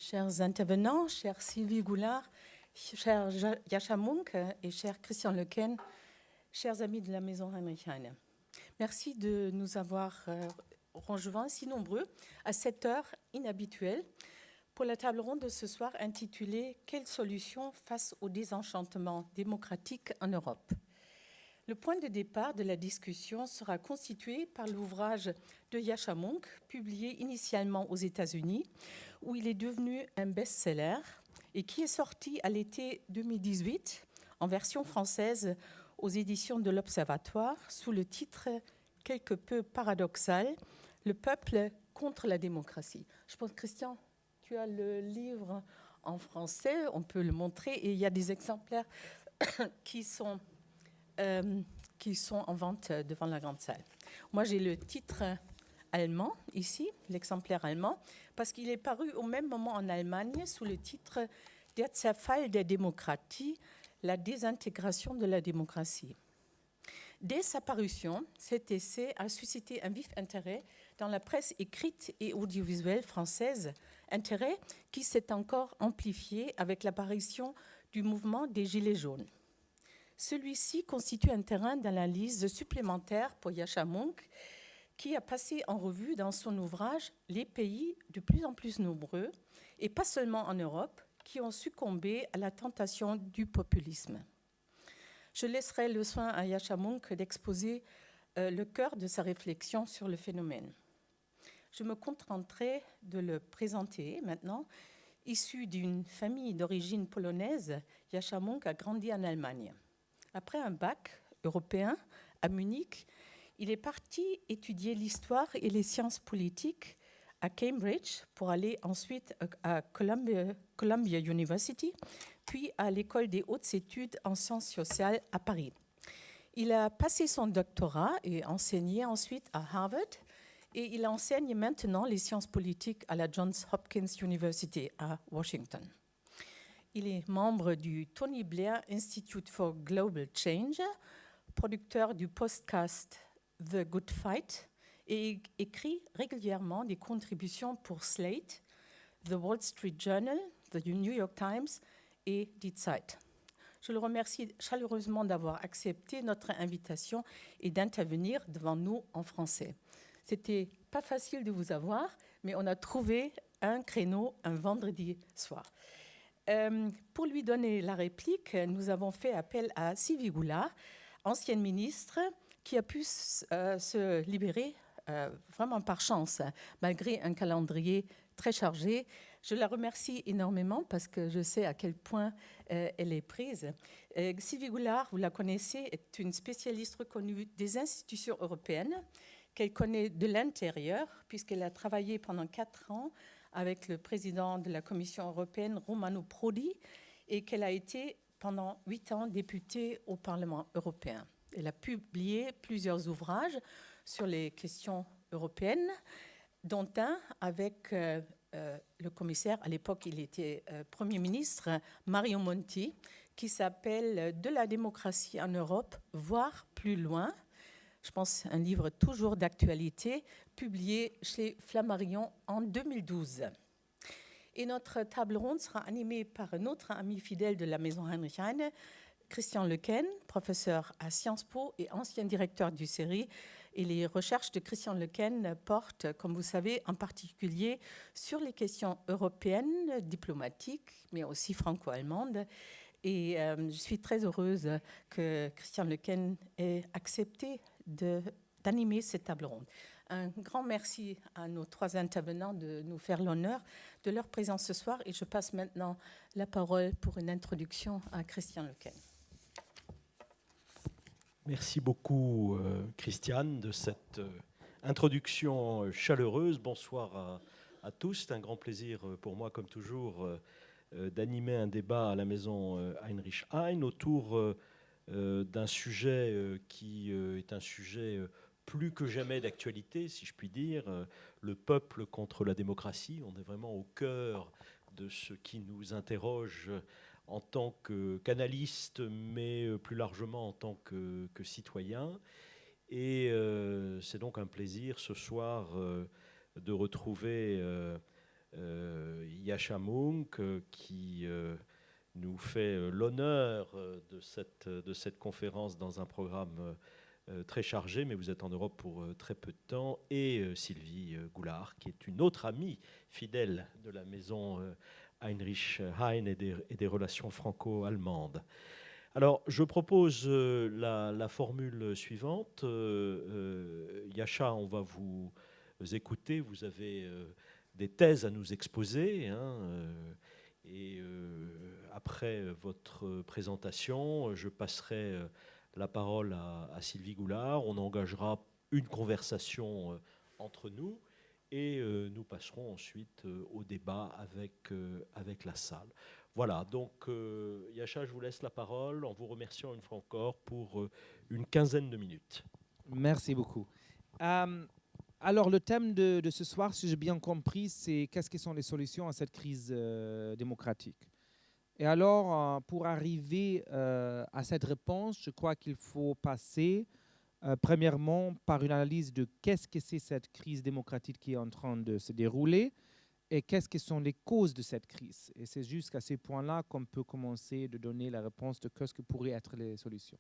Chers intervenants, chère Sylvie Goulard, cher Yascha Mounk et cher Christian Lequesne, chers amis de la Maison Heinrich Heine. Merci de nous avoir rejoints si nombreux à cette heure inhabituelle pour la table ronde de ce soir intitulée « Quelles solutions face au désenchantement démocratique en Europe ?» Le point de départ de la discussion sera constitué par l'ouvrage de Yascha Mounk, publié initialement aux États-Unis, où il est devenu un best-seller et qui est sorti à l'été 2018 en version française aux éditions de l'Observatoire sous le titre quelque peu paradoxal « Le peuple contre la démocratie ». Je pense, Christian, tu as le livre en français, on peut le montrer, et il y a des exemplaires qui sont en vente devant la grande salle. Moi, j'ai le titre allemand, ici, l'exemplaire allemand, parce qu'il est paru au même moment en Allemagne sous le titre « Der Zerfall der Demokratie », la désintégration de la démocratie. Dès sa parution, cet essai a suscité un vif intérêt dans la presse écrite et audiovisuelle française, intérêt qui s'est encore amplifié avec l'apparition du mouvement des Gilets jaunes. Celui-ci constitue un terrain d'analyse supplémentaire pour Yascha Mounk, qui a passé en revue dans son ouvrage les pays de plus en plus nombreux, et pas seulement en Europe, qui ont succombé à la tentation du populisme. Je laisserai le soin à Yascha Mounk d'exposer le cœur de sa réflexion sur le phénomène. Je me contenterai de le présenter maintenant. Issu d'une famille d'origine polonaise, Yascha Mounk a grandi en Allemagne. Après un bac européen à Munich, il est parti étudier l'histoire et les sciences politiques à Cambridge pour aller ensuite à Columbia University, puis à l'école des hautes études en sciences sociales à Paris. Il a passé son doctorat et enseigné ensuite à Harvard, et il enseigne maintenant les sciences politiques à la Johns Hopkins University à Washington. Il est membre du Tony Blair Institute for Global Change, producteur du podcast The Good Fight, et écrit régulièrement des contributions pour Slate, The Wall Street Journal, The New York Times et Die Zeit. Je le remercie chaleureusement d'avoir accepté notre invitation et d'intervenir devant nous en français. C'était pas facile de vous avoir, mais on a trouvé un créneau un vendredi soir. Pour lui donner la réplique, nous avons fait appel à Sylvie Goulard, ancienne ministre, qui a pu se libérer vraiment par chance, malgré un calendrier très chargé. Je la remercie énormément parce que je sais à quel point elle est prise. Sylvie Goulard, vous la connaissez, est une spécialiste reconnue des institutions européennes qu'elle connaît de l'intérieur, puisqu'elle a travaillé pendant 4 ans avec le président de la Commission européenne, Romano Prodi, et qu'elle a été pendant 8 ans députée au Parlement européen. Elle a publié plusieurs ouvrages sur les questions européennes, dont un avec le commissaire, à l'époque il était Premier ministre, Mario Monti, qui s'appelle « De la démocratie en Europe, voire plus loin ». Je pense un livre toujours d'actualité, publié chez Flammarion en 2012. Et notre table ronde sera animée par un autre ami fidèle de la Maison Heinrich Heine, Christian Lequesne, professeur à Sciences Po et ancien directeur du CERI. Et les recherches de Christian Lequesne portent, comme vous savez, en particulier sur les questions européennes, diplomatiques, mais aussi franco-allemandes. Et je suis très heureuse que Christian Lequesne ait accepté d'animer cette table ronde. Un grand merci à nos 3 intervenants de nous faire l'honneur de leur présence ce soir. Et je passe maintenant la parole pour une introduction à Christian Lequesne. Merci beaucoup, Christiane, de cette introduction chaleureuse. Bonsoir à tous. C'est un grand plaisir pour moi, comme toujours, d'animer un débat à la Maison Heinrich Heine autour d'un sujet qui est un sujet plus que jamais d'actualité, si je puis dire, le peuple contre la démocratie. On est vraiment au cœur de ce qui nous interroge en tant qu'analyste, mais plus largement en tant que citoyen. Et c'est donc un plaisir ce soir de retrouver Yascha Mounk, qui nous fait l'honneur de cette conférence dans un programme très chargé, mais vous êtes en Europe pour très peu de temps, et Sylvie Goulard, qui est une autre amie fidèle de la maison Heinrich Heine et des relations franco-allemandes. Alors, je propose la formule suivante. Yascha, on va vous écouter. Vous avez des thèses à nous exposer, hein, et après votre présentation, je passerai la parole à Sylvie Goulard. On engagera une conversation entre nous et nous passerons ensuite au débat avec la salle. Voilà, donc Yascha, je vous laisse la parole en vous remerciant une fois encore pour une quinzaine de minutes. Merci beaucoup. Alors, le thème de ce soir, si j'ai bien compris, c'est qu'est-ce que sont les solutions à cette crise démocratique. Et alors, pour arriver à cette réponse, je crois qu'il faut passer premièrement par une analyse de qu'est-ce que c'est cette crise démocratique qui est en train de se dérouler et qu'est-ce que sont les causes de cette crise. Et c'est jusqu'à ces points-là qu'on peut commencer de donner la réponse de qu'est-ce que pourraient être les solutions.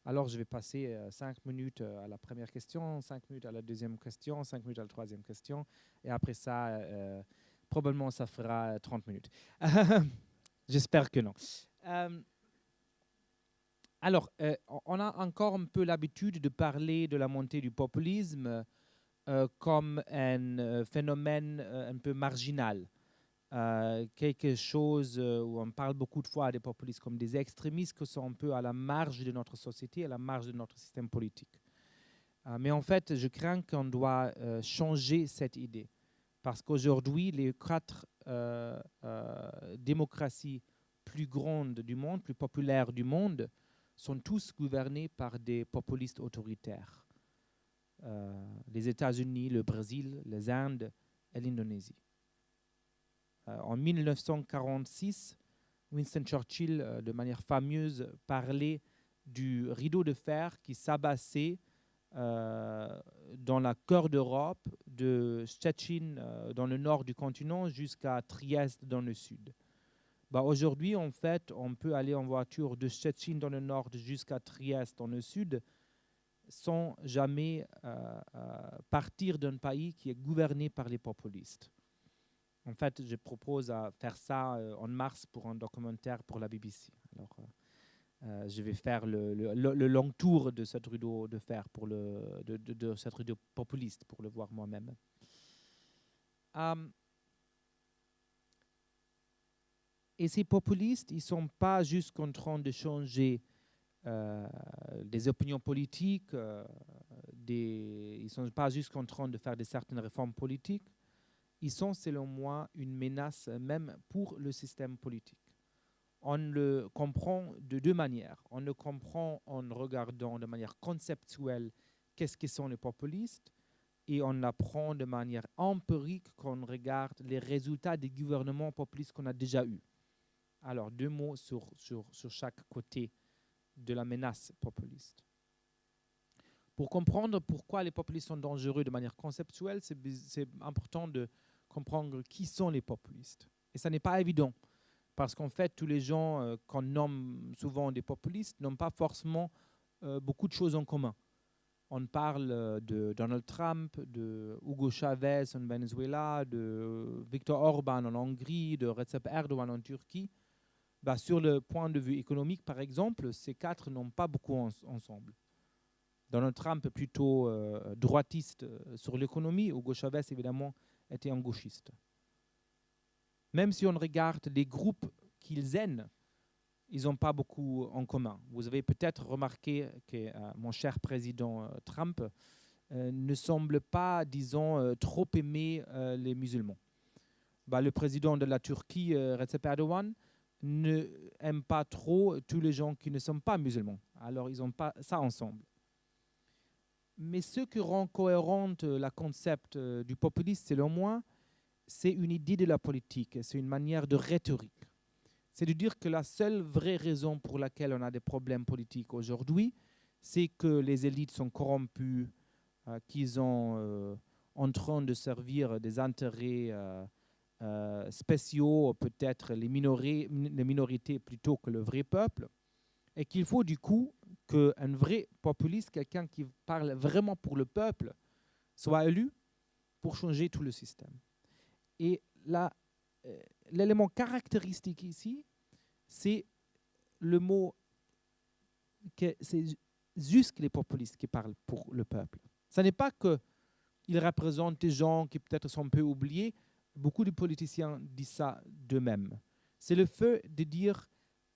Alors, je vais passer 5 minutes à la première question, 5 minutes à la deuxième question, 5 minutes à la troisième question. Et après ça, probablement, ça fera 30 minutes. J'espère que non. Alors, on a encore un peu l'habitude de parler de la montée du populisme comme un phénomène un peu marginal. Quelque chose où on parle beaucoup de fois des populistes comme des extrémistes qui sont un peu à la marge de notre société, à la marge de notre système politique. Mais en fait, je crains qu'on doit changer cette idée. Parce qu'aujourd'hui, les 4 démocraties plus grandes du monde, plus populaires du monde, sont tous gouvernés par des populistes autoritaires. Les États-Unis, le Brésil, les Indes et l'Indonésie. En 1946, Winston Churchill, de manière fameuse, parlait du rideau de fer qui s'abassait dans la cœur d'Europe, de Szczecin dans le nord du continent jusqu'à Trieste dans le sud. Aujourd'hui, en fait, on peut aller en voiture de Szczecin dans le nord jusqu'à Trieste dans le sud sans jamais partir d'un pays qui est gouverné par les populistes. En fait, je propose à faire ça en mars pour un documentaire pour la BBC. Alors, je vais faire le long tour de cette rideau de fer, de cette rideau populiste, pour le voir moi-même. Et ces populistes, ils ne sont pas juste en train de changer des opinions politiques, ils ne sont pas juste en train de faire certaines réformes politiques. Ils sont, selon moi, une menace même pour le système politique. On le comprend de 2 manières. On le comprend en regardant de manière conceptuelle qu'est-ce que sont les populistes et on l'apprend de manière empirique quand on regarde les résultats des gouvernements populistes qu'on a déjà eus. Alors, 2 mots sur chaque côté de la menace populiste. Pour comprendre pourquoi les populistes sont dangereux de manière conceptuelle, c'est important de comprendre qui sont les populistes. Et ça n'est pas évident, parce qu'en fait, tous les gens qu'on nomme souvent des populistes n'ont pas forcément beaucoup de choses en commun. On parle de Donald Trump, de Hugo Chavez en Venezuela, de Viktor Orban en Hongrie, de Recep Erdogan en Turquie. Sur le point de vue économique, par exemple, ces 4 n'ont pas beaucoup ensemble. Donald Trump est plutôt droitiste sur l'économie. Hugo Chavez, évidemment, était un gauchiste. Même si on regarde les groupes qu'ils aiment, ils n'ont pas beaucoup en commun. Vous avez peut-être remarqué que mon cher président Trump ne semble pas, disons, trop aimer les musulmans. Le président de la Turquie, Recep Erdogan, n'aime pas trop tous les gens qui ne sont pas musulmans. Alors, ils n'ont pas ça ensemble. Mais ce qui rend cohérente le concept du populisme, selon moi, c'est une idée de la politique, c'est une manière de rhétorique. C'est de dire que la seule vraie raison pour laquelle on a des problèmes politiques aujourd'hui, c'est que les élites sont corrompues, qu'ils sont en train de servir des intérêts spéciaux, peut-être les minorités plutôt que le vrai peuple, et qu'il faut du coup qu'un vrai populiste, quelqu'un qui parle vraiment pour le peuple, soit élu pour changer tout le système. Et là, l'élément caractéristique ici, c'est le mot que c'est juste les populistes qui parlent pour le peuple. Ce n'est pas qu'ils représentent des gens qui peut-être sont un peu oubliés. Beaucoup de politiciens disent ça d'eux-mêmes. C'est le fait de dire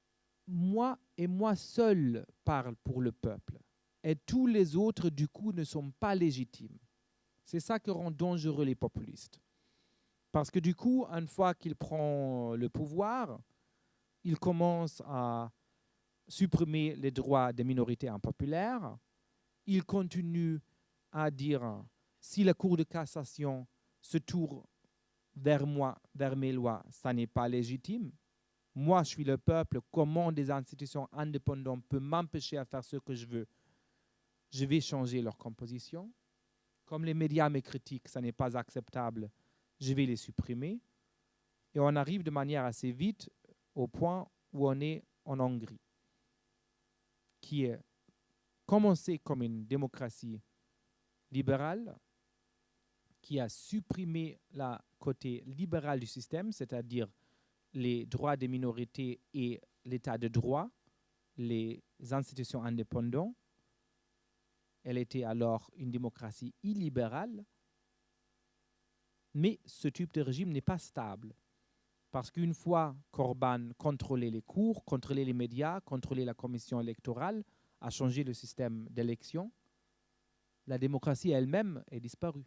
« moi et moi seul parle pour le peuple » et tous les autres, du coup, ne sont pas légitimes. C'est ça qui rend dangereux les populistes. Parce que du coup, une fois qu'il prend le pouvoir, il commence à supprimer les droits des minorités impopulaires. Il continue à dire si la Cour de cassation se tourne vers moi, vers mes lois, ça n'est pas légitime. Moi, je suis le peuple. Comment des institutions indépendantes peuvent m'empêcher à faire ce que je veux? Je vais changer leur composition. Comme les médias me critiquent, ça n'est pas acceptable. Je vais les supprimer. Et on arrive de manière assez vite au point où on est en Hongrie, qui est commencé comme une démocratie libérale, qui a supprimé le côté libéral du système, c'est-à-dire les droits des minorités et l'état de droit, les institutions indépendantes. Elle était alors une démocratie illibérale, mais ce type de régime n'est pas stable. Parce qu'une fois qu'Orbán contrôlait les cours, contrôlait les médias, contrôlait la commission électorale, a changé le système d'élection, la démocratie elle-même est disparue.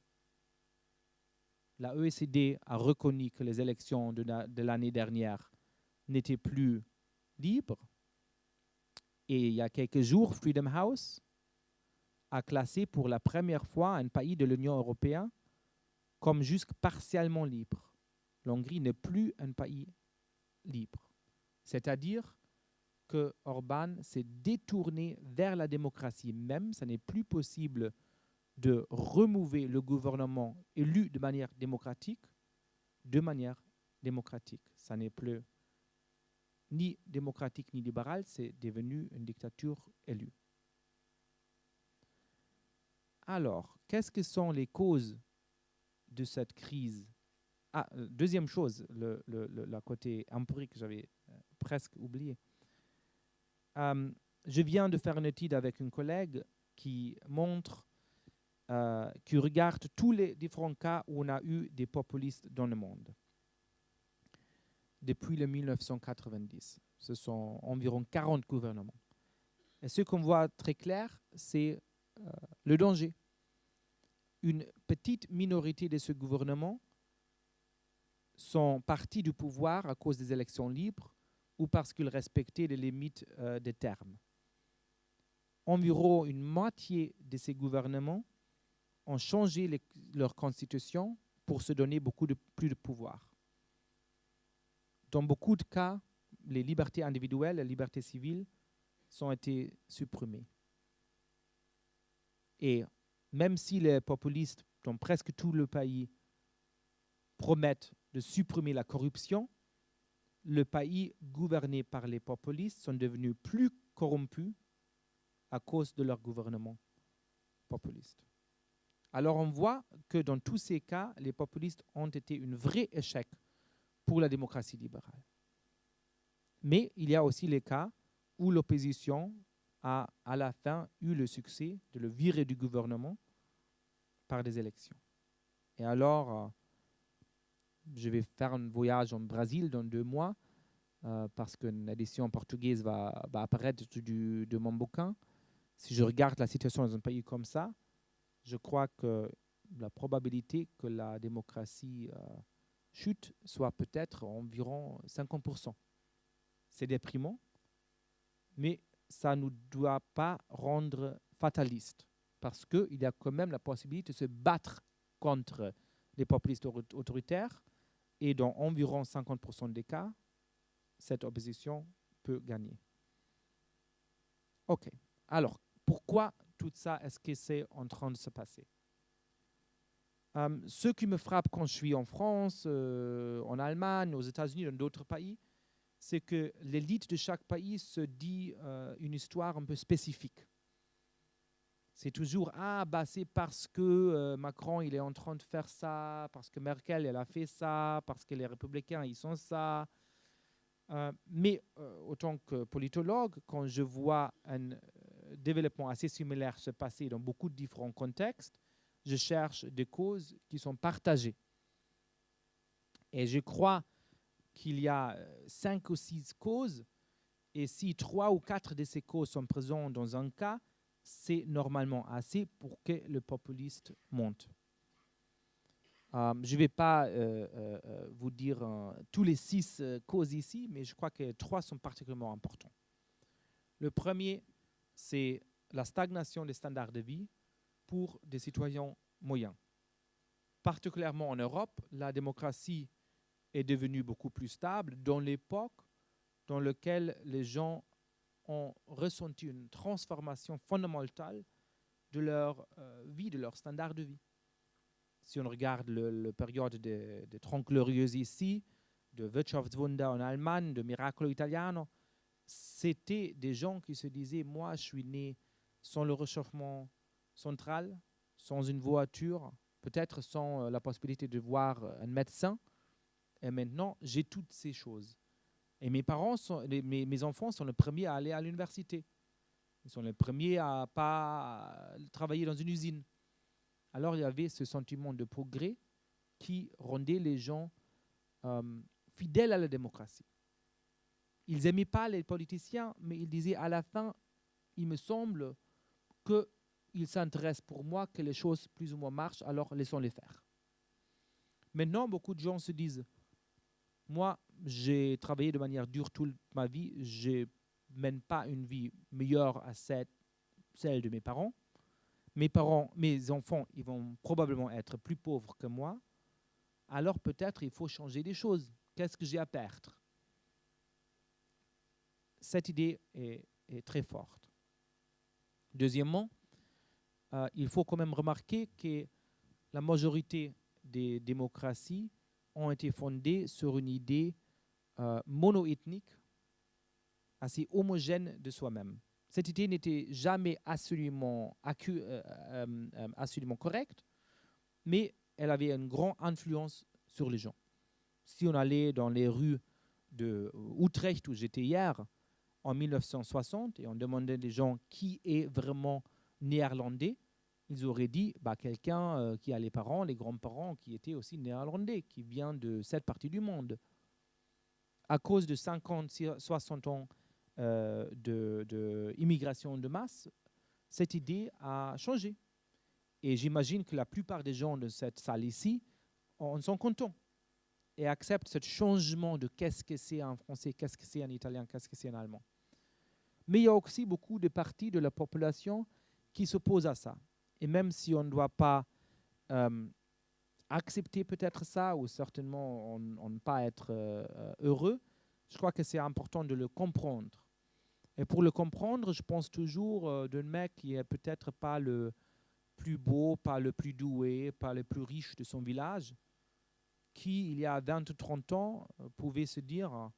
La OECD a reconnu que les élections de l'année dernière n'étaient plus libres. Et il y a quelques jours, Freedom House a classé pour la première fois un pays de l'Union européenne comme juste partiellement libre. L'Hongrie n'est plus un pays libre. C'est-à-dire que Orbán s'est détourné vers la démocratie même. Ce n'est plus possible de remover le gouvernement élu de manière démocratique. Ça n'est plus ni démocratique ni libéral, c'est devenu une dictature élue. Alors, qu'est-ce que sont les causes de cette crise? Deuxième chose, le côté empirique, j'avais presque oublié. Je viens de faire une étude avec une collègue qui montre, qui regarde tous les différents cas où on a eu des populistes dans le monde. Depuis le 1990, ce sont environ 40 gouvernements. Et ce qu'on voit très clair, c'est le danger. Une petite minorité de ce gouvernement sont partis du pouvoir à cause des élections libres ou parce qu'ils respectaient les limites des termes. Environ une moitié de ces gouvernements ont changé leur constitution pour se donner plus de pouvoir. Dans beaucoup de cas, les libertés individuelles, les libertés civiles ont été supprimées. Et même si les populistes dans presque tout le pays promettent de supprimer la corruption, le pays gouverné par les populistes sont devenus plus corrompus à cause de leur gouvernement populiste. Alors on voit que dans tous ces cas, les populistes ont été un vrai échec pour la démocratie libérale. Mais il y a aussi les cas où l'opposition a à la fin eu le succès de le virer du gouvernement par des élections. Et alors, je vais faire un voyage en Brésil dans 2 mois parce qu'une édition portugaise va apparaître de mon bouquin. Si je regarde la situation dans un pays comme ça, je crois que la probabilité que la démocratie chute soit peut-être environ 50%. C'est déprimant, mais ça ne nous doit pas rendre fatalistes parce qu'il y a quand même la possibilité de se battre contre les populistes autoritaires et dans environ 50% des cas, cette opposition peut gagner. OK. Alors, pourquoi tout ça, est-ce que c'est en train de se passer? Ce qui me frappe quand je suis en France, en Allemagne, aux États-Unis, dans d'autres pays, c'est que l'élite de chaque pays se dit une histoire un peu spécifique. C'est toujours, c'est parce que Macron, il est en train de faire ça, parce que Merkel, elle a fait ça, parce que les républicains, ils sont ça. Mais autant que politologue, quand je vois un développement assez similaire se passer dans beaucoup de différents contextes, je cherche des causes qui sont partagées. Et je crois qu'il y a 5 ou 6 causes, et si 3 ou 4 de ces causes sont présentes dans un cas, c'est normalement assez pour que le populiste monte. Je ne vais pas vous dire tous les 6 causes ici, mais je crois que 3 sont particulièrement importants. Le premier, c'est la stagnation des standards de vie pour des citoyens moyens. Particulièrement en Europe, la démocratie est devenue beaucoup plus stable dans l'époque dans laquelle les gens ont ressenti une transformation fondamentale de leur vie, de leur standard de vie. Si on regarde la période des Trente Glorieuses ici, de Wirtschaftswunder en Allemagne, de Miracolo Italiano, c'était des gens qui se disaient, moi je suis né sans le réchauffement central, sans une voiture, peut-être sans la possibilité de voir un médecin, et maintenant j'ai toutes ces choses. Et mes enfants sont les premiers à aller à l'université. Ils sont les premiers à pas travailler dans une usine. Alors il y avait ce sentiment de progrès qui rendait les gens fidèles à la démocratie. Ils n'aimaient pas les politiciens, mais ils disaient à la fin, il me semble qu'ils s'intéressent pour moi, que les choses plus ou moins marchent, alors laissons-les faire. Maintenant, beaucoup de gens se disent, moi, j'ai travaillé de manière dure toute ma vie, je ne mène pas une vie meilleure à celle de mes parents. Mes enfants, ils vont probablement être plus pauvres que moi. Alors peut-être il faut changer des choses. Qu'est-ce que j'ai à perdre? Cette idée est très forte. Deuxièmement, il faut quand même remarquer que la majorité des démocraties ont été fondées sur une idée mono-ethnique, assez homogène de soi-même. Cette idée n'était jamais absolument correcte, mais elle avait une grande influence sur les gens. Si on allait dans les rues d'Utrecht, où j'étais hier, en 1960, et on demandait des gens qui est vraiment néerlandais, ils auraient dit quelqu'un qui a les parents, les grands-parents qui étaient aussi néerlandais, qui vient de cette partie du monde. À cause de 50, 60 ans d'immigration de masse, cette idée a changé. Et j'imagine que la plupart des gens de cette salle ici en sont contents et acceptent ce changement de qu'est-ce que c'est en français, qu'est-ce que c'est en italien, qu'est-ce que c'est en allemand. Mais il y a aussi beaucoup de parties de la population qui s'opposent à ça. Et même si on ne doit pas accepter peut-être ça, ou certainement on ne pas être heureux, je crois que c'est important de le comprendre. Et pour le comprendre, je pense toujours d'un mec qui est peut-être pas le plus beau, pas le plus doué, pas le plus riche de son village, qui, il y a 20 ou 30 ans, pouvait se dire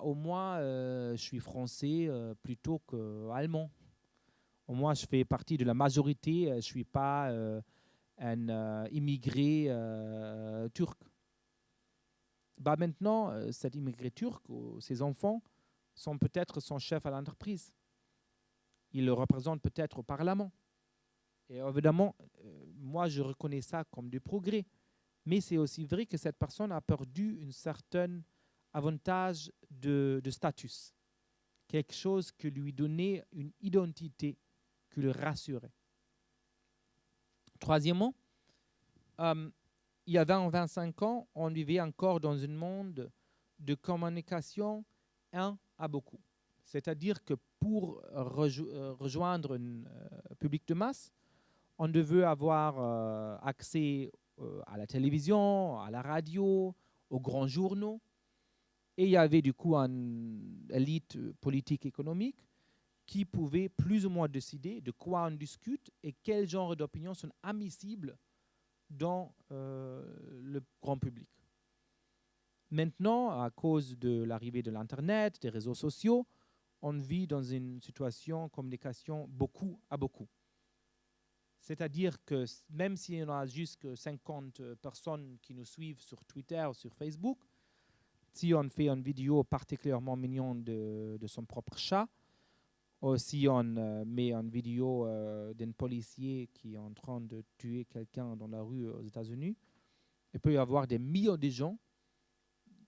au moins, je suis français plutôt qu'allemand. Au moins, je fais partie de la majorité, je ne suis pas un immigré turc. Maintenant, cet immigré turc, ses enfants, sont peut-être son chef à l'entreprise. Il le représente peut-être au Parlement. Et évidemment, moi, je reconnais ça comme du progrès. Mais c'est aussi vrai que cette personne a perdu un certain avantage de statut. Quelque chose qui lui donnait une identité, qui le rassurait. Troisièmement, il y a 20 ou 25 ans, on vivait encore dans un monde de communication à beaucoup. C'est-à-dire que pour rejoindre un public de masse, on devait avoir accès à la télévision, à la radio, aux grands journaux. Et il y avait du coup une élite politique économique qui pouvait plus ou moins décider de quoi on discute et quel genre d'opinions sont admissibles dans le grand public. Maintenant, à cause de l'arrivée de l'Internet, des réseaux sociaux, on vit dans une situation de communication beaucoup à beaucoup. C'est-à-dire que même si on a juste 50 personnes qui nous suivent sur Twitter ou sur Facebook, si on fait une vidéo particulièrement mignonne de son propre chat, ou si on met une vidéo d'un policier qui est en train de tuer quelqu'un dans la rue aux États-Unis, il peut y avoir des millions de gens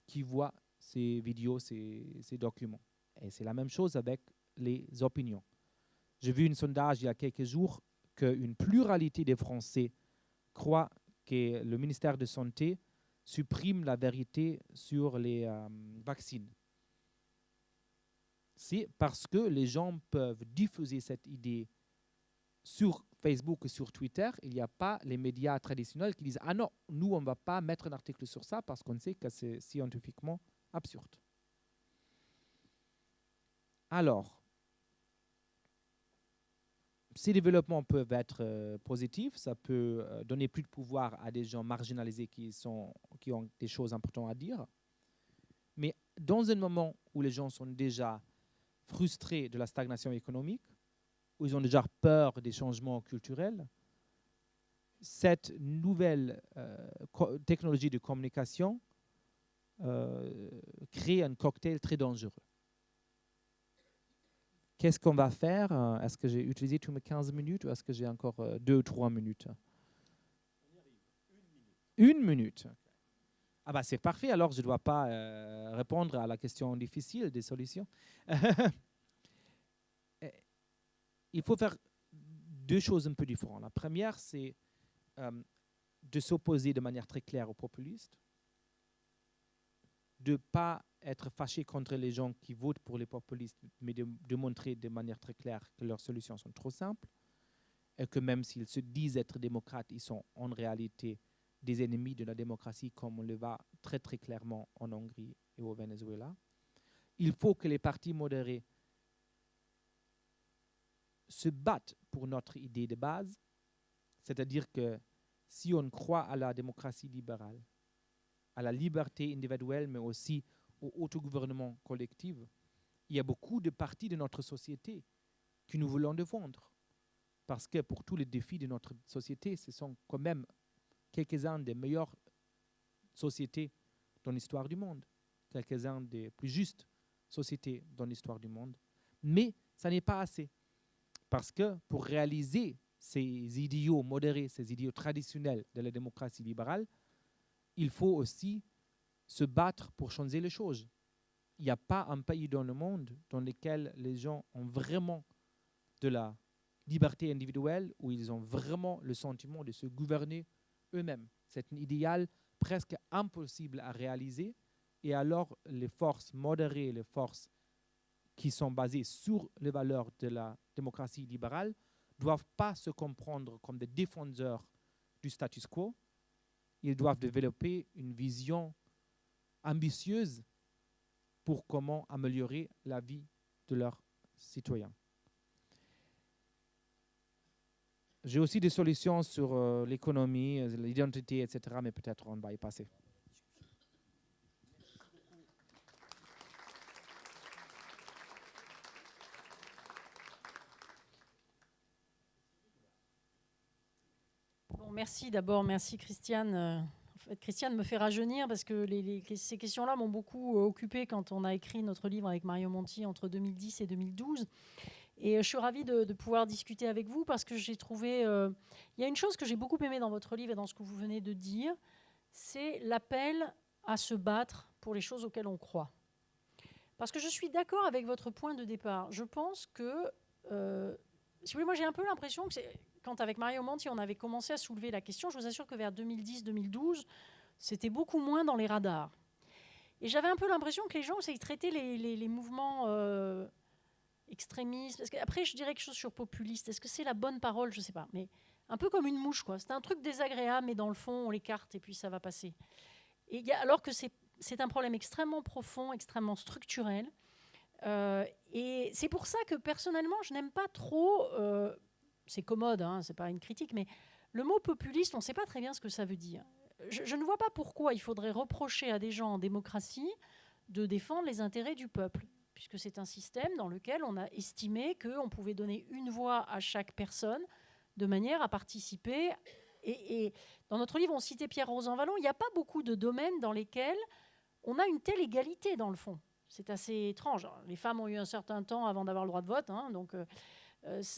qui voient ces vidéos, ces documents. Et c'est la même chose avec les opinions. J'ai vu un sondage il y a quelques jours qu'une pluralité des Français croient que le ministère de la Santé supprime la vérité sur les vaccins. C'est parce que les gens peuvent diffuser cette idée sur Facebook et sur Twitter. Il n'y a pas les médias traditionnels qui disent « Ah non, nous, on ne va pas mettre un article sur ça parce qu'on sait que c'est scientifiquement absurde. » Alors, ces développements peuvent être positifs. Ça peut donner plus de pouvoir à des gens marginalisés qui ont des choses importantes à dire. Mais dans un moment où les gens sont déjà frustrés de la stagnation économique, où ils ont déjà peur des changements culturels, cette nouvelle technologie de communication crée un cocktail très dangereux. Qu'est-ce qu'on va faire? Est-ce que j'ai utilisé tous mes 15 minutes ou est-ce que j'ai encore 2 ou 3 minutes? Une minute. Ah bah c'est parfait, alors je ne dois pas répondre à la question difficile des solutions. Il faut faire 2 choses un peu différentes. La première, c'est de s'opposer de manière très claire aux populistes, de ne pas être fâché contre les gens qui votent pour les populistes, mais de montrer de manière très claire que leurs solutions sont trop simples et que même s'ils se disent être démocrates, ils sont en réalité des ennemis de la démocratie, comme on le voit très très clairement en Hongrie et au Venezuela. Il faut que les partis modérés se battent pour notre idée de base, c'est-à-dire que si on croit à la démocratie libérale, à la liberté individuelle, mais aussi au autogouvernement collectif, il y a beaucoup de parties de notre société que nous voulons défendre. Parce que pour tous les défis de notre société, ce sont quand même quelques-uns des meilleures sociétés dans l'histoire du monde, quelques-uns des plus justes sociétés dans l'histoire du monde. Mais ça n'est pas assez. Parce que pour réaliser ces idéaux modérés, ces idéaux traditionnels de la démocratie libérale, il faut aussi se battre pour changer les choses. Il n'y a pas un pays dans le monde dans lequel les gens ont vraiment de la liberté individuelle, où ils ont vraiment le sentiment de se gouverner eux-mêmes. C'est un idéal presque impossible à réaliser. Et alors, les forces modérées, les forces qui sont basées sur les valeurs de la démocratie libérale, ne doivent pas se comprendre comme des défenseurs du status quo. Ils doivent développer une vision ambitieuse pour comment améliorer la vie de leurs citoyens. J'ai aussi des solutions sur l'économie, l'identité, etc., mais peut-être on va y passer. Bon, merci d'abord, merci Christiane. En fait, Christiane me fait rajeunir parce que ces questions-là m'ont beaucoup occupée quand on a écrit notre livre avec Mario Monti entre 2010 et 2012. Et je suis ravie de pouvoir discuter avec vous parce que j'ai trouvé... il y a une chose que j'ai beaucoup aimée dans votre livre et dans ce que vous venez de dire, c'est l'appel à se battre pour les choses auxquelles on croit. Parce que je suis d'accord avec votre point de départ. Je pense que... si vous voulez, moi j'ai un peu l'impression que quand avec Mario Monti on avait commencé à soulever la question, je vous assure que vers 2010-2012, c'était beaucoup moins dans les radars. Et j'avais un peu l'impression que les gens essayaient de traiter les mouvements extrémistes. Parce qu'après, je dirais quelque chose sur populiste. Est-ce que c'est la bonne parole? Je ne sais pas. Mais un peu comme une mouche, quoi. C'est un truc désagréable, mais dans le fond, on l'écarte et puis ça va passer. Alors que c'est un problème extrêmement profond, extrêmement structurel. Et c'est pour ça que personnellement, je n'aime pas trop... c'est commode, hein, c'est pas une critique, mais Le mot populiste, on ne sait pas très bien ce que ça veut dire. Je ne vois pas pourquoi il faudrait reprocher à des gens en démocratie de défendre les intérêts du peuple, puisque c'est un système dans lequel on a estimé qu'on pouvait donner une voix à chaque personne de manière à participer. Et dans notre livre, on citait Pierre Rosanvallon, il n'y a pas beaucoup de domaines dans lesquels on a une telle égalité dans le fond. C'est assez étrange. Alors, les femmes ont eu un certain temps avant d'avoir le droit de vote, hein, donc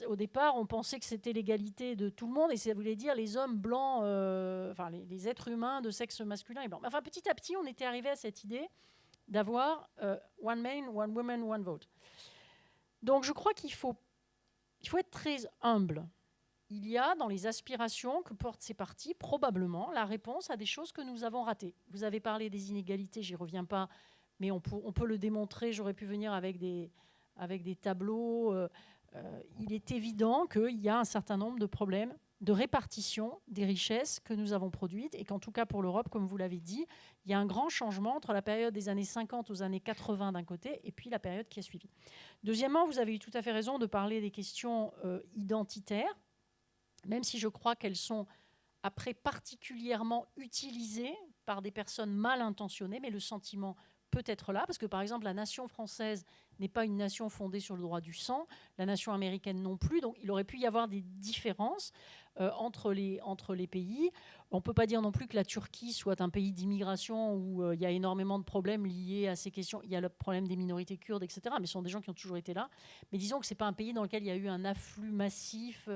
au départ, on pensait que c'était l'égalité de tout le monde, et ça voulait dire les hommes blancs, enfin les êtres humains de sexe masculin et blanc. Enfin, petit à petit, on était arrivé à cette idée d'avoir one man, one woman, one vote. Donc je crois qu'il faut être très humble. Il y a dans les aspirations que portent ces partis probablement la réponse à des choses que nous avons ratées. Vous avez parlé des inégalités, j'y reviens pas, mais on peut le démontrer. J'aurais pu venir avec des tableaux. Il est évident qu'il y a un certain nombre de problèmes de répartition des richesses que nous avons produites et qu'en tout cas pour l'Europe, comme vous l'avez dit, il y a un grand changement entre la période des années 50 aux années 80 d'un côté et puis la période qui a suivi. Deuxièmement, vous avez eu tout à fait raison de parler des questions identitaires, même si je crois qu'elles sont après particulièrement utilisées par des personnes mal intentionnées, mais le sentiment peut être là, parce que par exemple la nation française n'est pas une nation fondée sur le droit du sang, la nation américaine non plus, donc il aurait pu y avoir des différences entre les pays. On ne peut pas dire non plus que la Turquie soit un pays d'immigration où il y a énormément de problèmes liés à ces questions. Il y a le problème des minorités kurdes, etc., mais ce sont des gens qui ont toujours été là. Mais disons que ce n'est pas un pays dans lequel il y a eu un afflux massif.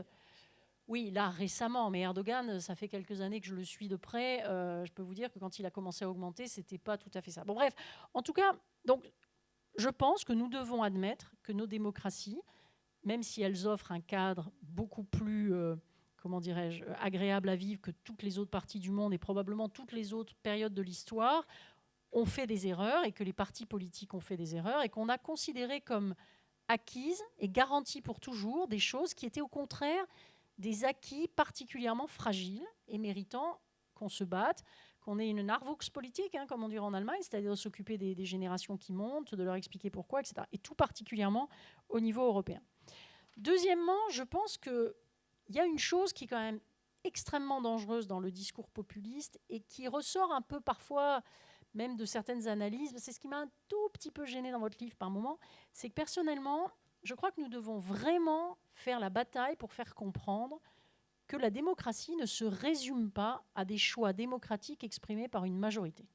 Oui, là, récemment, mais Erdogan, ça fait quelques années que je le suis de près. Je peux vous dire que quand il a commencé à augmenter, ce n'était pas tout à fait ça. Bon, bref, en tout cas, donc, je pense que nous devons admettre que nos démocraties, même si elles offrent un cadre beaucoup plus, comment dirais-je, agréable à vivre que toutes les autres parties du monde et probablement toutes les autres périodes de l'histoire, ont fait des erreurs et que les partis politiques ont fait des erreurs et qu'on a considéré comme acquises et garanties pour toujours des choses qui étaient au contraire des acquis particulièrement fragiles et méritant qu'on se batte, qu'on ait une Nachwuchspolitik, hein, comme on dirait en Allemagne, c'est-à-dire de s'occuper des générations qui montent, de leur expliquer pourquoi, etc. Et tout particulièrement au niveau européen. Deuxièmement, je pense qu'il y a une chose qui est quand même extrêmement dangereuse dans le discours populiste et qui ressort un peu parfois même de certaines analyses. C'est ce qui m'a un tout petit peu gênée dans votre livre par moment, c'est que personnellement, je crois que nous devons vraiment faire la bataille pour faire comprendre que la démocratie ne se résume pas à des choix démocratiques exprimés par une majorité.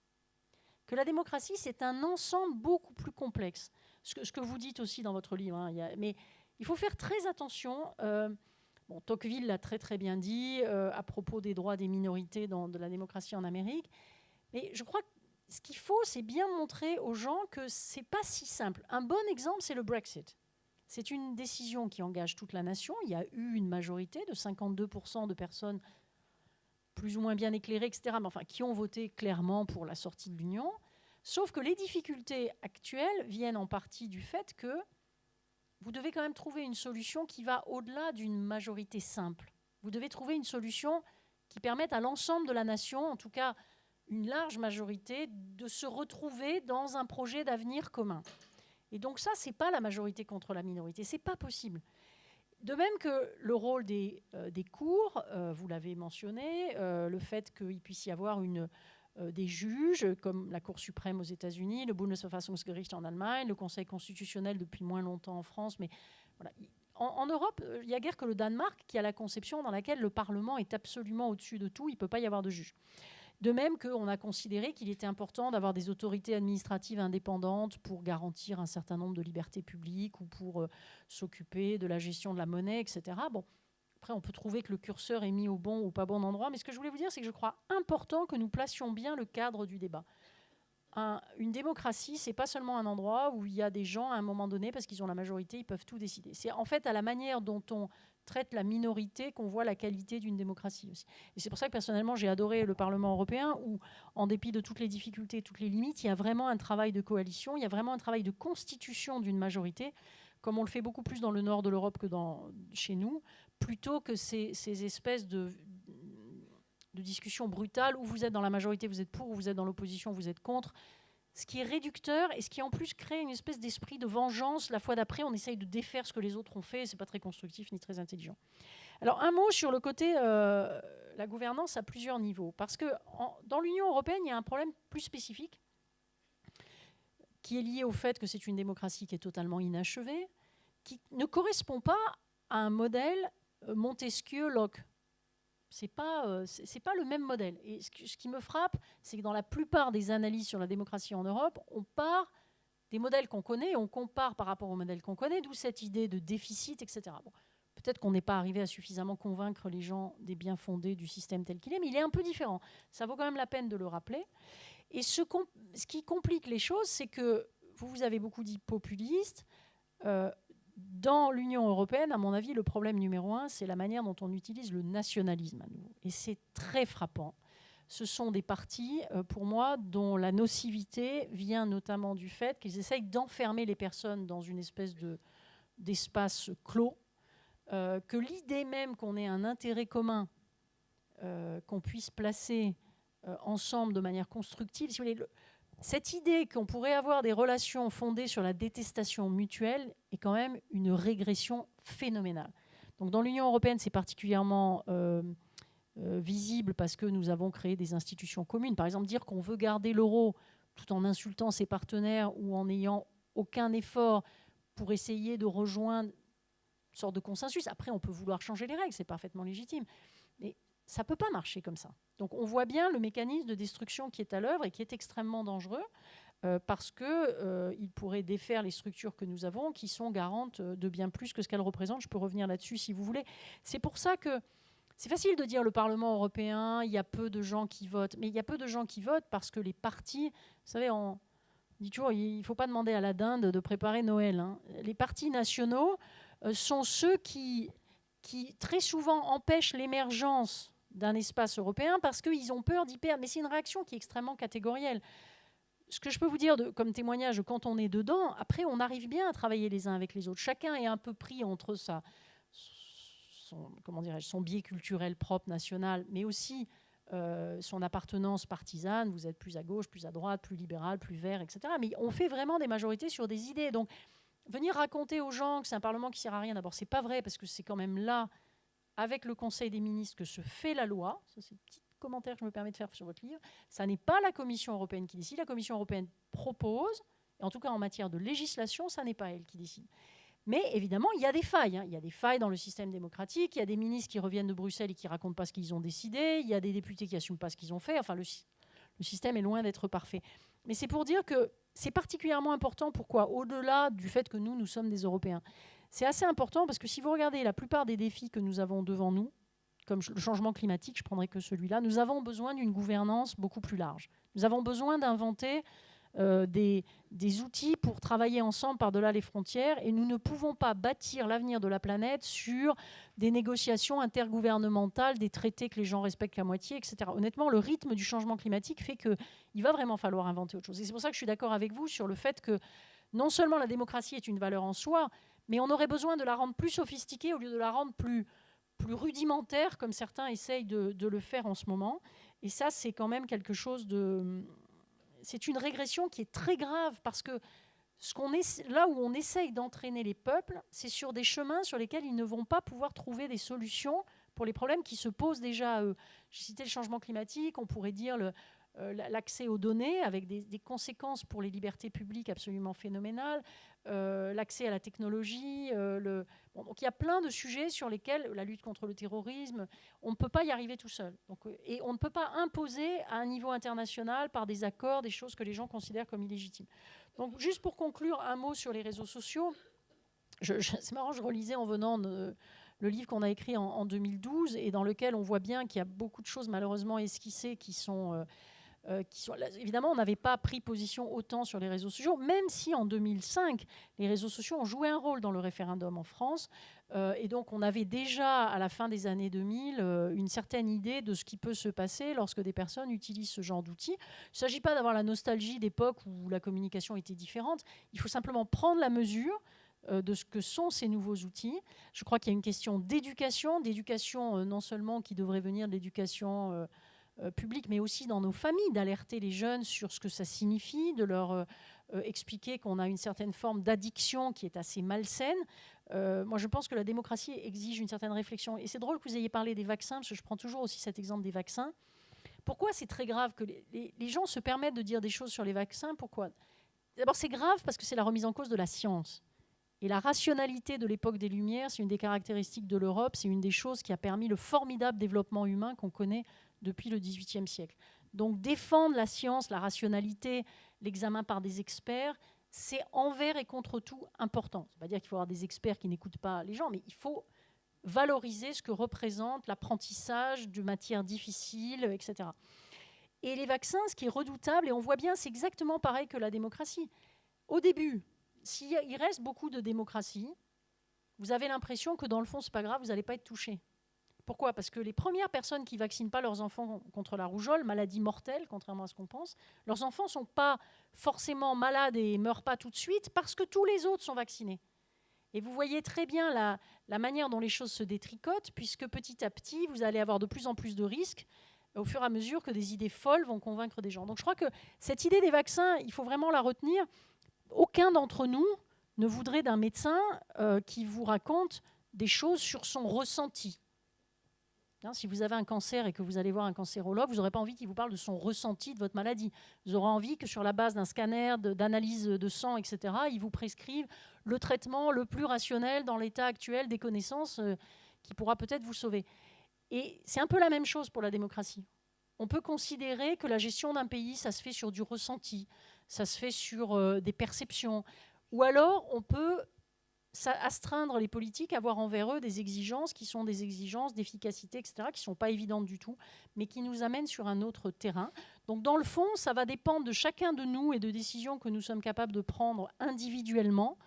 Que la démocratie, c'est un ensemble beaucoup plus complexe. Ce que vous dites aussi dans votre livre. Hein, mais il faut faire très attention. Tocqueville l'a très très bien dit à propos des droits des minorités de la démocratie en Amérique. Mais je crois que ce qu'il faut, c'est bien montrer aux gens que ce n'est pas si simple. Un bon exemple, c'est le Brexit. C'est une décision qui engage toute la nation. Il y a eu une majorité de 52% de personnes plus ou moins bien éclairées, etc., mais enfin, qui ont voté clairement pour la sortie de l'Union. Sauf que les difficultés actuelles viennent en partie du fait que vous devez quand même trouver une solution qui va au-delà d'une majorité simple. Vous devez trouver une solution qui permette à l'ensemble de la nation, en tout cas une large majorité, de se retrouver dans un projet d'avenir commun. Et donc ça, ce n'est pas la majorité contre la minorité, ce n'est pas possible. De même que le rôle des cours, vous l'avez mentionné, le fait qu'il puisse y avoir des juges, comme la Cour suprême aux États-Unis, le Bundesverfassungsgericht en Allemagne, le Conseil constitutionnel depuis moins longtemps en France, mais voilà. En Europe, il n'y a guère que le Danemark qui a la conception dans laquelle le Parlement est absolument au-dessus de tout, il ne peut pas y avoir de juge. De même qu'on a considéré qu'il était important d'avoir des autorités administratives indépendantes pour garantir un certain nombre de libertés publiques ou pour s'occuper de la gestion de la monnaie, etc. Bon, après, on peut trouver que le curseur est mis au bon ou pas bon endroit, mais ce que je voulais vous dire, c'est que je crois important que nous placions bien le cadre du débat. Une démocratie, ce n'est pas seulement un endroit où il y a des gens, à un moment donné, parce qu'ils ont la majorité, ils peuvent tout décider. C'est en fait à la manière dont on traite la minorité qu'on voit la qualité d'une démocratie aussi. Et c'est pour ça que personnellement, j'ai adoré le Parlement européen où, en dépit de toutes les difficultés, toutes les limites, il y a vraiment un travail de coalition, il y a vraiment un travail de constitution d'une majorité, comme on le fait beaucoup plus dans le nord de l'Europe que chez nous, plutôt que ces espèces de discussions brutales où vous êtes dans la majorité, vous êtes pour, ou vous êtes dans l'opposition, vous êtes contre. Ce qui est réducteur et ce qui en plus crée une espèce d'esprit de vengeance. La fois d'après, on essaye de défaire ce que les autres ont fait. Ce n'est pas très constructif ni très intelligent. Alors, un mot sur le côté la gouvernance à plusieurs niveaux. Parce que dans l'Union européenne, il y a un problème plus spécifique qui est lié au fait que c'est une démocratie qui est totalement inachevée, qui ne correspond pas à un modèle Montesquieu-Locke. C'est pas le même modèle. Et ce qui me frappe, c'est que dans la plupart des analyses sur la démocratie en Europe, on part des modèles qu'on connaît et on compare par rapport aux modèles qu'on connaît, d'où cette idée de déficit, etc. Bon, peut-être qu'on n'est pas arrivé à suffisamment convaincre les gens des biens fondés du système tel qu'il est, mais il est un peu différent. Ça vaut quand même la peine de le rappeler. Et ce qui complique les choses, c'est que vous avez beaucoup dit populistes. Dans l'Union européenne, à mon avis, le problème numéro un, c'est la manière dont on utilise le nationalisme à nouveau. Et c'est très frappant. Ce sont des partis, pour moi, dont la nocivité vient notamment du fait qu'ils essayent d'enfermer les personnes dans une espèce d'espace clos, que l'idée même qu'on ait un intérêt commun, qu'on puisse placer ensemble de manière constructive, si vous voulez, cette idée qu'on pourrait avoir des relations fondées sur la détestation mutuelle est quand même une régression phénoménale. Donc dans l'Union européenne, c'est particulièrement visible parce que nous avons créé des institutions communes. Par exemple, dire qu'on veut garder l'euro tout en insultant ses partenaires ou en n'ayant aucun effort pour essayer de rejoindre une sorte de consensus. Après, on peut vouloir changer les règles, c'est parfaitement légitime. Mais ça ne peut pas marcher comme ça. Donc on voit bien le mécanisme de destruction qui est à l'œuvre et qui est extrêmement dangereux parce qu'il pourrait défaire les structures que nous avons qui sont garantes de bien plus que ce qu'elles représentent. Je peux revenir là-dessus si vous voulez. C'est pour ça que c'est facile de dire le Parlement européen, il y a peu de gens qui votent. Mais il y a peu de gens qui votent parce que les partis, vous savez, on dit toujours, il ne faut pas demander à la dinde de préparer Noël. Hein. Les partis nationaux sont ceux qui très souvent empêchent l'émergence d'un espace européen parce qu'ils ont peur d'y perdre. Mais c'est une réaction qui est extrêmement catégorielle. Ce que je peux vous dire comme témoignage, quand on est dedans, après, on arrive bien à travailler les uns avec les autres. Chacun est un peu pris entre son biais culturel propre, national, mais aussi son appartenance partisane. Vous êtes plus à gauche, plus à droite, plus libéral, plus vert, etc. Mais on fait vraiment des majorités sur des idées. Donc, venir raconter aux gens que c'est un Parlement qui ne sert à rien, d'abord, ce n'est pas vrai, parce que c'est quand même là, avec le Conseil des ministres, que se fait la loi. Ça, c'est le petit commentaire que je me permets de faire sur votre livre. Ça n'est pas la Commission européenne qui décide. La Commission européenne propose, et en tout cas en matière de législation, ça n'est pas elle qui décide. Mais évidemment, il y a des failles. Hein. Il y a des failles dans le système démocratique. Il y a des ministres qui reviennent de Bruxelles et qui ne racontent pas ce qu'ils ont décidé. Il y a des députés qui n'assument pas ce qu'ils ont fait. Enfin, le système est loin d'être parfait. Mais c'est pour dire que c'est particulièrement important. Pourquoi ? Au-delà du fait que nous sommes des Européens. C'est assez important parce que si vous regardez la plupart des défis que nous avons devant nous, comme le changement climatique, je prendrai que celui-là, nous avons besoin d'une gouvernance beaucoup plus large. Nous avons besoin d'inventer des outils pour travailler ensemble par-delà les frontières et nous ne pouvons pas bâtir l'avenir de la planète sur des négociations intergouvernementales, des traités que les gens respectent qu'à moitié, etc. Honnêtement, le rythme du changement climatique fait qu'il va vraiment falloir inventer autre chose. Et c'est pour ça que je suis d'accord avec vous sur le fait que non seulement la démocratie est une valeur en soi, mais on aurait besoin de la rendre plus sophistiquée au lieu de la rendre plus rudimentaire, comme certains essayent de le faire en ce moment. Et ça, c'est quand même quelque chose de... C'est une régression qui est très grave parce que là où on essaye d'entraîner les peuples, c'est sur des chemins sur lesquels ils ne vont pas pouvoir trouver des solutions pour les problèmes qui se posent déjà à eux. J'ai cité le changement climatique, on pourrait dire l'accès aux données avec des conséquences pour les libertés publiques absolument phénoménales, l'accès à la technologie. Donc il y a plein de sujets sur lesquels la lutte contre le terrorisme, on ne peut pas y arriver tout seul. Et on ne peut pas imposer à un niveau international par des accords des choses que les gens considèrent comme illégitimes. Donc juste pour conclure, un mot sur les réseaux sociaux. C'est marrant, je relisais en venant le livre qu'on a écrit en 2012 et dans lequel on voit bien qu'il y a beaucoup de choses malheureusement esquissées qui sont évidemment, on n'avait pas pris position autant sur les réseaux sociaux, même si en 2005, les réseaux sociaux ont joué un rôle dans le référendum en France. Et donc, on avait déjà, à la fin des années 2000, une certaine idée de ce qui peut se passer lorsque des personnes utilisent ce genre d'outils. Il ne s'agit pas d'avoir la nostalgie d'époque où la communication était différente. Il faut simplement prendre la mesure de ce que sont ces nouveaux outils. Je crois qu'il y a une question d'éducation non seulement qui devrait venir de l'éducation public, mais aussi dans nos familles, d'alerter les jeunes sur ce que ça signifie, de leur expliquer qu'on a une certaine forme d'addiction qui est assez malsaine. Moi, je pense que la démocratie exige une certaine réflexion. Et c'est drôle que vous ayez parlé des vaccins, parce que je prends toujours aussi cet exemple des vaccins. Pourquoi c'est très grave que les gens se permettent de dire des choses sur les vaccins? Pourquoi? D'abord, c'est grave parce que c'est la remise en cause de la science. Et la rationalité de l'époque des Lumières, c'est une des caractéristiques de l'Europe, c'est une des choses qui a permis le formidable développement humain qu'on connaît depuis le XVIIIe siècle. Donc défendre la science, la rationalité, l'examen par des experts, c'est envers et contre tout important. Ça ne veut pas dire qu'il faut avoir des experts qui n'écoutent pas les gens, mais il faut valoriser ce que représente l'apprentissage de matières difficiles, etc. Et les vaccins, ce qui est redoutable, et on voit bien, c'est exactement pareil que la démocratie. Au début, s'il reste beaucoup de démocratie, vous avez l'impression que dans le fond, ce n'est pas grave, vous n'allez pas être touché. Pourquoi? Parce que les premières personnes qui ne vaccinent pas leurs enfants contre la rougeole, maladie mortelle, contrairement à ce qu'on pense, leurs enfants ne sont pas forcément malades et ne meurent pas tout de suite parce que tous les autres sont vaccinés. Et vous voyez très bien la manière dont les choses se détricotent, puisque petit à petit, vous allez avoir de plus en plus de risques au fur et à mesure que des idées folles vont convaincre des gens. Donc je crois que cette idée des vaccins, il faut vraiment la retenir. Aucun d'entre nous ne voudrait d'un médecin qui vous raconte des choses sur son ressenti. Si vous avez un cancer et que vous allez voir un cancérologue, vous n'aurez pas envie qu'il vous parle de son ressenti de votre maladie. Vous aurez envie que sur la base d'un scanner, d'analyse de sang, etc., il vous prescrive le traitement le plus rationnel dans l'état actuel des connaissances qui pourra peut-être vous sauver. Et c'est un peu la même chose pour la démocratie. On peut considérer que la gestion d'un pays, ça se fait sur du ressenti, ça se fait sur des perceptions. Ou alors, on peut astreindre les politiques, avoir envers eux des exigences qui sont des exigences d'efficacité, etc., qui ne sont pas évidentes du tout, mais qui nous amènent sur un autre terrain. Donc, dans le fond, ça va dépendre de chacun de nous et de décisions que nous sommes capables de prendre individuellement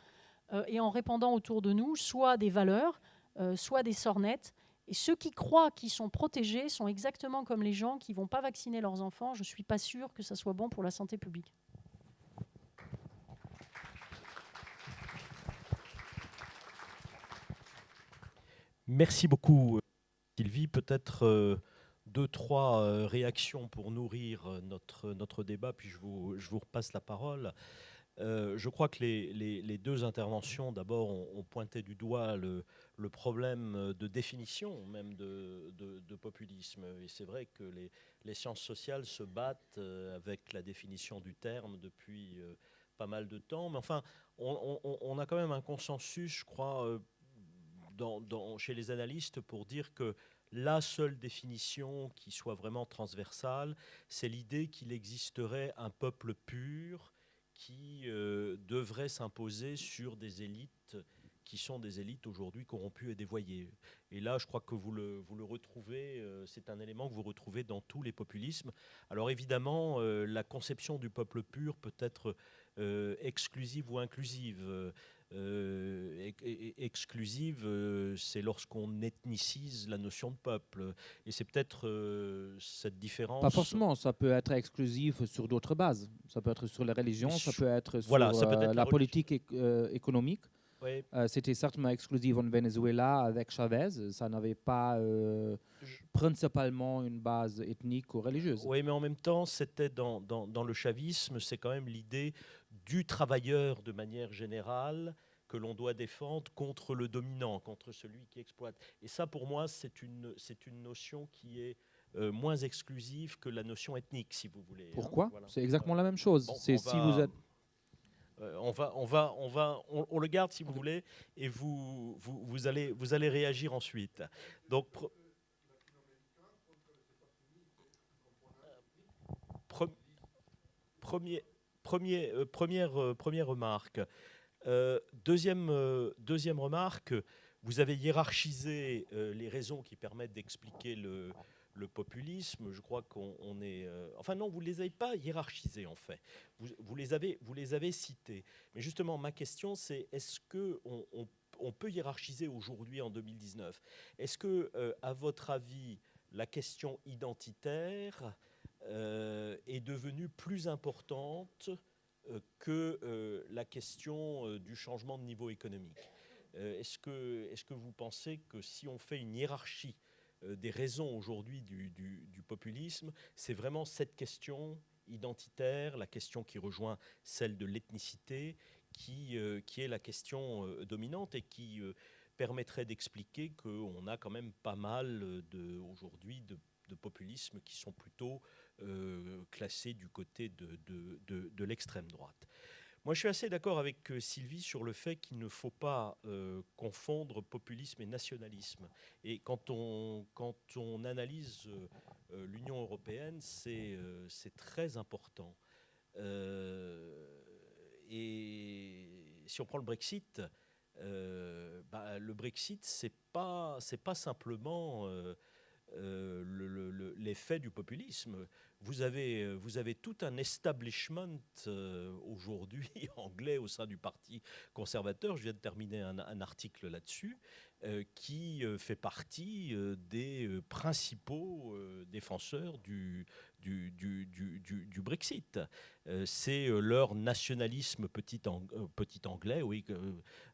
et en répandant autour de nous soit des valeurs, soit des sornettes. Et ceux qui croient qu'ils sont protégés sont exactement comme les gens qui ne vont pas vacciner leurs enfants. Je ne suis pas sûre que ça soit bon pour la santé publique. Merci beaucoup, Sylvie. Peut-être 2-3 réactions pour nourrir notre débat, puis je vous repasse la parole. Je crois que les deux interventions, d'abord, ont pointé du doigt le problème de définition même de populisme. Et c'est vrai que les sciences sociales se battent avec la définition du terme depuis pas mal de temps. Mais enfin, on a quand même un consensus, je crois, chez les analystes pour dire que la seule définition qui soit vraiment transversale, c'est l'idée qu'il existerait un peuple pur qui devrait s'imposer sur des élites qui sont des élites aujourd'hui corrompues et dévoyées. Et là, je crois que vous le retrouvez, c'est un élément que vous retrouvez dans tous les populismes. Alors évidemment, la conception du peuple pur peut être exclusive ou inclusive. Exclusive, c'est lorsqu'on ethnicise la notion de peuple. Et c'est peut-être cette différence. Pas forcément, ça peut être exclusif sur d'autres bases. Ça peut être sur les religions, ça peut être sur voilà, ça peut être la politique économique. Oui. C'était certainement exclusif en Venezuela avec Chavez. Ça n'avait pas principalement une base ethnique ou religieuse. Oui, mais en même temps, c'était dans le chavisme, c'est quand même l'idée du travailleur de manière générale que l'on doit défendre contre le dominant, contre celui qui exploite. Et ça, pour moi, c'est une notion qui est moins exclusive que la notion ethnique, si vous voulez. Pourquoi? Voilà. C'est exactement la même chose. Bon, c'est si vous êtes... on le garde si vous voulez, et vous allez réagir ensuite. Donc, première remarque. Deuxième remarque, vous avez hiérarchisé les raisons qui permettent d'expliquer le populisme. Je crois qu'on est... enfin non, vous ne les avez pas hiérarchisés en fait. Vous les avez cités. Mais justement, ma question c'est, est-ce qu'on peut hiérarchiser aujourd'hui en 2019 ? Est-ce que, à votre avis, la question identitaire est devenue plus importante que la question du changement de niveau économique? Est-ce que vous pensez que si on fait une hiérarchie des raisons aujourd'hui du populisme, c'est vraiment cette question identitaire, la question qui rejoint celle de l'ethnicité, qui est la question dominante et qui permettrait d'expliquer qu'on a quand même pas mal aujourd'hui de populismes qui sont plutôt classés du côté de l'extrême droite. Moi, je suis assez d'accord avec Sylvie sur le fait qu'il ne faut pas confondre populisme et nationalisme. Et quand on analyse l'Union européenne, c'est très important. Et si on prend le Brexit, le Brexit, c'est pas simplement l'effet du populisme. Vous avez tout un establishment aujourd'hui anglais au sein du Parti conservateur. Je viens de terminer un article là-dessus qui fait partie des principaux défenseurs du Brexit. C'est leur nationalisme petit anglais, oui,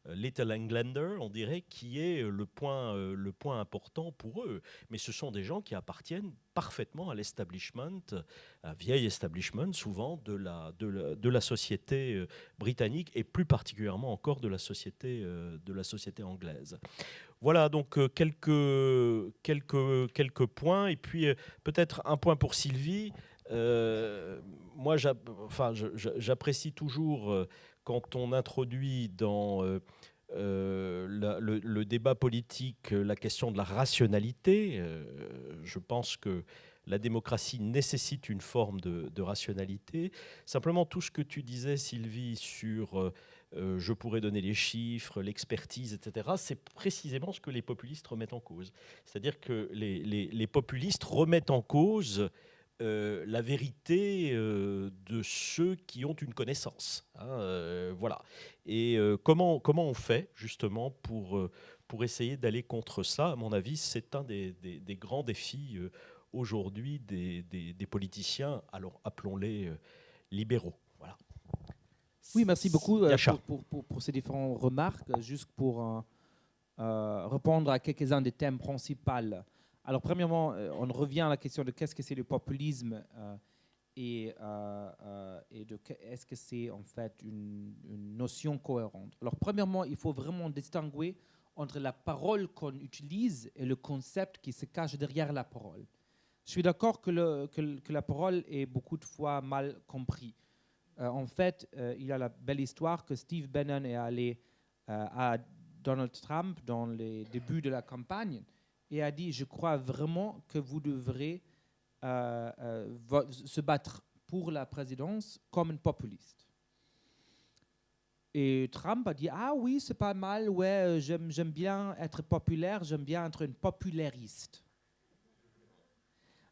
Little Englander, on dirait, qui est le point important pour eux. Mais ce sont des gens qui appartiennent parfaitement à l'establishment, un vieil establishment souvent de la société britannique et plus particulièrement encore de la société anglaise. Voilà, donc quelques points. Et puis peut-être un point pour Sylvie. Moi, j'apprécie toujours quand on introduit dans le débat politique la question de la rationalité. Je pense que la démocratie nécessite une forme de rationalité. Simplement, tout ce que tu disais, Sylvie, sur je pourrais donner les chiffres, l'expertise, etc., c'est précisément ce que les populistes remettent en cause. C'est-à-dire que les populistes remettent en cause la vérité de ceux qui ont une connaissance. Voilà. Et comment on fait, justement, pour essayer d'aller contre ça? À mon avis, c'est un des grands défis aujourd'hui des politiciens, alors appelons-les libéraux. Voilà. Oui, merci beaucoup Yasha. pour ces différentes remarques. Juste pour répondre à quelques-uns des thèmes principaux. Alors, premièrement, on revient à la question de qu'est-ce que c'est le populisme et est-ce que c'est en fait une notion cohérente. Alors, premièrement, il faut vraiment distinguer entre la parole qu'on utilise et le concept qui se cache derrière la parole. Je suis d'accord que la parole est beaucoup de fois mal comprise. En fait, il y a la belle histoire que Steve Bannon est allé à Donald Trump dans les débuts de la campagne et a dit « Je crois vraiment que vous devrez se battre pour la présidence comme un populiste ». Et Trump a dit « Ah oui, c'est pas mal, ouais, j'aime bien être populaire, j'aime bien être un populariste ».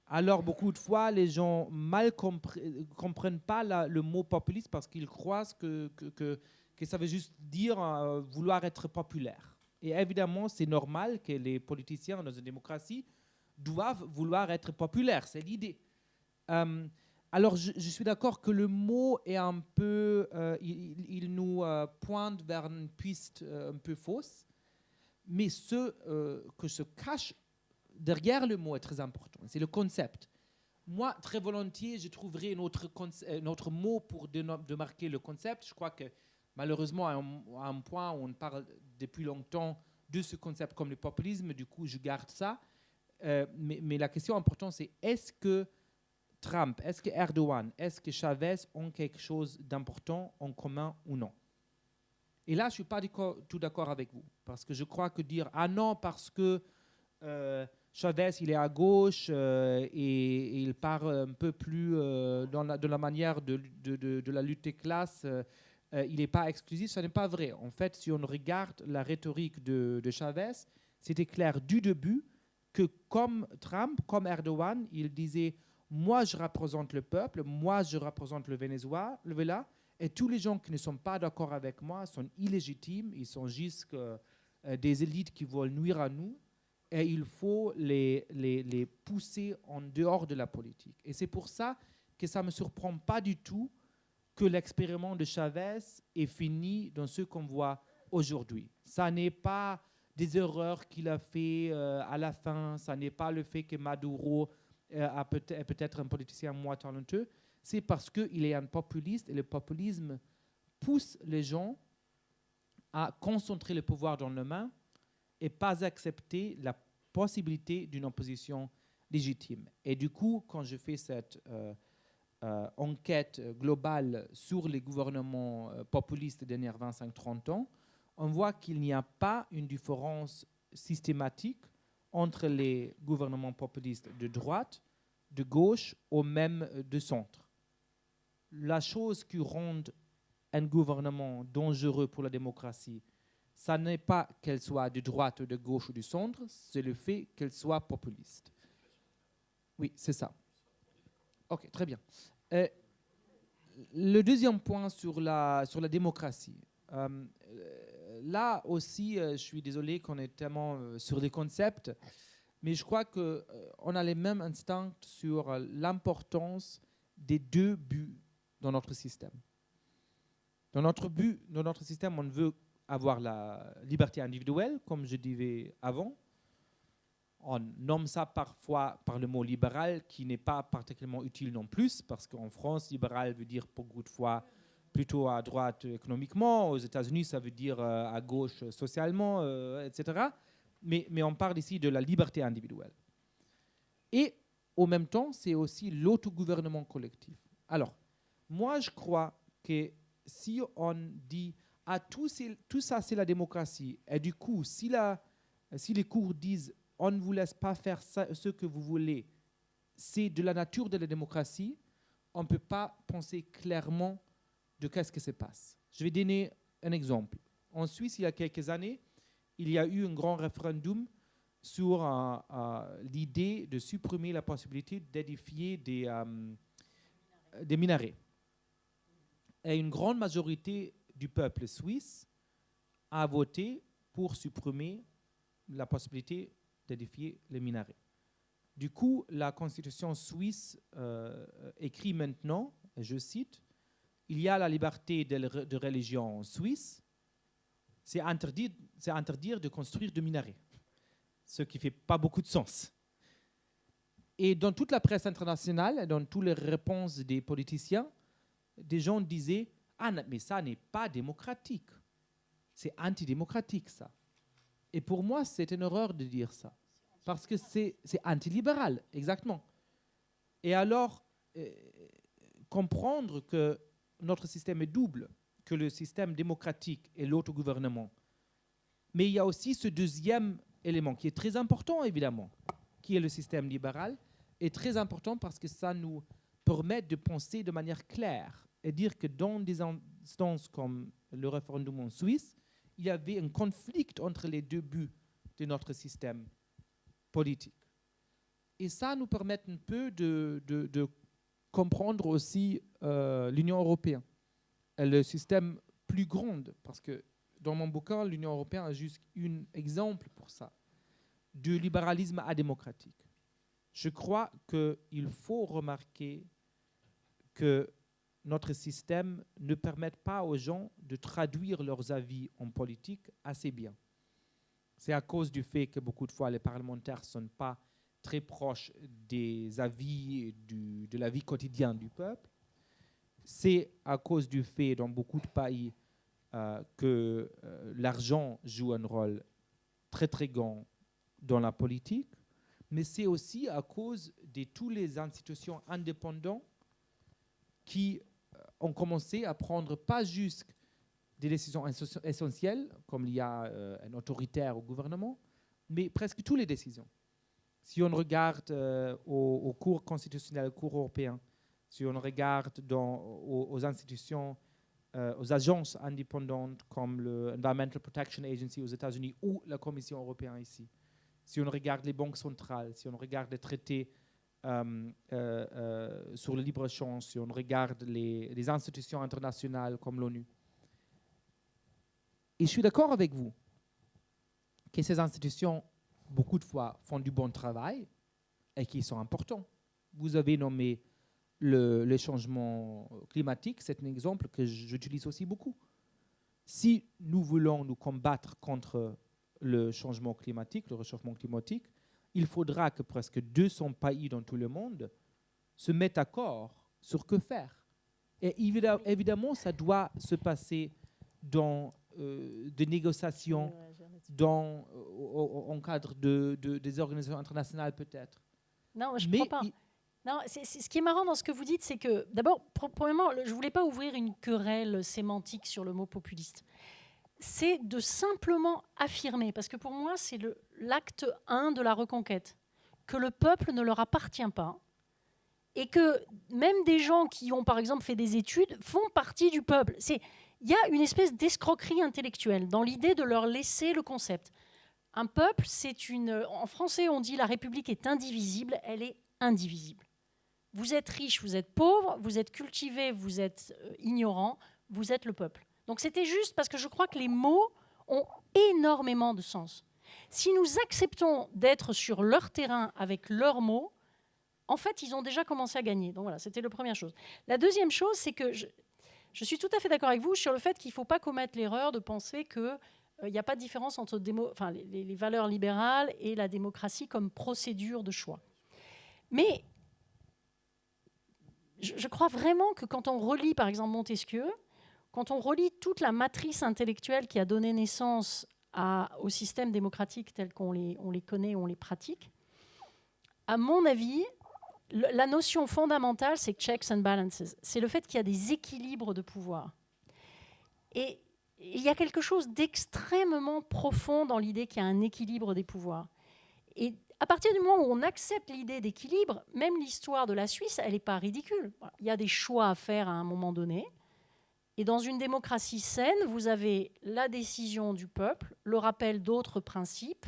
Alors, beaucoup de fois, les gens mal comprennent pas le mot populiste parce qu'ils croient que ça veut juste dire vouloir être populaire. Et évidemment, c'est normal que les politiciens dans une démocratie doivent vouloir être populaires. C'est l'idée. Alors, je suis d'accord que le mot est un peu... il nous pointe vers une piste un peu fausse. Mais ce que se cache derrière le mot est très important. C'est le concept. Moi, très volontiers, je trouverai un autre mot pour démarquer le concept. Je crois que malheureusement, à un point où on parle depuis longtemps de ce concept comme le populisme, du coup, je garde ça. Mais la question importante, c'est est-ce que Trump, est-ce que Erdogan, est-ce que Chavez ont quelque chose d'important en commun ou non? Et là, je ne suis pas tout d'accord avec vous. Parce que je crois que dire « Ah non, parce que Chavez, il est à gauche et il part un peu plus dans la manière de la lutte des classes. Il n'est pas exclusif, ce n'est pas vrai. En fait, si on regarde la rhétorique de Chavez, c'était clair du début que comme Trump, comme Erdogan, il disait « Moi, je représente le peuple, moi, je représente le Venezuela, et tous les gens qui ne sont pas d'accord avec moi sont illégitimes, ils sont juste des élites qui veulent nuire à nous. » Et il faut les pousser en dehors de la politique. Et c'est pour ça que ça ne me surprend pas du tout que l'expériment de Chavez est fini dans ce qu'on voit aujourd'hui. Ça n'est pas des erreurs qu'il a fait à la fin, ça n'est pas le fait que Maduro est peut-être un politicien moins talentueux, c'est parce qu'il est un populiste et le populisme pousse les gens à concentrer le pouvoir dans leurs mains et pas accepter la possibilité d'une opposition légitime. Et du coup, quand je fais cette enquête globale sur les gouvernements populistes des dernières 25-30 ans, on voit qu'il n'y a pas une différence systématique entre les gouvernements populistes de droite, de gauche ou même de centre. La chose qui rend un gouvernement dangereux pour la démocratie, ça n'est pas qu'elle soit de droite ou de gauche ou du centre, c'est le fait qu'elle soit populiste. Oui, c'est ça. Ok, très bien. Le deuxième point sur la démocratie. Là aussi, je suis désolé qu'on est tellement sur les concepts, mais je crois qu'on a les mêmes instincts sur l'importance des deux buts dans notre système. Dans notre système, on veut avoir la liberté individuelle, comme je disais avant. On nomme ça parfois par le mot libéral, qui n'est pas particulièrement utile non plus, parce qu'en France, libéral veut dire beaucoup de fois plutôt à droite économiquement. Aux États-Unis, ça veut dire à gauche socialement, etc. Mais on parle ici de la liberté individuelle. Et en même temps, c'est aussi l'autogouvernement collectif. Alors, moi, je crois que si on dit tout ça, c'est la démocratie, et du coup, si les cours disent on ne vous laisse pas faire ce que vous voulez, c'est de la nature de la démocratie, on ne peut pas penser clairement de qu'est-ce qui se passe. Je vais donner un exemple. En Suisse, il y a quelques années, il y a eu un grand référendum sur l'idée de supprimer la possibilité d'édifier des minarets. Et une grande majorité du peuple suisse a voté pour supprimer la possibilité d'édifier les minarets. Du coup, la constitution suisse écrit maintenant, et je cite, « Il y a la liberté de religion en Suisse, c'est interdire de construire de minarets », ce qui ne fait pas beaucoup de sens. Et dans toute la presse internationale, et dans toutes les réponses des politiciens, des gens disaient « Ah, mais ça n'est pas démocratique, c'est antidémocratique ça ». Et pour moi, c'est une erreur de dire ça. Parce que c'est antilibéral, exactement. Et alors, comprendre que notre système est double, que le système démocratique et l'autogouvernement. Mais il y a aussi ce deuxième élément qui est très important, évidemment, qui est le système libéral, est très important parce que ça nous permet de penser de manière claire et dire que dans des instances comme le référendum en Suisse, il y avait un conflit entre les deux buts de notre système politique. Et ça nous permet un peu de comprendre aussi l'Union européenne, et le système plus grand, parce que dans mon bouquin, l'Union européenne a juste un exemple pour ça, du libéralisme adémocratique. Je crois qu'il faut remarquer que notre système ne permet pas aux gens de traduire leurs avis en politique assez bien. C'est à cause du fait que beaucoup de fois les parlementaires ne sont pas très proches des avis de la vie quotidienne du peuple. C'est à cause du fait dans beaucoup de pays que l'argent joue un rôle très très grand dans la politique, mais c'est aussi à cause de toutes les institutions indépendantes qui ont commencé à prendre pas juste des décisions essentielles, comme il y a un autoritaire au gouvernement, mais presque toutes les décisions. Si on regarde aux cours constitutionnels, aux cours européens, si on regarde aux institutions, aux agences indépendantes comme le Environmental Protection Agency aux États-Unis ou la Commission européenne ici, si on regarde les banques centrales, si on regarde les traités sur le libre-échange, si on regarde les institutions internationales comme l'ONU. Et je suis d'accord avec vous que ces institutions, beaucoup de fois, font du bon travail et qui sont importants. Vous avez nommé le changement climatique, c'est un exemple que j'utilise aussi beaucoup. Si nous voulons nous combattre contre le changement climatique, le réchauffement climatique, il faudra que presque 200 pays dans tout le monde se mettent d'accord sur que faire. Et évidemment, ça doit se passer dans des négociations, en cadre des organisations internationales peut-être. Non, je ne crois pas. Non, ce qui est marrant dans ce que vous dites, c'est que, d'abord, premièrement, je ne voulais pas ouvrir une querelle sémantique sur le mot populiste. C'est de simplement affirmer, parce que pour moi, c'est l'acte 1 de la reconquête, que le peuple ne leur appartient pas, et que même des gens qui ont, par exemple, fait des études, font partie du peuple. Il y a une espèce d'escroquerie intellectuelle dans l'idée de leur laisser le concept. Un peuple, en français, on dit la République est indivisible, elle est indivisible. Vous êtes riche, vous êtes pauvre, vous êtes cultivé, vous êtes ignorant, vous êtes le peuple. Donc c'était juste parce que je crois que les mots ont énormément de sens. Si nous acceptons d'être sur leur terrain avec leurs mots, en fait, ils ont déjà commencé à gagner. Donc voilà, c'était la première chose. La deuxième chose, c'est que je suis tout à fait d'accord avec vous sur le fait qu'il ne faut pas commettre l'erreur de penser qu'il n'y a pas de différence entre les valeurs libérales et la démocratie comme procédure de choix. Mais je crois vraiment que quand on relit, par exemple, Montesquieu, quand on relit toute la matrice intellectuelle qui a donné naissance au système démocratique tel qu'on les connaît, on les pratique, à mon avis, la notion fondamentale, c'est checks and balances. C'est le fait qu'il y a des équilibres de pouvoir. Et il y a quelque chose d'extrêmement profond dans l'idée qu'il y a un équilibre des pouvoirs. Et à partir du moment où on accepte l'idée d'équilibre, même l'histoire de la Suisse, elle n'est pas ridicule. Il y a des choix à faire à un moment donné. Et dans une démocratie saine, vous avez la décision du peuple, le rappel d'autres principes.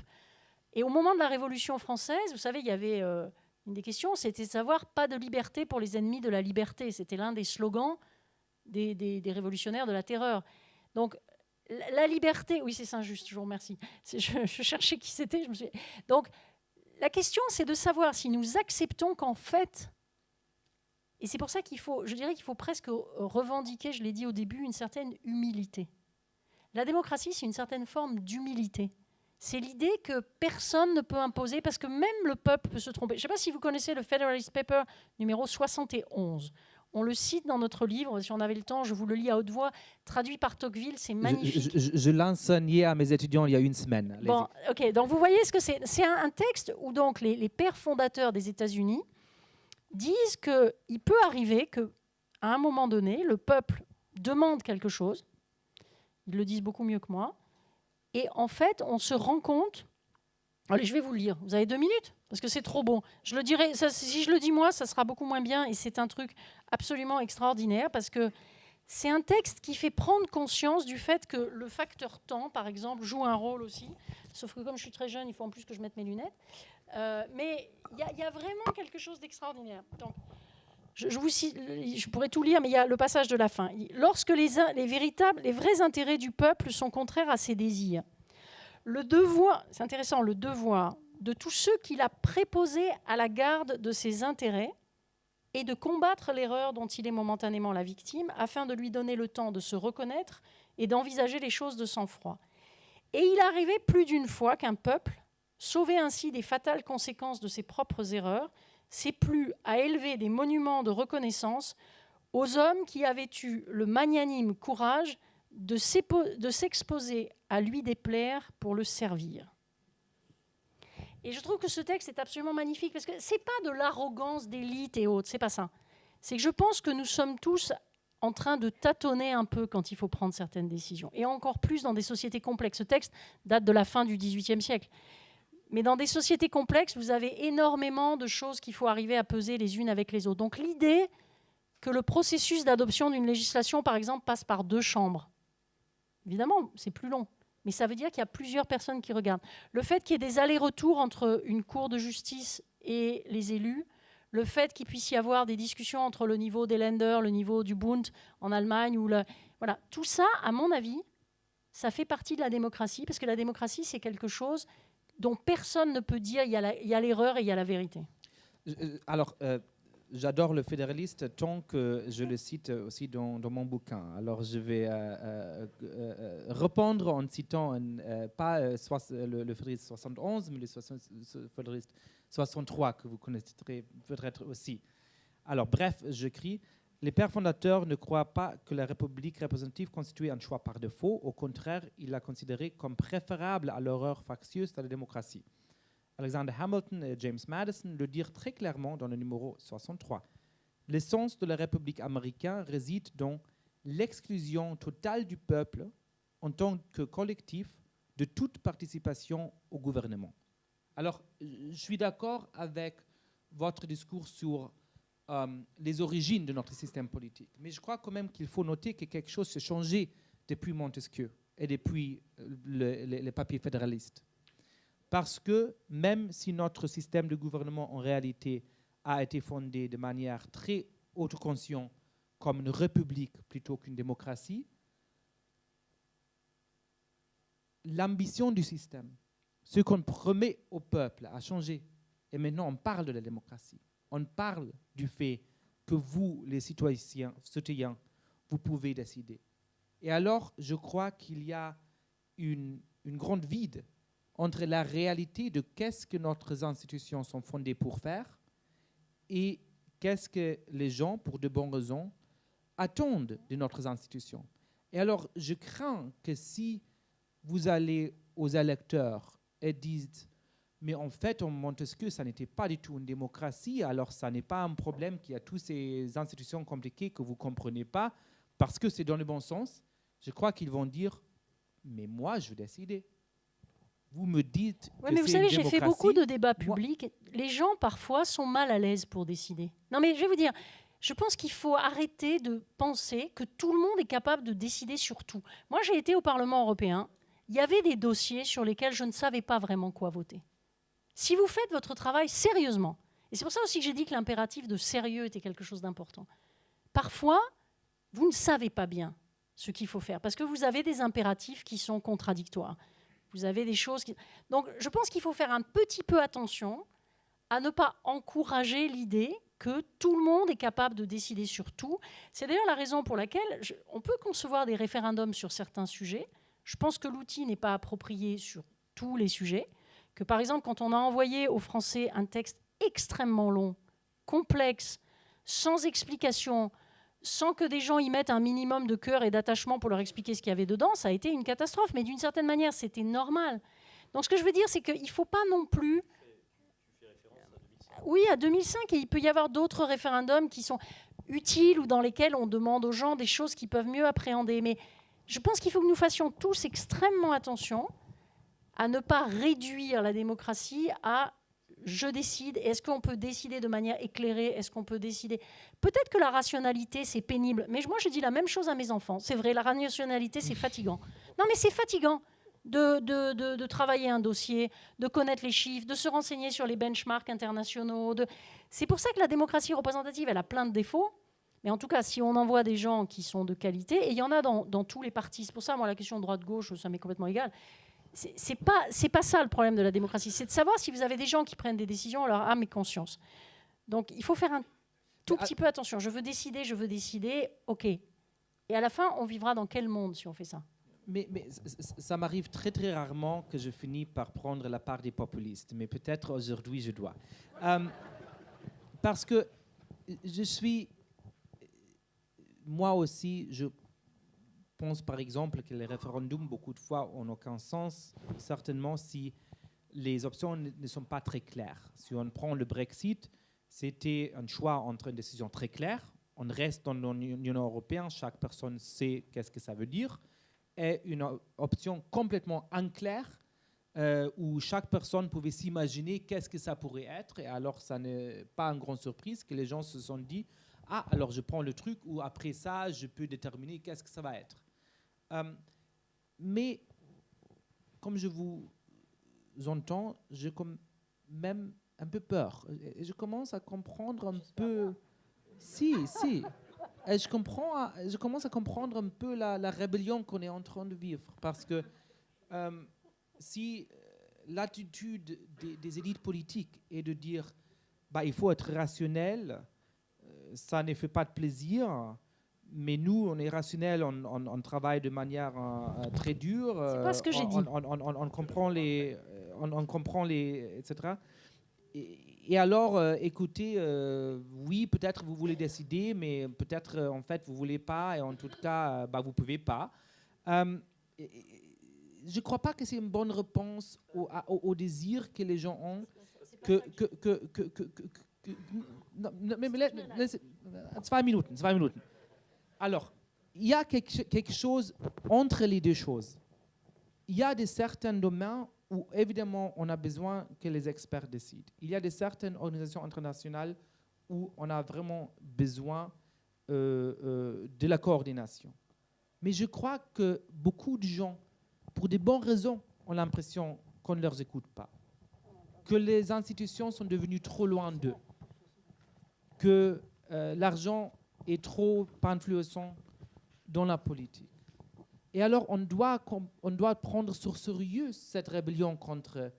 Et au moment de la Révolution française, vous savez, il y avait une des questions, c'était de savoir pas de liberté pour les ennemis de la liberté. C'était l'un des slogans des révolutionnaires de la terreur. Donc, la liberté... Oui, c'est Saint-Just, je vous remercie. Je cherchais qui c'était. Donc, la question, c'est de savoir si nous acceptons qu'en fait... Et c'est pour ça je dirais qu'il faut presque revendiquer, je l'ai dit au début, une certaine humilité. La démocratie, c'est une certaine forme d'humilité. C'est l'idée que personne ne peut imposer, parce que même le peuple peut se tromper. Je ne sais pas si vous connaissez le Federalist Paper numéro 71. On le cite dans notre livre, si on avait le temps, je vous le lis à haute voix, traduit par Tocqueville, c'est magnifique. Je l'enseignais à mes étudiants il y a une semaine. Bon, ok, donc vous voyez ce que c'est. C'est un texte où donc les pères fondateurs des États-Unis disent qu'il peut arriver qu'à un moment donné, le peuple demande quelque chose. Ils le disent beaucoup mieux que moi. Et en fait, on se rend compte... Allez, je vais vous le lire. Vous avez 2 minutes ? Parce que c'est trop bon. Je le dirai, si je le dis moi, ça sera beaucoup moins bien. Et c'est un truc absolument extraordinaire parce que c'est un texte qui fait prendre conscience du fait que le facteur temps, par exemple, joue un rôle aussi. Sauf que comme je suis très jeune, il faut en plus que je mette mes lunettes. Mais il y a vraiment quelque chose d'extraordinaire. Donc, je pourrais tout lire, mais il y a le passage de la fin. Lorsque les vrais intérêts du peuple sont contraires à ses désirs, le devoir, c'est intéressant, le devoir de tous ceux qu'il a préposés à la garde de ses intérêts est de combattre l'erreur dont il est momentanément la victime afin de lui donner le temps de se reconnaître et d'envisager les choses de sang-froid. Et il arrivait plus d'une fois qu'un peuple, sauvé ainsi des fatales conséquences de ses propres erreurs, s'est plu à élever des monuments de reconnaissance aux hommes qui avaient eu le magnanime courage de s'exposer à lui déplaire pour le servir. Et je trouve que ce texte est absolument magnifique parce que c'est pas de l'arrogance d'élite et autres, c'est pas ça. C'est que je pense que nous sommes tous en train de tâtonner un peu quand il faut prendre certaines décisions. Et encore plus dans des sociétés complexes. Ce texte date de la fin du XVIIIe siècle. Mais dans des sociétés complexes, vous avez énormément de choses qu'il faut arriver à peser les unes avec les autres. Donc l'idée que le processus d'adoption d'une législation, par exemple, passe par 2 chambres, évidemment, c'est plus long. Mais ça veut dire qu'il y a plusieurs personnes qui regardent. Le fait qu'il y ait des allers-retours entre une cour de justice et les élus, le fait qu'il puisse y avoir des discussions entre le niveau des Länder, le niveau du Bund en Allemagne, voilà, tout ça, à mon avis, ça fait partie de la démocratie, parce que la démocratie, c'est quelque chose dont personne ne peut dire il y a l'erreur et il y a la vérité. Alors, j'adore le fédéraliste tant que je le cite aussi dans mon bouquin. Alors, je vais répondre en citant pas le fédéraliste 71, mais le fédéraliste 63 que vous connaîtrez peut-être aussi. Alors, bref, j'écris. Les pères fondateurs ne croient pas que la République représentative constituait un choix par défaut. Au contraire, ils la considéraient comme préférable à l'horreur factieuse de la démocratie. Alexander Hamilton et James Madison le dirent très clairement dans le numéro 63. L'essence de la République américaine réside dans l'exclusion totale du peuple en tant que collectif de toute participation au gouvernement. Alors, je suis d'accord avec votre discours sur les origines de notre système politique, mais je crois quand même qu'il faut noter que quelque chose s'est changé depuis Montesquieu et depuis les papiers fédéralistes. Parce que même si notre système de gouvernement en réalité a été fondé de manière très autoconsciente comme une république plutôt qu'une démocratie, l'ambition du système, ce qu'on promet au peuple, a changé. Et maintenant, on parle de la démocratie. On parle du fait que vous, les citoyens, vous pouvez décider. Et alors, je crois qu'il y a une grande vide entre la réalité de qu'est-ce que nos institutions sont fondées pour faire et qu'est-ce que les gens, pour de bonnes raisons, attendent de notre institutions. Et alors, je crains que si vous allez aux électeurs et dites « mais en fait, en Montesquieu, ça n'était pas du tout une démocratie, alors ça n'est pas un problème qu'il y a toutes ces institutions compliquées que vous ne comprenez pas, parce que c'est dans le bon sens », je crois qu'ils vont dire « mais moi, je veux décider ». Vous me dites que mais vous c'est savez, une j'ai fait démocratie. beaucoup de débats publics. Les gens, parfois, sont mal à l'aise pour décider. Non, mais je vais vous dire, je pense qu'il faut arrêter de penser que tout le monde est capable de décider sur tout. Moi, j'ai été au Parlement européen. Il y avait des dossiers sur lesquels je ne savais pas vraiment quoi voter. Si vous faites votre travail sérieusement, et c'est pour ça aussi que j'ai dit que l'impératif de sérieux était quelque chose d'important, parfois, vous ne savez pas bien ce qu'il faut faire, parce que vous avez des impératifs qui sont contradictoires. Vous avez des choses qui... Donc, je pense qu'il faut faire un petit peu attention à ne pas encourager l'idée que tout le monde est capable de décider sur tout. C'est d'ailleurs la raison pour laquelle on peut concevoir des référendums sur certains sujets. Je pense que l'outil n'est pas approprié sur tous les sujets. Que par exemple, quand on a envoyé aux Français un texte extrêmement long, complexe, sans explication, sans que des gens y mettent un minimum de cœur et d'attachement pour leur expliquer ce qu'il y avait dedans, ça a été une catastrophe. Mais d'une certaine manière, c'était normal. Donc ce que je veux dire, c'est qu'il ne faut pas non plus... Oui, à 2005, et il peut y avoir d'autres référendums qui sont utiles ou dans lesquels on demande aux gens des choses qu'ils peuvent mieux appréhender. Mais je pense qu'il faut que nous fassions tous extrêmement attention à ne pas réduire la démocratie à « je décide ». Est-ce qu'on peut décider de manière éclairée? Est-ce qu'on peut décider? Peut-être que la rationalité, c'est pénible. Mais moi, je dis la même chose à mes enfants. C'est vrai, la rationalité, c'est fatigant. Non, mais c'est fatigant de travailler un dossier, de connaître les chiffres, de se renseigner sur les benchmarks internationaux. C'est pour ça que la démocratie représentative, elle a plein de défauts. Mais en tout cas, si on envoie des gens qui sont de qualité, et il y en a dans tous les partis. C'est pour ça, moi, la question droite-gauche, ça m'est complètement égal. C'est pas ça le problème de la démocratie. C'est de savoir si vous avez des gens qui prennent des décisions à leur âme et conscience. Donc, il faut faire un tout petit peu attention. Je veux décider, OK. Et à la fin, on vivra dans quel monde si on fait ça? Mais ça m'arrive très très rarement que je finis par prendre la part des populistes. Mais peut-être aujourd'hui, je dois. Parce que je suis... Moi aussi, je pense par exemple que les référendums, beaucoup de fois, n'ont aucun sens, certainement si les options ne sont pas très claires. Si on prend le Brexit, c'était un choix entre une décision très claire. On reste dans l'Union européenne, chaque personne sait qu'est-ce que ça veut dire, et une option complètement unclaire, où chaque personne pouvait s'imaginer qu'est-ce que ça pourrait être. Et alors, ça n'est pas une grande surprise que les gens se sont dit « Ah, alors je prends le truc où après ça, je peux déterminer qu'est-ce que ça va être. » Mais, comme je vous entends, j'ai même un peu peur. Et je commence à comprendre un peu... Si. Et je commence à comprendre un peu la rébellion qu'on est en train de vivre. Parce que si l'attitude des élites politiques est de dire il faut être rationnel, ça ne fait pas de plaisir, mais nous, on est rationnel, on travaille de manière très dure. C'est pas ce que j'ai dit. On comprend les... etc. Et alors, écoutez, oui, peut-être vous voulez décider, mais peut-être en fait vous voulez pas, et en tout cas, vous pouvez pas. Je crois pas que c'est une bonne réponse au désir que les gens ont. Non, mais 2 Minuten. Alors, il y a quelque chose entre les deux choses. Il y a certains domaines où, évidemment, on a besoin que les experts décident. Il y a certaines organisations internationales où on a vraiment besoin de la coordination. Mais je crois que beaucoup de gens, pour de bonnes raisons, ont l'impression qu'on ne les écoute pas, que les institutions sont devenues trop loin d'eux, que l'argent est trop influençant dans la politique. Et alors, on doit prendre sur sérieux cette rébellion contre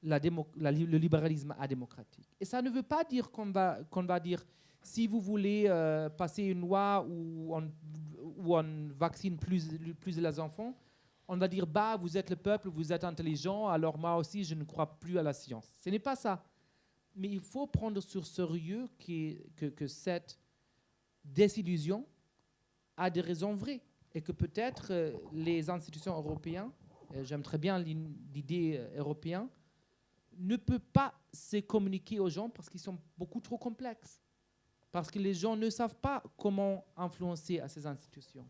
le libéralisme adémocratique. Et ça ne veut pas dire qu'on va dire, si vous voulez passer une loi où on vaccine plus les enfants, on va dire, vous êtes le peuple, vous êtes intelligent, alors moi aussi, je ne crois plus à la science. Ce n'est pas ça. Mais il faut prendre sur sérieux que cette désillusion a des raisons vraies. Et que peut-être les institutions européennes, j'aime très bien l'idée européenne, ne peuvent pas se communiquer aux gens parce qu'ils sont beaucoup trop complexes. Parce que les gens ne savent pas comment influencer à ces institutions.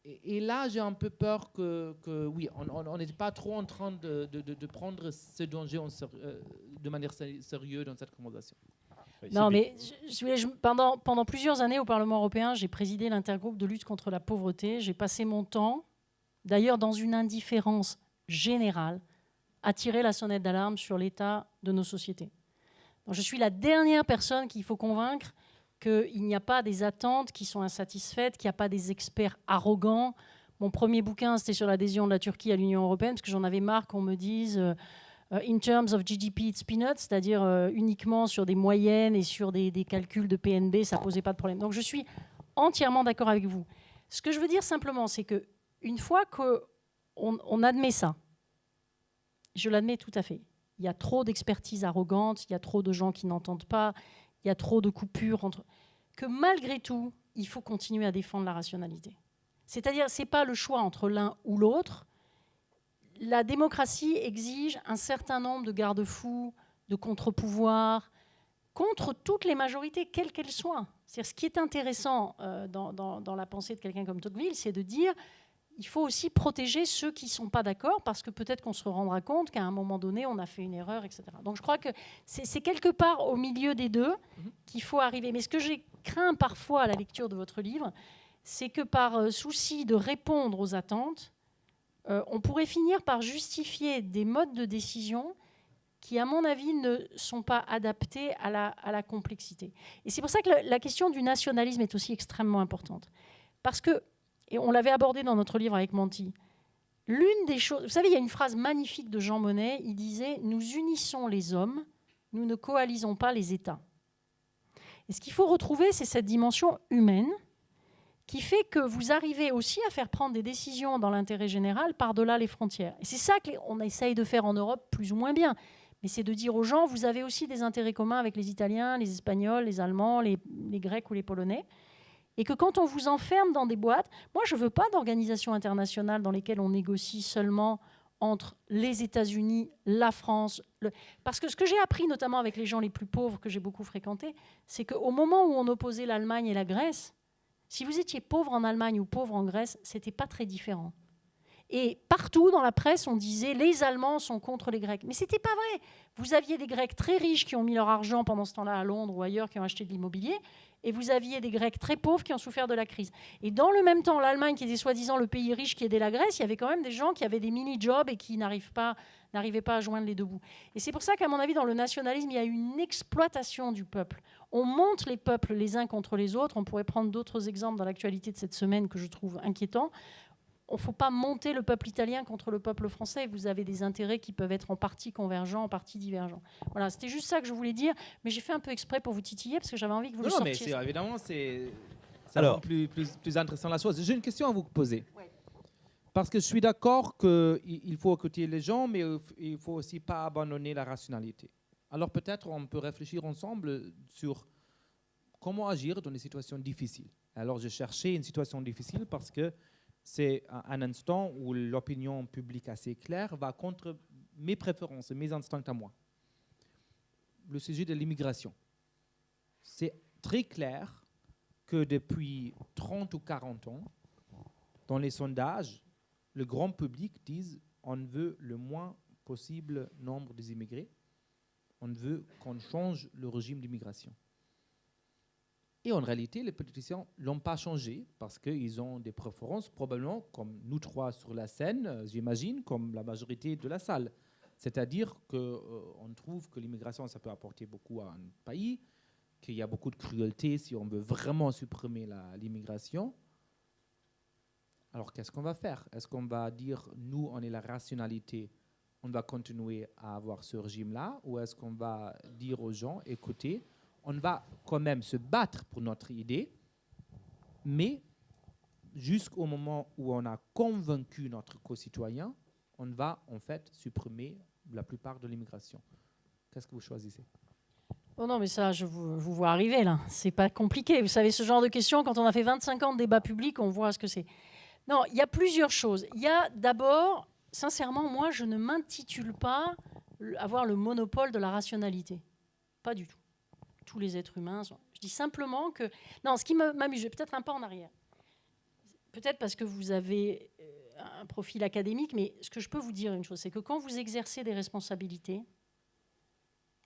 Et là, j'ai un peu peur que oui, on n'est pas trop en train de prendre ce danger de manière sérieuse dans cette conversation. Non, mais pendant plusieurs années au Parlement européen, j'ai présidé l'intergroupe de lutte contre la pauvreté. J'ai passé mon temps, d'ailleurs dans une indifférence générale, à tirer la sonnette d'alarme sur l'état de nos sociétés. Donc, je suis la dernière personne qu'il faut convaincre qu'il n'y a pas des attentes qui sont insatisfaites, qu'il n'y a pas des experts arrogants. Mon premier bouquin, c'était sur l'adhésion de la Turquie à l'Union européenne, parce que j'en avais marre qu'on me dise... in terms of GDP, it's peanuts, c'est-à-dire uniquement sur des moyennes et sur des calculs de PNB, ça ne posait pas de problème. Donc je suis entièrement d'accord avec vous. Ce que je veux dire simplement, c'est qu'une fois qu'on admet ça, je l'admets tout à fait, il y a trop d'expertise arrogante, il y a trop de gens qui n'entendent pas, il y a trop de coupures entre... que malgré tout, il faut continuer à défendre la rationalité. C'est-à-dire, ce n'est pas le choix entre l'un ou l'autre. La démocratie exige un certain nombre de garde-fous, de contre-pouvoirs, contre toutes les majorités, quelles qu'elles soient. C'est-à-dire, ce qui est intéressant dans la pensée de quelqu'un comme Tocqueville, c'est de dire il faut aussi protéger ceux qui ne sont pas d'accord, parce que peut-être qu'on se rendra compte qu'à un moment donné, on a fait une erreur, etc. Donc je crois que c'est quelque part au milieu des deux qu'il faut arriver. Mais ce que j'ai craint parfois à la lecture de votre livre, c'est que par souci de répondre aux attentes, on pourrait finir par justifier des modes de décision qui, à mon avis, ne sont pas adaptés à la complexité. Et c'est pour ça que la question du nationalisme est aussi extrêmement importante. Parce que, et on l'avait abordé dans notre livre avec Monty, l'une des choses... Vous savez, il y a une phrase magnifique de Jean Monnet, il disait « Nous unissons les hommes, nous ne coalisons pas les États ». Et ce qu'il faut retrouver, c'est cette dimension humaine qui fait que vous arrivez aussi à faire prendre des décisions dans l'intérêt général par-delà les frontières. Et c'est ça qu'on essaye de faire en Europe plus ou moins bien. Mais c'est de dire aux gens, vous avez aussi des intérêts communs avec les Italiens, les Espagnols, les Allemands, les Grecs ou les Polonais. Et que quand on vous enferme dans des boîtes, moi je ne veux pas d'organisations internationales dans lesquelles on négocie seulement entre les États-Unis, la France. Parce que ce que j'ai appris, notamment avec les gens les plus pauvres que j'ai beaucoup fréquentés, c'est qu'au moment où on opposait l'Allemagne et la Grèce, si vous étiez pauvre en Allemagne ou pauvre en Grèce, ce n'était pas très différent. Et partout dans la presse, on disait les Allemands sont contre les Grecs. Mais ce n'était pas vrai. Vous aviez des Grecs très riches qui ont mis leur argent pendant ce temps-là à Londres ou ailleurs, qui ont acheté de l'immobilier, et vous aviez des Grecs très pauvres qui ont souffert de la crise. Et dans le même temps, l'Allemagne, qui était soi-disant le pays riche qui aidait la Grèce, il y avait quand même des gens qui avaient des mini-jobs et qui n'arrivaient pas à joindre les deux bouts. Et c'est pour ça qu'à mon avis, dans le nationalisme, il y a une exploitation du peuple. On monte les peuples les uns contre les autres. On pourrait prendre d'autres exemples dans l'actualité de cette semaine que je trouve inquiétants. Il ne faut pas monter le peuple italien contre le peuple français. Vous avez des intérêts qui peuvent être en partie convergents, en partie divergents. Voilà, c'était juste ça que je voulais dire. Mais j'ai fait un peu exprès pour vous titiller parce que j'avais envie que vous le sortiez. Non, mais évidemment, ça rend plus intéressant la chose. J'ai une question à vous poser. Ouais. Parce que je suis d'accord qu'il faut écouter les gens, mais il ne faut aussi pas abandonner la rationalité. Alors peut-être on peut réfléchir ensemble sur comment agir dans des situations difficiles. Alors j'ai cherché une situation difficile parce que c'est un instant où l'opinion publique assez claire va contre mes préférences, mes instincts à moi. Le sujet de l'immigration. C'est très clair que depuis 30 ou 40 ans, dans les sondages, le grand public dit on veut le moins possible nombre des immigrés, on veut qu'on change le régime d'immigration. Et en réalité, les politiciens ne l'ont pas changé parce qu'ils ont des préférences, probablement, comme nous trois sur la scène, j'imagine, comme la majorité de la salle. C'est-à-dire qu'on trouve que l'immigration, ça peut apporter beaucoup à un pays, qu'il y a beaucoup de cruauté si on veut vraiment supprimer l'immigration. Alors, qu'est-ce qu'on va faire? Est-ce qu'on va dire, nous, on est la rationalité, on va continuer à avoir ce régime-là, ou est-ce qu'on va dire aux gens, écoutez, on va quand même se battre pour notre idée, mais jusqu'au moment où on a convaincu notre concitoyen, on va en fait supprimer la plupart de l'immigration. Qu'est-ce que vous choisissez? Oh non, mais ça, je vous vois arriver là. C'est pas compliqué. Vous savez, ce genre de questions, quand on a fait 25 ans de débat public, on voit ce que c'est. Non, il y a plusieurs choses. Il y a d'abord, sincèrement, moi, je ne m'intitule pas avoir le monopole de la rationalité. Pas du tout. Tous les êtres humains sont... Je dis simplement que... Non, ce qui m'amuse, je vais peut-être un pas en arrière. Peut-être parce que vous avez un profil académique, mais ce que je peux vous dire une chose, c'est que quand vous exercez des responsabilités,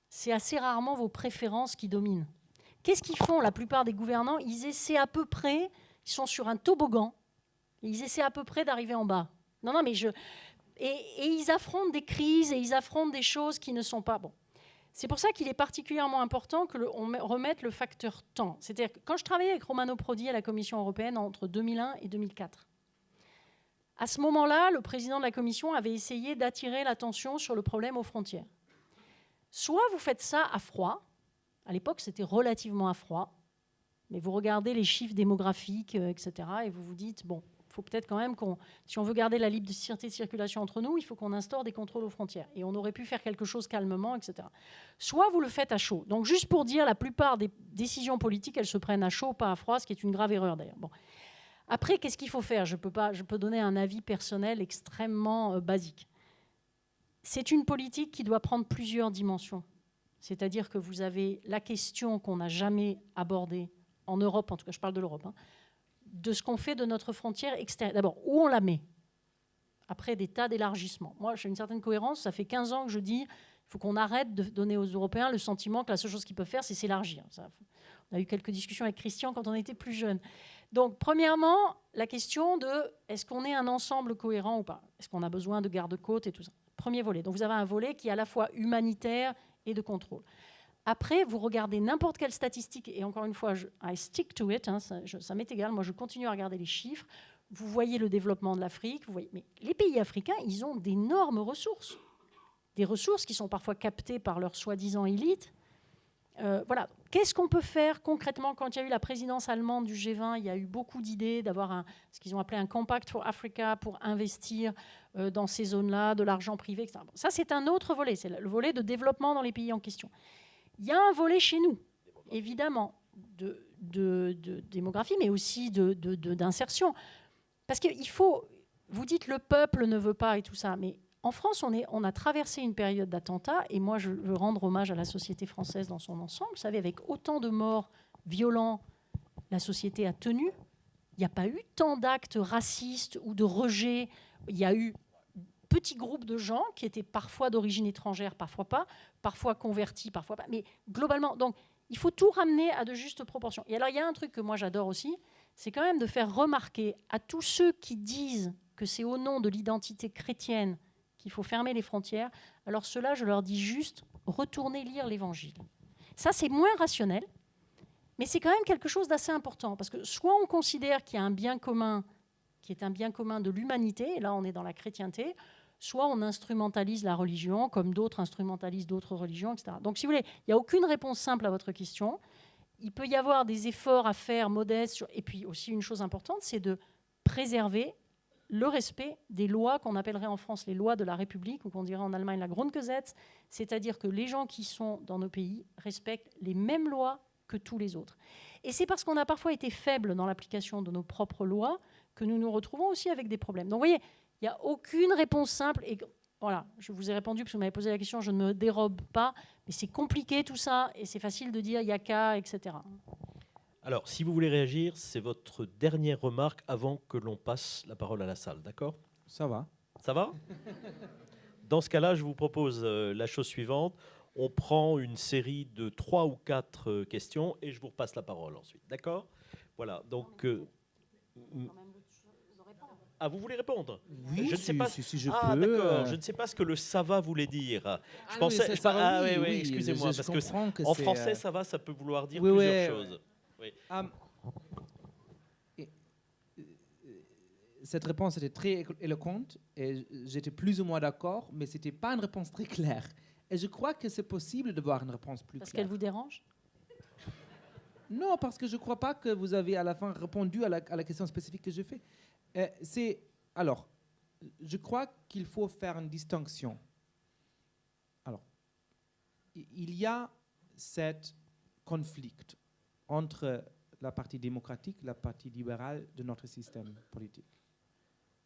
c'est assez rarement vos préférences qui dominent. Qu'est-ce qu'ils font, la plupart des gouvernants? Ils essaient à peu près, ils sont sur un toboggan, et ils essaient à peu près d'arriver en bas. Non, mais et ils affrontent des crises, et ils affrontent des choses qui ne sont pas... Bon. C'est pour ça qu'il est particulièrement important qu'on remette le facteur temps. C'est-à-dire que quand je travaillais avec Romano Prodi à la Commission européenne entre 2001 et 2004, à ce moment-là, le président de la Commission avait essayé d'attirer l'attention sur le problème aux frontières. Soit vous faites ça à froid, à l'époque c'était relativement à froid, mais vous regardez les chiffres démographiques, etc., et vous vous dites, bon, il faut peut-être quand même si on veut garder la liberté de circulation entre nous, il faut qu'on instaure des contrôles aux frontières. Et on aurait pu faire quelque chose calmement, etc. Soit vous le faites à chaud. Donc juste pour dire, la plupart des décisions politiques, elles se prennent à chaud, pas à froid, ce qui est une grave erreur d'ailleurs. Bon. Après, qu'est-ce qu'il faut faire? Je peux donner un avis personnel extrêmement basique. C'est une politique qui doit prendre plusieurs dimensions. C'est-à-dire que vous avez la question qu'on n'a jamais abordée en Europe, en tout cas je parle de l'Europe, de ce qu'on fait de notre frontière extérieure. D'abord, où on la met? Après, des tas d'élargissements. Moi, j'ai une certaine cohérence. Ça fait 15 ans que je dis qu'il faut qu'on arrête de donner aux Européens le sentiment que la seule chose qu'ils peuvent faire, c'est s'élargir. On a eu quelques discussions avec Christian quand on était plus jeune. Donc, premièrement, la question de est-ce qu'on est un ensemble cohérent ou pas? Est-ce qu'on a besoin de garde-côtes et tout ça? Premier volet. Donc, vous avez un volet qui est à la fois humanitaire et de contrôle. Après, vous regardez n'importe quelle statistique, et encore une fois, I stick to it, ça m'est égal, moi je continue à regarder les chiffres. Vous voyez le développement de l'Afrique, mais les pays africains, ils ont d'énormes ressources. Des ressources qui sont parfois captées par leur soi-disant élite. Voilà. Qu'est-ce qu'on peut faire concrètement? Quand il y a eu la présidence allemande du G20, il y a eu beaucoup d'idées d'avoir ce qu'ils ont appelé un Compact for Africa pour investir dans ces zones-là, de l'argent privé, etc. Ça, c'est un autre volet, c'est le volet de développement dans les pays en question. Il y a un volet chez nous, évidemment, de démographie, mais aussi d'insertion. Parce qu'il faut... Vous dites le peuple ne veut pas et tout ça, mais en France, on a traversé une période d'attentats, et moi, je veux rendre hommage à la société française dans son ensemble. Vous savez, avec autant de morts violents, la société a tenu. Il n'y a pas eu tant d'actes racistes ou de rejet. Il y a eu petits groupes de gens qui étaient parfois d'origine étrangère, parfois pas, parfois convertis, parfois pas. Mais globalement, donc, il faut tout ramener à de justes proportions. Et alors, il y a un truc que moi, j'adore aussi, c'est quand même de faire remarquer à tous ceux qui disent que c'est au nom de l'identité chrétienne qu'il faut fermer les frontières. Alors ceux-là, je leur dis juste, retournez lire l'Évangile. Ça, c'est moins rationnel, mais c'est quand même quelque chose d'assez important, parce que soit on considère qu'il y a un bien commun qui est un bien commun de l'humanité, et là on est dans la chrétienté, soit on instrumentalise la religion, comme d'autres instrumentalisent d'autres religions, etc. Donc si vous voulez, il n'y a aucune réponse simple à votre question. Il peut y avoir des efforts à faire modestes, et puis aussi une chose importante, c'est de préserver le respect des lois qu'on appellerait en France les lois de la République, ou qu'on dirait en Allemagne la Grundgesetz, c'est-à-dire que les gens qui sont dans nos pays respectent les mêmes lois que tous les autres. Et c'est parce qu'on a parfois été faible dans l'application de nos propres lois que nous nous retrouvons aussi avec des problèmes. Donc vous voyez, il n'y a aucune réponse simple. Et voilà, je vous ai répondu parce que vous m'avez posé la question, je ne me dérobe pas, mais c'est compliqué tout ça, et c'est facile de dire il n'y a qu'à, etc. Alors, si vous voulez réagir, c'est votre dernière remarque avant que l'on passe la parole à la salle, d'accord? Ça va. Ça va? Dans ce cas-là, je vous propose la chose suivante. On prend une série de 3 ou 4 questions et je vous repasse la parole ensuite, d'accord? Voilà, donc... Ah, vous voulez répondre? Oui, je ne sais pas. si je Ah, peux. d'accord. Je ne sais pas ce que le ça va voulait dire. Je oui, pensais. ça va, Ah, oui, oui, oui, excusez-moi, je parce comprends que en c'est, français, ça va, ça peut vouloir dire oui, plusieurs oui. choses. Oui. Cette réponse était très éloquente et j'étais plus ou moins d'accord, mais ce n'était pas une réponse très claire. Et je crois que c'est possible d'avoir une réponse plus Parce claire. qu'elle vous dérange? Non, parce que je ne crois pas que vous avez à la fin répondu à la question spécifique que je fais. Alors, je crois qu'il faut faire une distinction. Alors, il y a cet conflit entre la partie démocratique et la partie libérale de notre système politique.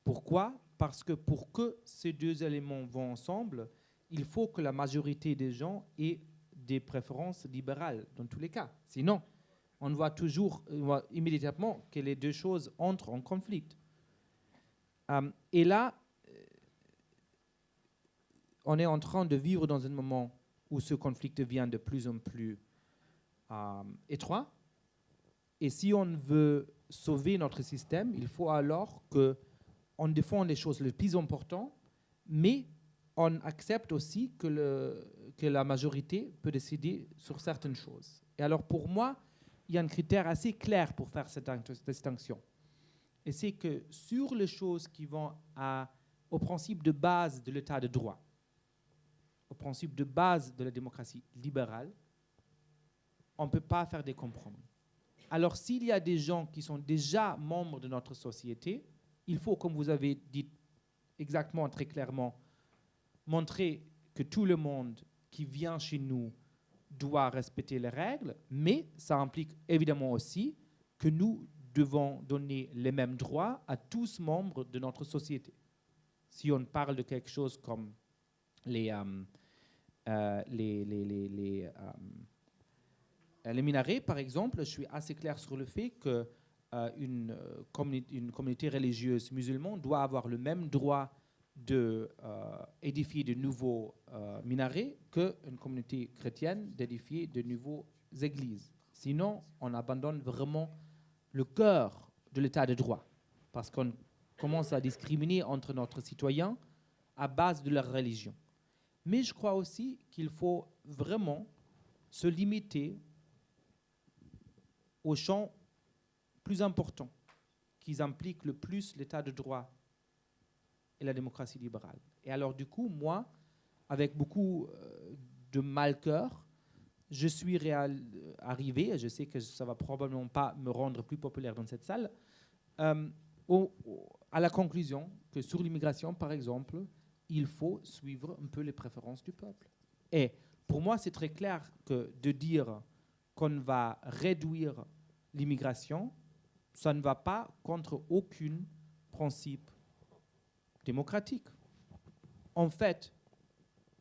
Pourquoi? Parce que pour que ces deux éléments vont ensemble, il faut que la majorité des gens aient des préférences libérales dans tous les cas. Sinon, on voit immédiatement que les deux choses entrent en conflit. Et là, on est en train de vivre dans un moment où ce conflit devient de plus en plus étroit. Et si on veut sauver notre système, il faut alors qu'on défende les choses les plus importantes, mais on accepte aussi que la majorité peut décider sur certaines choses. Et alors pour moi, il y a un critère assez clair pour faire cette distinction. Et c'est que sur les choses qui vont au principe de base de l'état de droit, au principe de base de la démocratie libérale, on ne peut pas faire des compromis. Alors s'il y a des gens qui sont déjà membres de notre société, il faut, comme vous avez dit exactement, très clairement, montrer que tout le monde qui vient chez nous doit respecter les règles, mais ça implique évidemment aussi que nous devons donner les mêmes droits à tous membres de notre société. Si on parle de quelque chose comme les minarets, par exemple, je suis assez clair sur le fait que une communauté religieuse musulmane doit avoir le même droit d'édifier de nouveaux minarets qu'une communauté chrétienne d'édifier de nouvelles églises. Sinon, on abandonne vraiment le cœur de l'état de droit, parce qu'on commence à discriminer entre notre citoyens à base de leur religion. Mais je crois aussi qu'il faut vraiment se limiter aux champs plus importants qui impliquent le plus l'état de droit et la démocratie libérale. Et alors du coup, moi, avec beaucoup de mal-cœur, je suis arrivé, et je sais que ça ne va probablement pas me rendre plus populaire dans cette salle, à la conclusion que sur l'immigration, par exemple, il faut suivre un peu les préférences du peuple. Et pour moi, c'est très clair que de dire qu'on va réduire l'immigration, ça ne va pas contre aucun principe démocratique. En fait,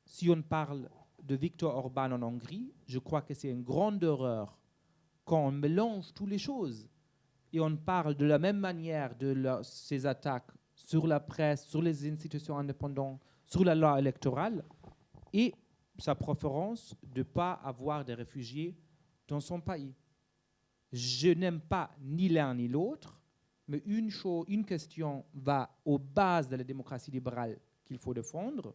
si on parle de Viktor Orban en Hongrie, je crois que c'est une grande erreur quand on mélange toutes les choses et on parle de la même manière de ces attaques sur la presse, sur les institutions indépendantes, sur la loi électorale et sa préférence de ne pas avoir des réfugiés dans son pays. Je n'aime pas ni l'un ni l'autre, mais une question va aux bases de la démocratie libérale qu'il faut défendre,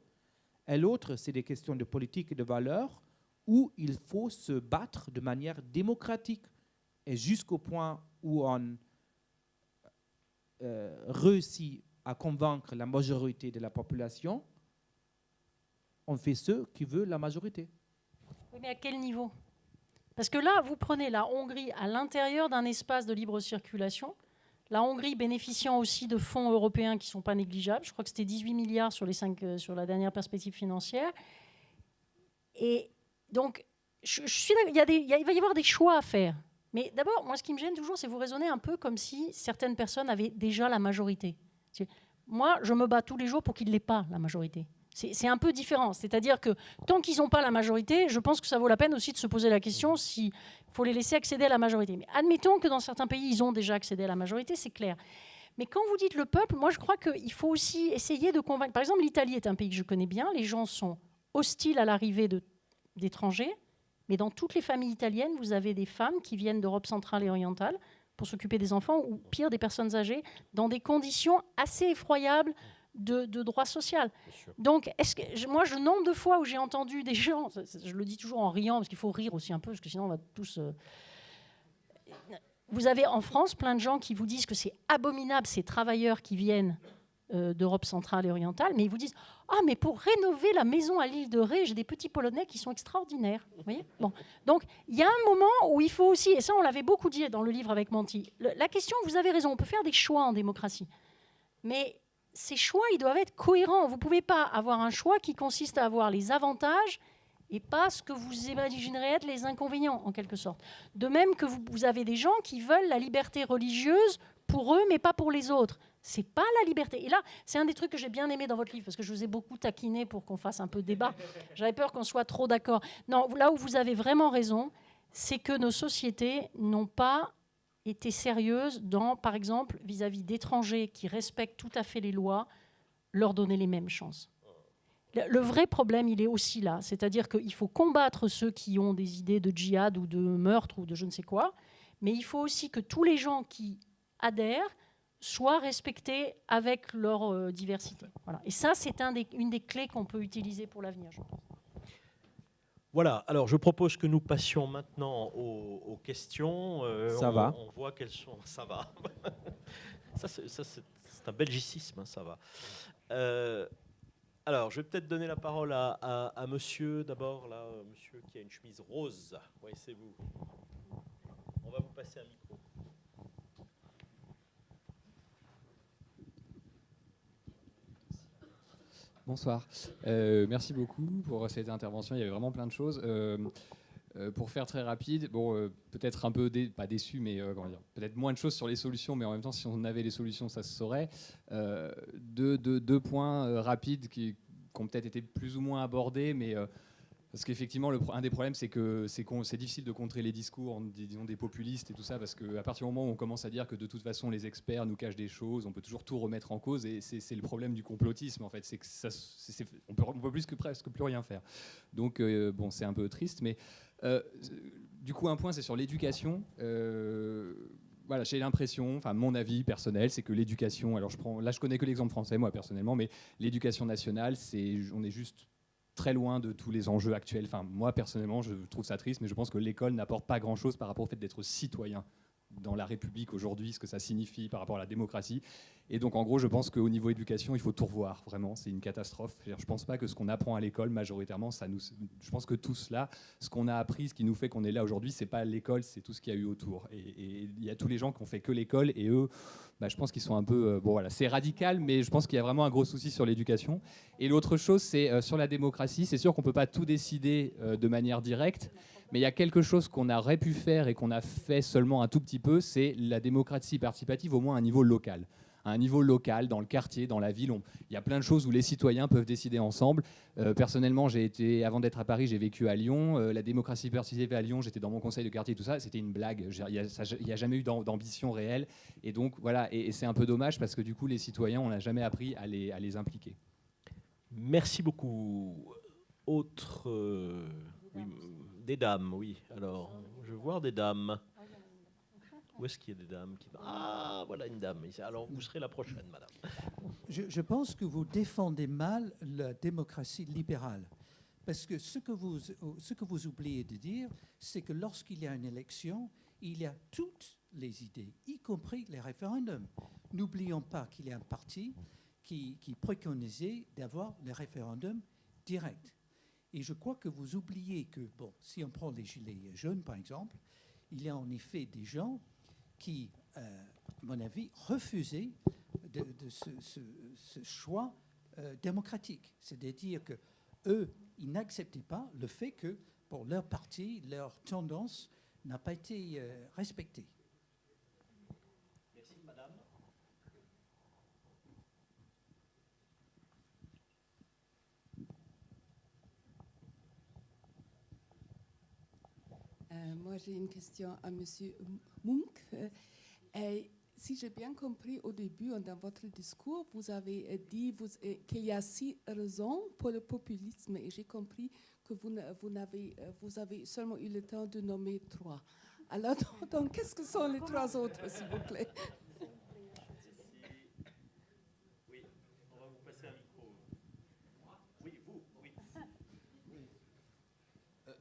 et l'autre, c'est des questions de politique et de valeurs où il faut se battre de manière démocratique. Et jusqu'au point où on réussit à convaincre la majorité de la population, on fait ce qui veut la majorité. Oui, mais à quel niveau? Parce que là, vous prenez la Hongrie à l'intérieur d'un espace de libre circulation. La Hongrie bénéficiant aussi de fonds européens qui ne sont pas négligeables. Je crois que c'était 18 milliards sur sur la dernière perspective financière. Et donc, je suis là, il va y avoir des choix à faire. Mais d'abord, moi, ce qui me gêne toujours, c'est vous raisonner un peu comme si certaines personnes avaient déjà la majorité. Moi, je me bats tous les jours pour qu'ils ne l'aient pas, la majorité. C'est un peu différent. C'est-à-dire que tant qu'ils n'ont pas la majorité, je pense que ça vaut la peine aussi de se poser la question s'il faut les laisser accéder à la majorité. Mais admettons que dans certains pays, ils ont déjà accédé à la majorité, c'est clair. Mais quand vous dites le peuple, moi, je crois qu'il faut aussi essayer de convaincre. Par exemple, l'Italie est un pays que je connais bien. Les gens sont hostiles à l'arrivée d'étrangers. Mais dans toutes les familles italiennes, vous avez des femmes qui viennent d'Europe centrale et orientale pour s'occuper des enfants, ou pire, des personnes âgées, dans des conditions assez effroyables de droit social. Donc, moi, le nombre de fois où j'ai entendu des gens, je le dis toujours en riant, parce qu'il faut rire aussi un peu, parce que sinon on va tous... Vous avez en France plein de gens qui vous disent que c'est abominable, ces travailleurs qui viennent d'Europe centrale et orientale, mais ils vous disent « Ah, mais pour rénover la maison à l'île de Ré, j'ai des petits Polonais qui sont extraordinaires. » Vous voyez, bon. Donc, il y a un moment où il faut aussi, et ça on l'avait beaucoup dit dans le livre avec Monti, la question, vous avez raison, on peut faire des choix en démocratie, mais ces choix, ils doivent être cohérents. Vous ne pouvez pas avoir un choix qui consiste à avoir les avantages et pas ce que vous imaginerez être les inconvénients, en quelque sorte. De même que vous avez des gens qui veulent la liberté religieuse pour eux, mais pas pour les autres. C'est pas la liberté. Et là, c'est un des trucs que j'ai bien aimé dans votre livre, parce que je vous ai beaucoup taquiné pour qu'on fasse un peu de débat. J'avais peur qu'on soit trop d'accord. Non, là où vous avez vraiment raison, c'est que nos sociétés n'ont pas été sérieuses dans, par exemple, vis-à-vis d'étrangers qui respectent tout à fait les lois, leur donner les mêmes chances. Le vrai problème, il est aussi là. C'est-à-dire qu'il faut combattre ceux qui ont des idées de djihad ou de meurtre ou de je ne sais quoi, mais il faut aussi que tous les gens qui adhèrent soient respectés avec leur diversité. Voilà. Et ça, c'est une des clés qu'on peut utiliser pour l'avenir, je pense. Voilà, alors je propose que nous passions maintenant aux questions. Ça va. On voit quelles sont... Ça va. C'est un belgicisme, hein, ça va. Alors, je vais peut-être donner la parole à monsieur, d'abord, là, monsieur qui a une chemise rose. Oui, c'est vous. On va vous passer un micro. Bonsoir. Merci beaucoup pour cette intervention. Il y avait vraiment plein de choses. Pour faire très rapide, bon, peut-être un peu, pas déçu, mais peut-être moins de choses sur les solutions, mais en même temps, si on avait les solutions, ça se saurait. Deux points rapides qui ont peut-être été plus ou moins abordés, mais parce qu'effectivement, un des problèmes, c'est difficile de contrer les discours, disons, des populistes et tout ça, parce qu'à partir du moment où on commence à dire que de toute façon, les experts nous cachent des choses, on peut toujours tout remettre en cause, et c'est le problème du complotisme, en fait. C'est que on peut presque plus rien faire. Donc, bon, c'est un peu triste, mais du coup, un point, c'est sur l'éducation. Voilà, j'ai l'impression, enfin mon avis personnel, c'est que l'éducation, alors je connais que l'exemple français, moi personnellement, mais l'éducation nationale, on est juste très loin de tous les enjeux actuels. Enfin, moi, personnellement, je trouve ça triste, mais je pense que l'école n'apporte pas grand-chose par rapport au fait d'être citoyen dans la République aujourd'hui, ce que ça signifie par rapport à la démocratie. Et donc, en gros, je pense qu'au niveau éducation, il faut tout revoir, vraiment. C'est une catastrophe. Je ne pense pas que ce qu'on apprend à l'école, majoritairement, je pense que tout cela, ce qu'on a appris, ce qui nous fait qu'on est là aujourd'hui, ce n'est pas l'école, c'est tout ce qu'il y a eu autour. Et il y a tous les gens qui ont fait que l'école, et eux, je pense qu'ils sont un peu... bon, voilà, c'est radical, mais je pense qu'il y a vraiment un gros souci sur l'éducation. Et l'autre chose, c'est sur la démocratie. C'est sûr qu'on ne peut pas tout décider de manière directe, mais il y a quelque chose qu'on aurait pu faire et qu'on a fait seulement un tout petit peu, c'est la démocratie participative, au moins à un niveau local. À un niveau local, dans le quartier, dans la ville, il y a plein de choses où les citoyens peuvent décider ensemble. Personnellement, avant d'être à Paris, j'ai vécu à Lyon. La démocratie participative à Lyon, j'étais dans mon conseil de quartier, tout ça, c'était une blague. Il n'y a jamais eu d'ambition réelle. Et donc, voilà, et c'est un peu dommage parce que du coup, les citoyens, on n'a jamais appris à les impliquer. Merci beaucoup. Autre... oui, des dames, oui. Alors, je veux voir des dames. Où est-ce qu'il y a des dames Ah, voilà une dame. Alors, vous serez la prochaine, madame. Je pense que vous défendez mal la démocratie libérale. Parce que ce que vous oubliez de dire, c'est que lorsqu'il y a une élection, il y a toutes les idées, y compris les référendums. N'oublions pas qu'il y a un parti qui préconisait d'avoir les référendums directs. Et je crois que vous oubliez que, bon, si on prend les gilets jaunes, par exemple, il y a en effet des gens qui à mon avis, refusé de ce choix démocratique. C'est-à-dire que eux, ils n'acceptaient pas le fait que, pour leur parti, leur tendance n'a pas été respectée. Merci, madame. Moi, j'ai une question à M. Munk. Si j'ai bien compris au début dans votre discours, vous avez dit qu'il y a 6 raisons pour le populisme et j'ai compris que vous avez seulement eu le temps de nommer 3. Alors, donc qu'est-ce que sont les 3 autres, s'il vous plaît? Oui, on va vous passer un micro. Oui, vous, oui.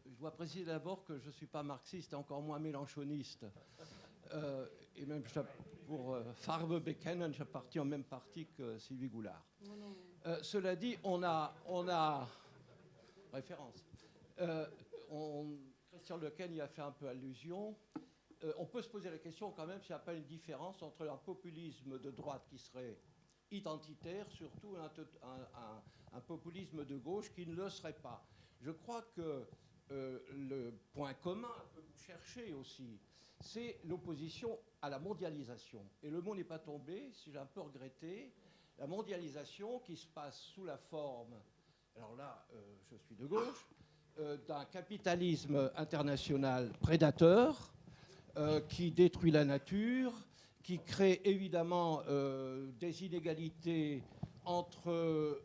Je dois préciser d'abord que je ne suis pas marxiste et encore moins mélanchoniste. Et même pour Farbe bekennen, j'appartiens au même parti que Sylvie Goulard. Cela dit, on a référence. Christian Lequesne y a fait un peu allusion. On peut se poser la question quand même s'il n'y a pas une différence entre un populisme de droite qui serait identitaire, surtout un populisme de gauche qui ne le serait pas. Je crois que le point commun que vous cherchez aussi, c'est l'opposition à la mondialisation. Et le mot n'est pas tombé, si j'ai un peu regretté, la mondialisation qui se passe sous la forme, alors là, je suis de gauche, d'un capitalisme international prédateur qui détruit la nature, qui crée évidemment des inégalités entre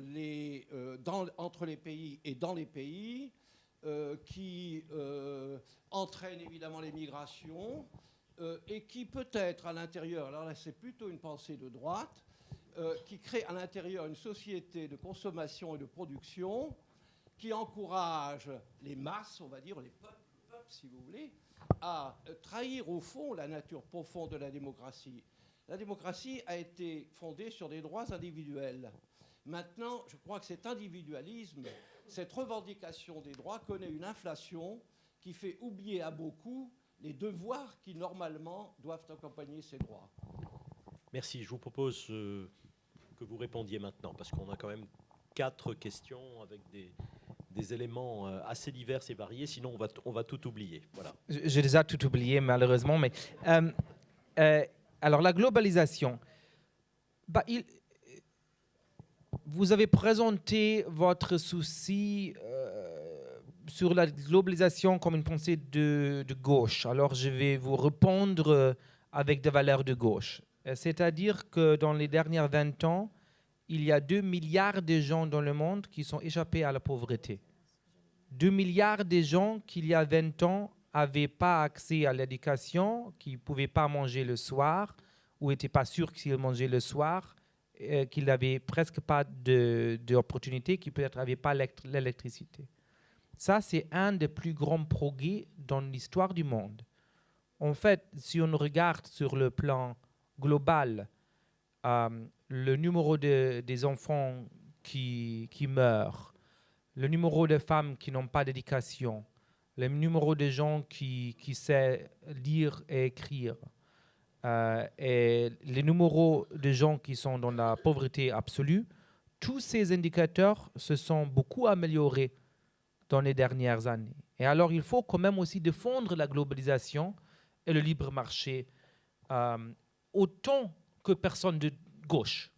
les pays et dans les pays, qui entraîne évidemment les migrations et qui peut-être à l'intérieur, alors là c'est plutôt une pensée de droite, qui crée à l'intérieur une société de consommation et de production qui encourage les masses, on va dire les peuples si vous voulez, à trahir au fond la nature profonde de la démocratie. La démocratie a été fondée sur des droits individuels. Maintenant, je crois que cet individualisme, cette revendication des droits connaît une inflation qui fait oublier à beaucoup les devoirs qui, normalement, doivent accompagner ces droits. Merci. Je vous propose que vous répondiez maintenant, parce qu'on a quand même 4 questions avec des éléments assez divers et variés. Sinon, on va tout oublier. Voilà. J'ai déjà tout oublié, malheureusement. Mais, alors, la globalisation. Vous avez présenté votre souci sur la globalisation comme une pensée de gauche. Alors, je vais vous répondre avec des valeurs de gauche. C'est-à-dire que dans les dernières 20 ans, il y a 2 milliards de gens dans le monde qui sont échappés à la pauvreté. 2 milliards de gens qui, il y a 20 ans, n'avaient pas accès à l'éducation, qui ne pouvaient pas manger le soir, ou n'étaient pas sûrs qu'ils mangeaient le soir, qu'ils n'avaient presque pas d'opportunité, qui peut-être n'avaient pas l'électricité. Ça, c'est un des plus grands progrès dans l'histoire du monde. En fait, si on regarde sur le plan global, le numéro des enfants qui meurent, le numéro de femmes qui n'ont pas d'éducation, le numéro de gens qui savent lire et écrire, et les numéros de gens qui sont dans la pauvreté absolue, tous ces indicateurs se sont beaucoup améliorés dans les dernières années. Et alors, il faut quand même aussi défendre la globalisation et le libre marché autant que personne de gauche.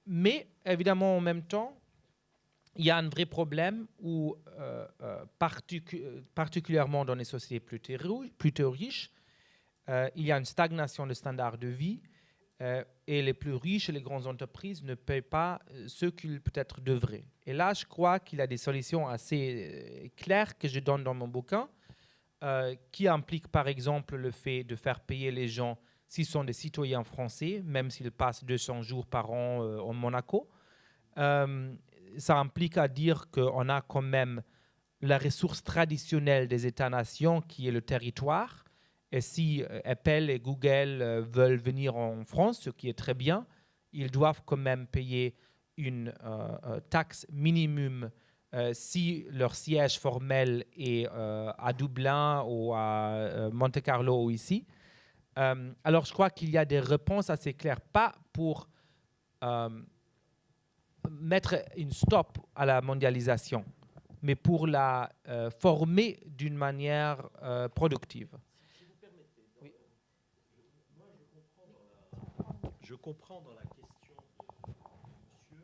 Mais, évidemment, en même temps, il y a un vrai problème où, particulièrement dans les sociétés plutôt riches, il y a une stagnation de standards de vie et les plus riches et les grandes entreprises ne payent pas ce qu'ils peut-être devraient. Et là, je crois qu'il y a des solutions assez claires que je donne dans mon bouquin qui impliquent par exemple le fait de faire payer les gens s'ils sont des citoyens français, même s'ils passent 200 jours par an en Monaco. Ça implique à dire qu'on a quand même la ressource traditionnelle des États-nations qui est le territoire. Et si Apple et Google veulent venir en France, ce qui est très bien, ils doivent quand même payer une taxe minimum si leur siège formel est à Dublin ou à Monte-Carlo ou ici. Alors, je crois qu'il y a des réponses assez claires, pas pour mettre une stop à la mondialisation, mais pour la former d'une manière productive. Si vous permettez, je comprends dans la question de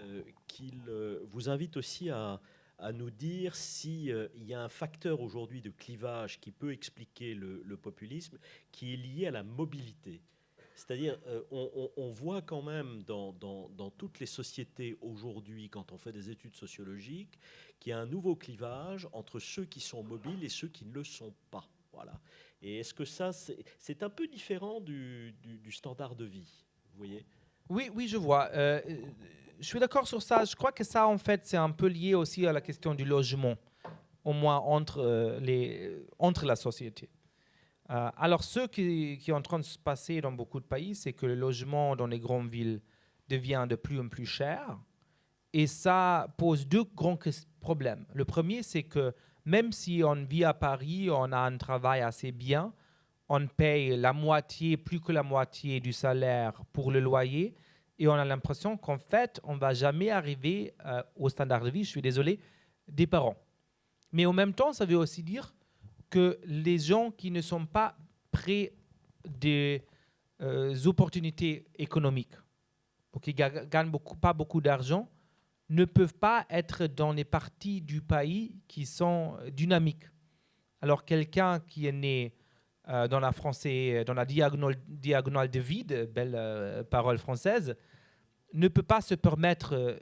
monsieur qu'il vous invite aussi à nous dire s'il y a un facteur aujourd'hui de clivage qui peut expliquer le populisme qui est lié à la mobilité. C'est-à-dire, on voit quand même dans toutes les sociétés aujourd'hui, quand on fait des études sociologiques, qu'il y a un nouveau clivage entre ceux qui sont mobiles et ceux qui ne le sont pas. Voilà. Et est-ce que ça, c'est un peu différent du standard de vie, vous voyez ? Oui, je vois. Je suis d'accord sur ça. Je crois que ça, en fait, c'est un peu lié aussi à la question du logement, au moins entre la société. Alors, ce qui est en train de se passer dans beaucoup de pays, c'est que le logement dans les grandes villes devient de plus en plus cher. Et ça pose deux grands problèmes. Le premier, c'est que même si on vit à Paris, on a un travail assez bien, on paye la moitié, plus que la moitié du salaire pour le loyer, et on a l'impression qu'en fait, on ne va jamais arriver au standard de vie, je suis désolé, des parents. Mais en même temps, ça veut aussi dire que les gens qui ne sont pas près des opportunités économiques, ou qui ne gagnent pas beaucoup d'argent, ne peuvent pas être dans les parties du pays qui sont dynamiques. Alors quelqu'un qui est né dans la diagonale de vide, belle parole française, ne peut pas se permettre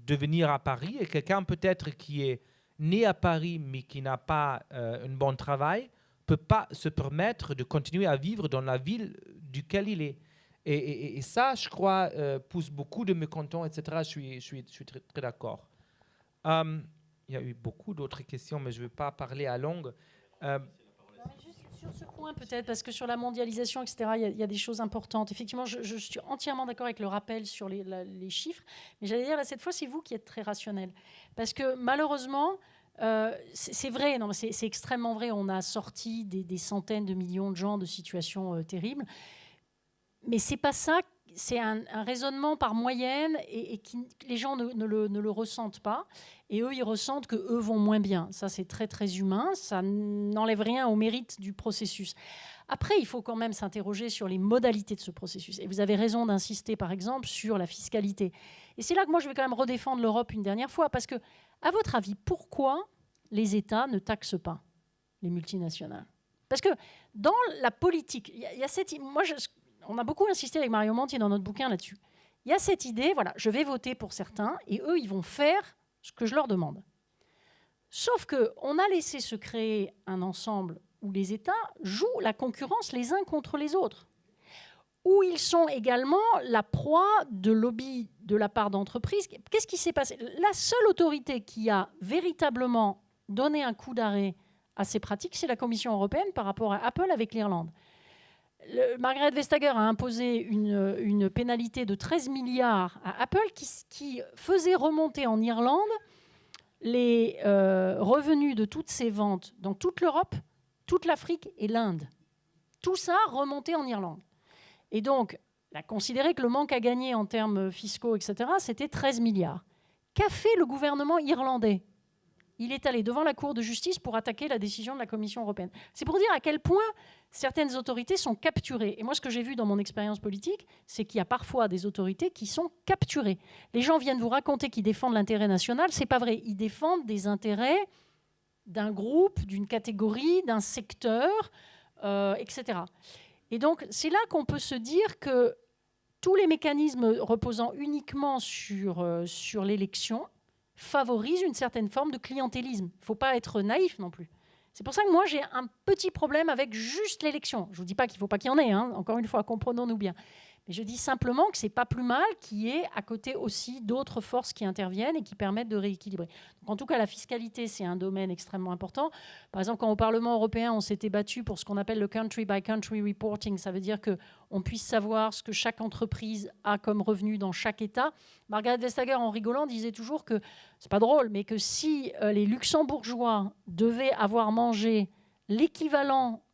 de venir à Paris. Et quelqu'un peut-être qui est né à Paris mais qui n'a pas un bon travail, ne peut pas se permettre de continuer à vivre dans la ville duquel il est. Et ça, je crois, pousse beaucoup de mécontents, etc. Je suis très, très d'accord. Il y a eu beaucoup d'autres questions, mais je ne vais pas parler à longue. Juste sur ce point, peut-être, parce que sur la mondialisation, etc., il y a des choses importantes. Effectivement, je suis entièrement d'accord avec le rappel sur les chiffres, mais j'allais dire, là, cette fois, c'est vous qui êtes très rationnel. Parce que malheureusement, c'est vrai, non, c'est extrêmement vrai, on a sorti des centaines de millions de gens de situations terribles. Mais c'est pas ça, c'est un raisonnement par moyenne et les gens ne le ressentent pas. Et eux, ils ressentent qu'eux vont moins bien. Ça, c'est très, très humain. Ça n'enlève rien au mérite du processus. Après, il faut quand même s'interroger sur les modalités de ce processus. Et vous avez raison d'insister, par exemple, sur la fiscalité. Et c'est là que moi, je vais quand même redéfendre l'Europe une dernière fois. Parce que, à votre avis, pourquoi les États ne taxent pas les multinationales ? Parce que dans la politique, il y a cette... On a beaucoup insisté avec Mario Monti dans notre bouquin là-dessus. Il y a cette idée, voilà, je vais voter pour certains et eux, ils vont faire ce que je leur demande. Sauf qu'on a laissé se créer un ensemble où les États jouent la concurrence les uns contre les autres, où ils sont également la proie de lobbies de la part d'entreprises. Qu'est-ce qui s'est passé ? La seule autorité qui a véritablement donné un coup d'arrêt à ces pratiques, c'est la Commission européenne par rapport à Apple avec l'Irlande. Margrethe Vestager a imposé une pénalité de 13 milliards à Apple qui faisait remonter en Irlande les revenus de toutes ses ventes dans toute l'Europe, toute l'Afrique et l'Inde. Tout ça remontait en Irlande. Et donc, elle a considéré que le manque à gagner en termes fiscaux, etc., c'était 13 milliards. Qu'a fait le gouvernement irlandais ? Il est allé devant la Cour de justice pour attaquer la décision de la Commission européenne. C'est pour dire à quel point certaines autorités sont capturées. Et moi, ce que j'ai vu dans mon expérience politique, c'est qu'il y a parfois des autorités qui sont capturées. Les gens viennent vous raconter qu'ils défendent l'intérêt national. Ce n'est pas vrai. Ils défendent des intérêts d'un groupe, d'une catégorie, d'un secteur, etc. Et donc, c'est là qu'on peut se dire que tous les mécanismes reposant uniquement sur l'élection favorisent une certaine forme de clientélisme. Il ne faut pas être naïf non plus. C'est pour ça que moi, j'ai un petit problème avec juste l'élection. Je ne vous dis pas qu'il ne faut pas qu'il y en ait, hein. Encore une fois, comprenons-nous bien. Mais je dis simplement que ce n'est pas plus mal qu'il y ait à côté aussi d'autres forces qui interviennent et qui permettent de rééquilibrer. Donc, en tout cas, la fiscalité, c'est un domaine extrêmement important. Par exemple, quand au Parlement européen, on s'était battu pour ce qu'on appelle le country by country reporting, ça veut dire qu'on puisse savoir ce que chaque entreprise a comme revenu dans chaque État. Margrethe Vestager, en rigolant, disait toujours que, c'est pas drôle, mais que si les luxembourgeois devaient avoir mangé l'équivalent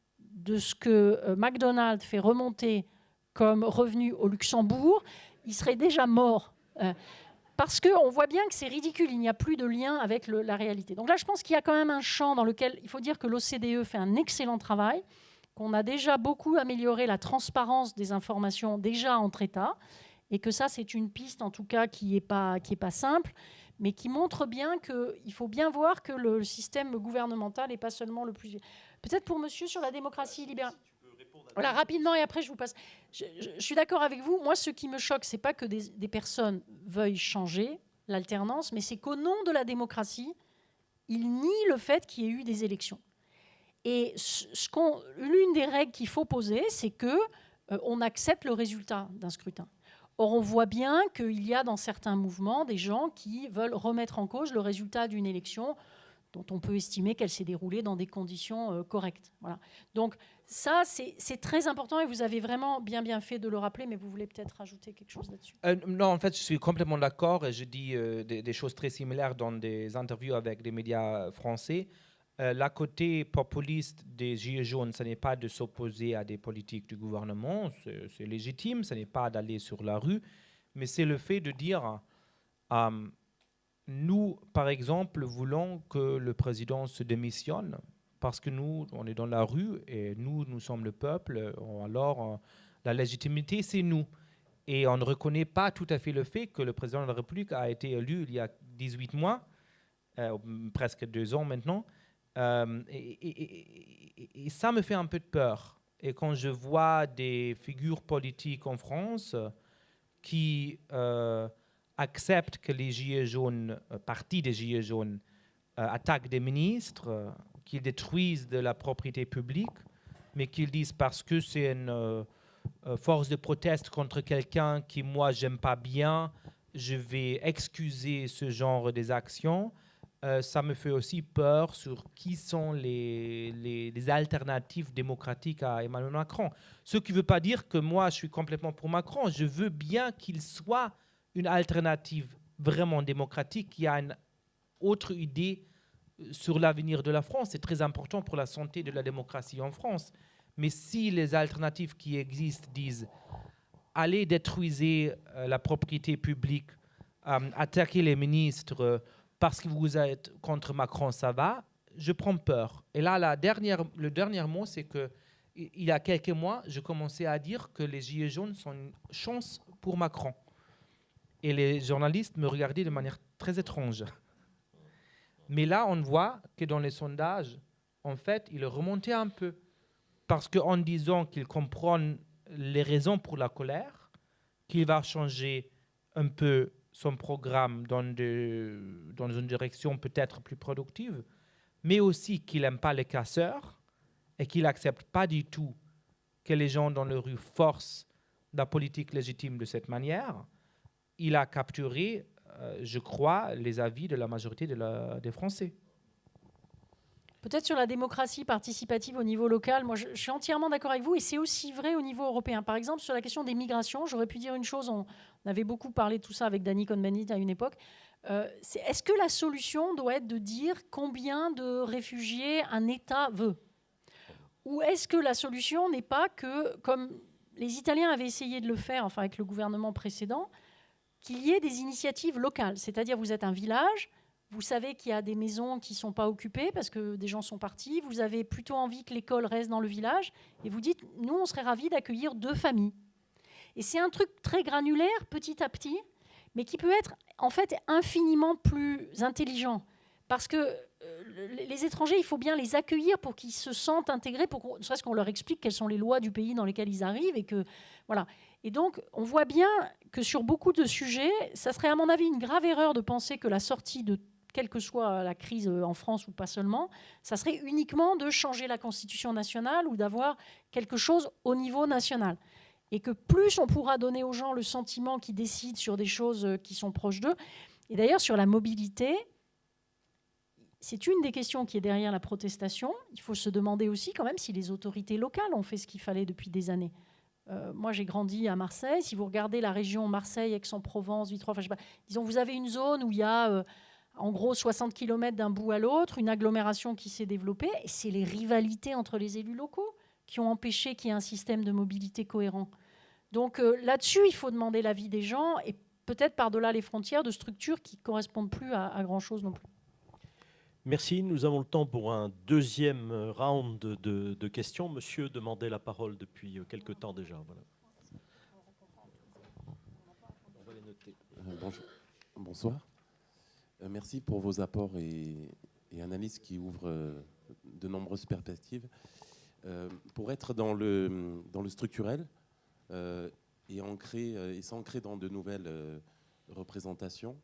de ce que McDonald's fait remonter comme revenu au Luxembourg, il serait déjà mort. Parce qu'on voit bien que c'est ridicule, il n'y a plus de lien avec la réalité. Donc là, je pense qu'il y a quand même un champ dans lequel il faut dire que l'OCDE fait un excellent travail, qu'on a déjà beaucoup amélioré la transparence des informations déjà entre États, et que ça, c'est une piste, en tout cas, qui n'est pas simple, mais qui montre bien qu'il faut bien voir que le système gouvernemental n'est pas seulement le plus... Peut-être pour monsieur sur la démocratie libérale. Voilà, rapidement, et après, je vous passe. Je suis d'accord avec vous. Moi, ce qui me choque, ce n'est pas que des personnes veuillent changer l'alternance, mais c'est qu'au nom de la démocratie, ils nient le fait qu'il y ait eu des élections. Et l'une des règles qu'il faut poser, c'est qu'on accepte le résultat d'un scrutin. Or, on voit bien qu'il y a dans certains mouvements des gens qui veulent remettre en cause le résultat d'une élection dont on peut estimer qu'elle s'est déroulée dans des conditions correctes. Voilà. Donc ça, c'est très important et vous avez vraiment bien fait de le rappeler, mais vous voulez peut-être rajouter quelque chose là-dessus. Non, en fait, je suis complètement d'accord et je dis des choses très similaires dans des interviews avec des médias français. La côté populiste des Gilets jaunes, ce n'est pas de s'opposer à des politiques du gouvernement, c'est légitime, ce n'est pas d'aller sur la rue, mais c'est le fait de dire nous, par exemple, voulons que le président se démissionne parce que nous, on est dans la rue et nous sommes le peuple, alors la légitimité, c'est nous. Et on ne reconnaît pas tout à fait le fait que le président de la République a été élu il y a 18 mois, presque 2 ans maintenant, et ça me fait un peu de peur. Et quand je vois des figures politiques en France qui acceptent que les Gilets jaunes, partie des Gilets jaunes, attaquent des ministres, qu'ils détruisent de la propriété publique, mais qu'ils disent parce que c'est une force de proteste contre quelqu'un qui, moi, j'aime pas bien, je vais excuser ce genre des actions. Ça me fait aussi peur sur qui sont les alternatives démocratiques à Emmanuel Macron. Ce qui ne veut pas dire que moi, je suis complètement pour Macron. Je veux bien qu'il soit une alternative vraiment démocratique qui a une autre idée sur l'avenir de la France. C'est très important pour la santé de la démocratie en France. Mais si les alternatives qui existent disent allez détruire la propriété publique, attaquer les ministres parce que vous êtes contre Macron, ça va, je prends peur. Et là, le dernier mot, c'est que il y a quelques mois, je commençais à dire que les Gilets jaunes sont une chance pour Macron. Et les journalistes me regardaient de manière très étrange. Mais là, on voit que dans les sondages, en fait, il est remonté un peu. Parce qu'en disant qu'il comprend les raisons pour la colère, qu'il va changer un peu son programme dans une direction peut-être plus productive, mais aussi qu'il n'aime pas les casseurs et qu'il n'accepte pas du tout que les gens dans la rue forcent la politique légitime de cette manière, il a capturé, je crois, les avis de la majorité des Français. Peut-être sur la démocratie participative au niveau local, moi je suis entièrement d'accord avec vous et c'est aussi vrai au niveau européen. Par exemple, sur la question des migrations, j'aurais pu dire une chose, on avait beaucoup parlé de tout ça avec Danny Cohn-Bendit à une époque. Est-ce que la solution doit être de dire combien de réfugiés un État veut ? Ou est-ce que la solution n'est pas que, comme les Italiens avaient essayé de le faire, enfin avec le gouvernement précédent, qu'il y ait des initiatives locales, c'est-à-dire vous êtes un village, vous savez qu'il y a des maisons qui ne sont pas occupées parce que des gens sont partis. Vous avez plutôt envie que l'école reste dans le village. Et vous dites, nous, on serait ravis d'accueillir 2 familles. Et c'est un truc très granulaire, petit à petit, mais qui peut être en fait infiniment plus intelligent. Parce que les étrangers, il faut bien les accueillir pour qu'ils se sentent intégrés, ne serait-ce qu'on leur explique quelles sont les lois du pays dans lesquels ils arrivent. Voilà. Et donc, on voit bien que sur beaucoup de sujets, ça serait à mon avis une grave erreur de penser que la sortie de quelle que soit la crise en France ou pas seulement, ça serait uniquement de changer la Constitution nationale ou d'avoir quelque chose au niveau national. Et que plus on pourra donner aux gens le sentiment qu'ils décident sur des choses qui sont proches d'eux. Et d'ailleurs, sur la mobilité, c'est une des questions qui est derrière la protestation. Il faut se demander aussi quand même si les autorités locales ont fait ce qu'il fallait depuis des années. Moi, j'ai grandi à Marseille. Si vous regardez la région Marseille, Aix-en-Provence, Vitrolles, enfin, je sais pas, disons, vous avez une zone où il y a... en gros 60 km d'un bout à l'autre, une agglomération qui s'est développée, et c'est les rivalités entre les élus locaux qui ont empêché qu'il y ait un système de mobilité cohérent. Donc là-dessus, il faut demander l'avis des gens et peut-être par-delà les frontières de structures qui ne correspondent plus à grand-chose non plus. Merci. Nous avons le temps pour un deuxième round de questions. Monsieur demandait la parole depuis quelque temps déjà. Voilà. On va les noter. Bonsoir. Merci pour vos apports et analyses qui ouvrent de nombreuses perspectives. Pour être dans le structurel et s'ancrer dans de nouvelles représentations,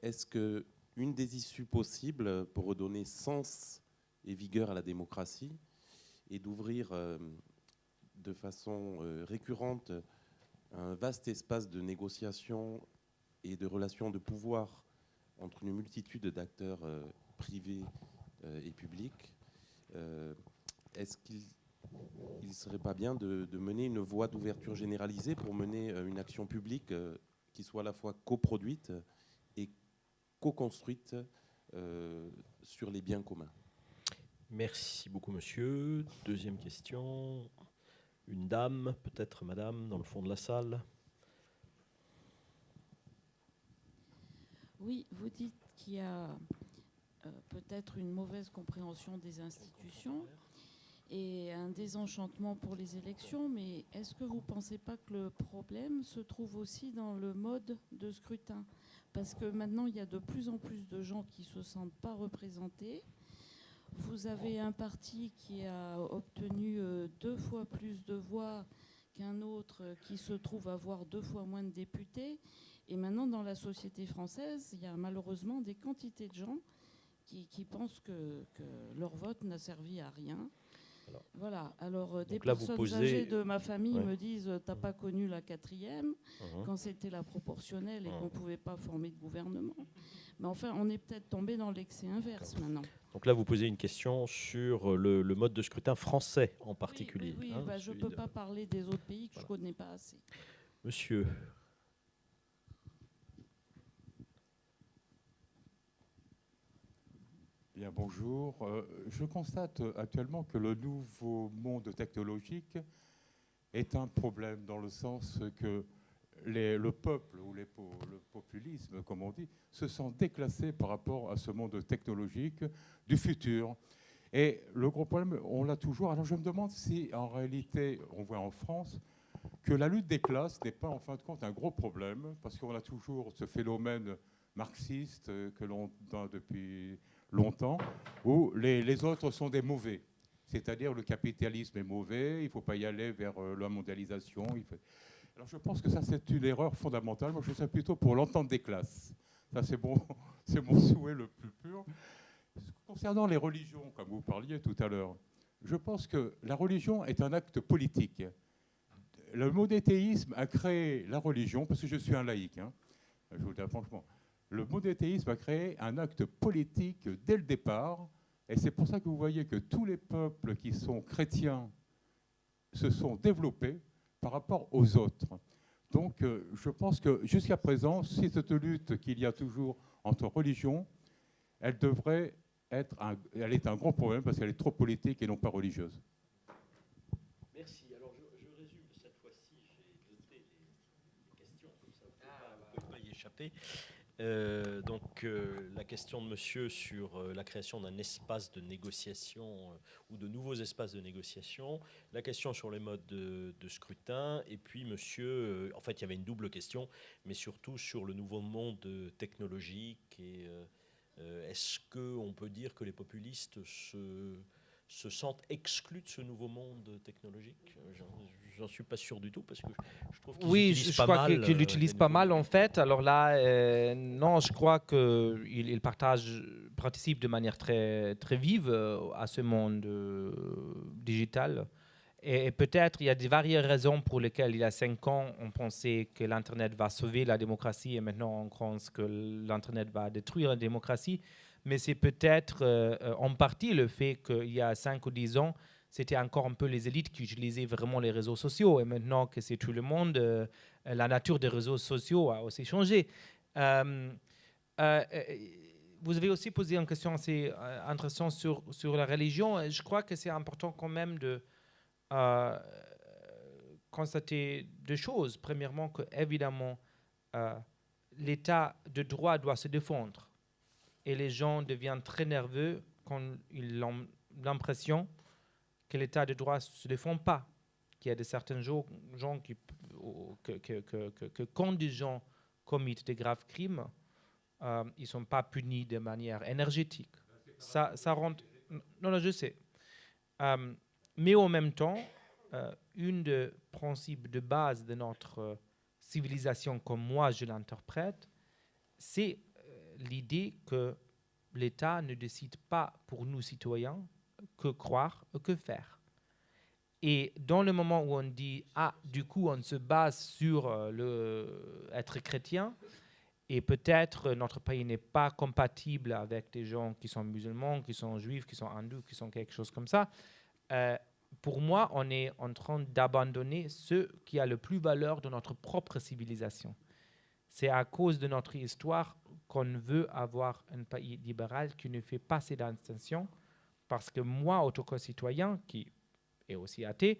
est-ce que une des issues possibles pour redonner sens et vigueur à la démocratie est d'ouvrir de façon récurrente un vaste espace de négociation et de relations de pouvoir entre une multitude d'acteurs privés et publics. Est-ce qu'il ne serait pas bien de mener une voie d'ouverture généralisée pour mener une action publique qui soit à la fois coproduite et co-construite sur les biens communs? Merci beaucoup, monsieur. Deuxième question. Une dame, peut-être madame, dans le fond de la salle. Oui, vous dites qu'il y a peut-être une mauvaise compréhension des institutions et un désenchantement pour les élections, mais est-ce que vous ne pensez pas que le problème se trouve aussi dans le mode de scrutin? Parce que maintenant, il y a de plus en plus de gens qui ne se sentent pas représentés. Vous avez un parti qui a obtenu 2 fois plus de voix qu'un autre qui se trouve avoir 2 fois moins de députés. Et maintenant, dans la société française, il y a malheureusement des quantités de gens qui pensent que leur vote n'a servi à rien. Voilà. Alors, des personnes âgées de ma famille me disent « t'as pas connu la 4e quand c'était la proportionnelle et qu'on ne pouvait pas former de gouvernement ». Mais enfin, on est peut-être tombé dans l'excès inverse maintenant. Donc là, vous posez une question sur le mode de scrutin français en particulier. Oui, je ne peux pas parler des autres pays que je ne connais pas assez. Monsieur. Bien, bonjour. Je constate actuellement que le nouveau monde technologique est un problème dans le sens que le peuple ou le populisme, comme on dit, se sent déclassé par rapport à ce monde technologique du futur. Et le gros problème, on l'a toujours. Alors je me demande si en réalité, on voit en France, que la lutte des classes n'est pas en fin de compte un gros problème, parce qu'on a toujours ce phénomène marxiste que l'on a depuis longtemps, où les autres sont des mauvais. C'est-à-dire le capitalisme est mauvais, il ne faut pas y aller vers la mondialisation. Alors je pense que ça, c'est une erreur fondamentale. Moi, je serais plutôt pour l'entente des classes. Ça, c'est mon souhait le plus pur. Concernant les religions, comme vous parliez tout à l'heure, je pense que la religion est un acte politique. Le monothéisme a créé la religion, parce que je suis un laïc, je vous le dis franchement. Le monothéisme a créé un acte politique dès le départ, et c'est pour ça que vous voyez que tous les peuples qui sont chrétiens se sont développés par rapport aux autres. Donc je pense que jusqu'à présent, si cette lutte qu'il y a toujours entre religions, elle est un gros problème parce qu'elle est trop politique et non pas religieuse. Merci. Alors je résume cette fois-ci, j'ai noté les questions, comme ça vous ne pouvez pas y échapper. La question de monsieur sur la création d'un espace de négociation ou de nouveaux espaces de négociation, la question sur les modes de scrutin, et puis monsieur, en fait il y avait une double question, mais surtout sur le nouveau monde technologique, et est-ce qu'on peut dire que les populistes se sentent exclus de ce nouveau monde technologique? J'en suis pas sûr du tout, parce que je trouve qu'ils utilisent pas mal. Oui, je crois qu'ils l'utilisent pas mal, en fait. Alors là, non, je crois qu'ils participent de manière très, très vive à ce monde digital. Et peut-être il y a des variées raisons pour lesquelles, il y a 5 ans, on pensait que l'Internet va sauver la démocratie, et maintenant on pense que l'Internet va détruire la démocratie. Mais c'est peut-être en partie le fait qu'il y a 5 ou 10 ans, c'était encore un peu les élites qui utilisaient vraiment les réseaux sociaux. Et maintenant que c'est tout le monde, la nature des réseaux sociaux a aussi changé. Vous avez aussi posé une question assez intéressante sur la religion. Je crois que c'est important quand même constater deux choses. Premièrement, que évidemment, l'état de droit doit se défendre. Et les gens deviennent très nerveux quand ils ont l'impression que l'état de droit ne se défend pas. Qu'il y a de certains gens que quand des gens commettent de graves crimes, ils ne sont pas punis de manière énergétique. Ça rentre... Non, je sais. Mais en même temps, une des principes de base de notre civilisation, comme moi je l'interprète, c'est l'idée que l'État ne décide pas pour nous citoyens que croire ou que faire. Et dans le moment où on dit « Ah, du coup, on se base sur être chrétien », et peut-être notre pays n'est pas compatible avec des gens qui sont musulmans, qui sont juifs, qui sont hindous, qui sont quelque chose comme ça. Pour moi, on est en train d'abandonner ce qui a le plus valeur de notre propre civilisation. C'est à cause de notre histoire qu'on veut avoir un pays libéral qui ne fait pas ces distinctions, parce que moi, en tant que citoyen, qui est aussi athée,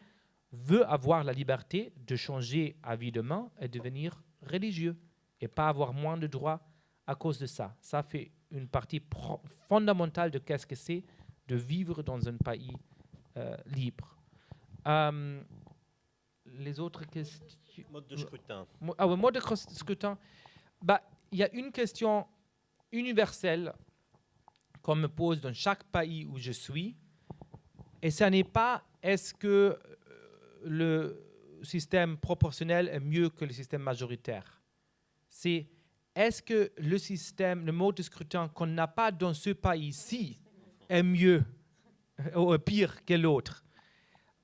veux avoir la liberté de changer à vie demain et devenir religieux, et pas avoir moins de droits à cause de ça. Ça fait une partie fondamentale de qu'est-ce que c'est de vivre dans un pays libre. Les autres questions... Mode de scrutin. Mode de scrutin. Il y a une question universelle qu'on me pose dans chaque pays où je suis, et ce n'est pas est-ce que le système proportionnel est mieux que le système majoritaire. C'est est-ce que le mode de scrutin qu'on n'a pas dans ce pays-ci est mieux ou pire que l'autre.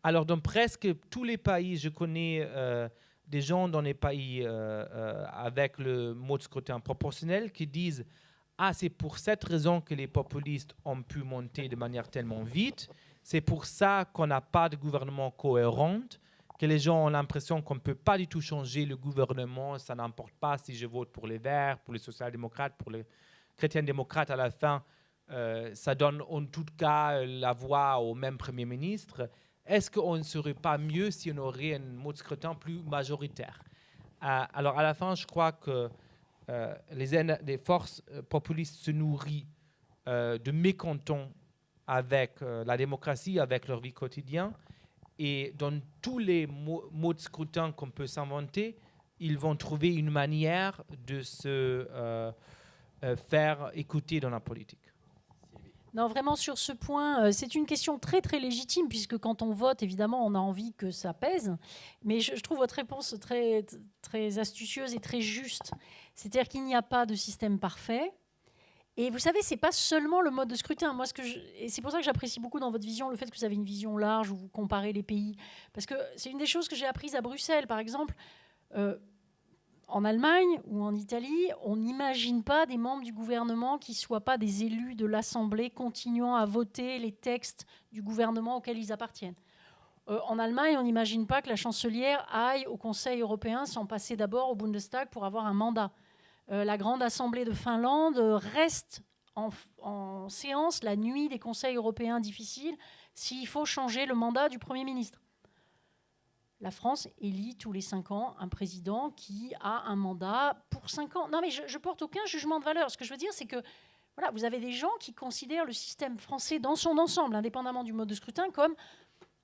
Alors, dans presque tous les pays, je connais des gens dans les pays avec le mode de scrutin proportionnel qui disent « Ah, c'est pour cette raison que les populistes ont pu monter de manière tellement vite. C'est pour ça qu'on n'a pas de gouvernement cohérent. » Que les gens ont l'impression qu'on ne peut pas du tout changer le gouvernement, ça n'importe pas si je vote pour les Verts, pour les social-démocrates, pour les chrétiens-démocrates, à la fin, ça donne en tout cas la voix au même Premier ministre. Est-ce qu'on ne serait pas mieux si on aurait un mode de scrutin plus majoritaire? Alors à la fin, je crois que les forces populistes se nourrissent de mécontents avec la démocratie, avec leur vie quotidienne. Et dans tous les modes de scrutin qu'on peut s'inventer, ils vont trouver une manière de se faire écouter dans la politique. Non, vraiment, sur ce point, c'est une question très, très légitime, puisque quand on vote, évidemment, on a envie que ça pèse. Mais je trouve votre réponse très, très astucieuse et très juste. C'est-à-dire qu'il n'y a pas de système parfait. Et vous savez, ce n'est pas seulement le mode de scrutin. Moi, et c'est pour ça que j'apprécie beaucoup dans votre vision le fait que vous avez une vision large où vous comparez les pays. Parce que c'est une des choses que j'ai apprises à Bruxelles. Par exemple, en Allemagne ou en Italie, on n'imagine pas des membres du gouvernement qui ne soient pas des élus de l'Assemblée continuant à voter les textes du gouvernement auquel ils appartiennent. En Allemagne, on n'imagine pas que la chancelière aille au Conseil européen sans passer d'abord au Bundestag pour avoir un mandat. La Grande Assemblée de Finlande reste en séance la nuit des conseils européens difficiles s'il faut changer le mandat du Premier ministre. La France élit tous les 5 ans un président qui a un mandat pour 5 ans. Non, mais je porte aucun jugement de valeur. Ce que je veux dire, c'est que voilà, vous avez des gens qui considèrent le système français dans son ensemble, indépendamment du mode de scrutin, comme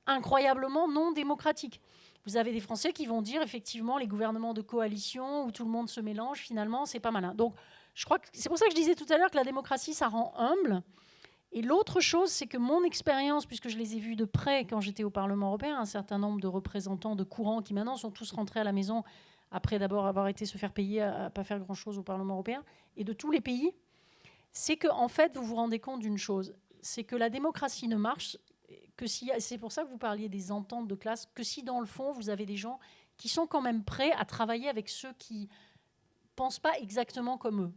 incroyablement non démocratique. Vous avez des Français qui vont dire, effectivement, les gouvernements de coalition où tout le monde se mélange, finalement, c'est pas malin. Donc, je crois que c'est pour ça que je disais tout à l'heure que la démocratie, ça rend humble. Et l'autre chose, c'est que mon expérience, puisque je les ai vus de près quand j'étais au Parlement européen, un certain nombre de représentants de courants qui maintenant sont tous rentrés à la maison après d'abord avoir été se faire payer à ne pas faire grand-chose au Parlement européen, et de tous les pays, c'est qu'en fait, vous vous rendez compte d'une chose, c'est que la démocratie ne marche que si, c'est pour ça que vous parliez des ententes de classe, que si dans le fond, vous avez des gens qui sont quand même prêts à travailler avec ceux qui ne pensent pas exactement comme eux.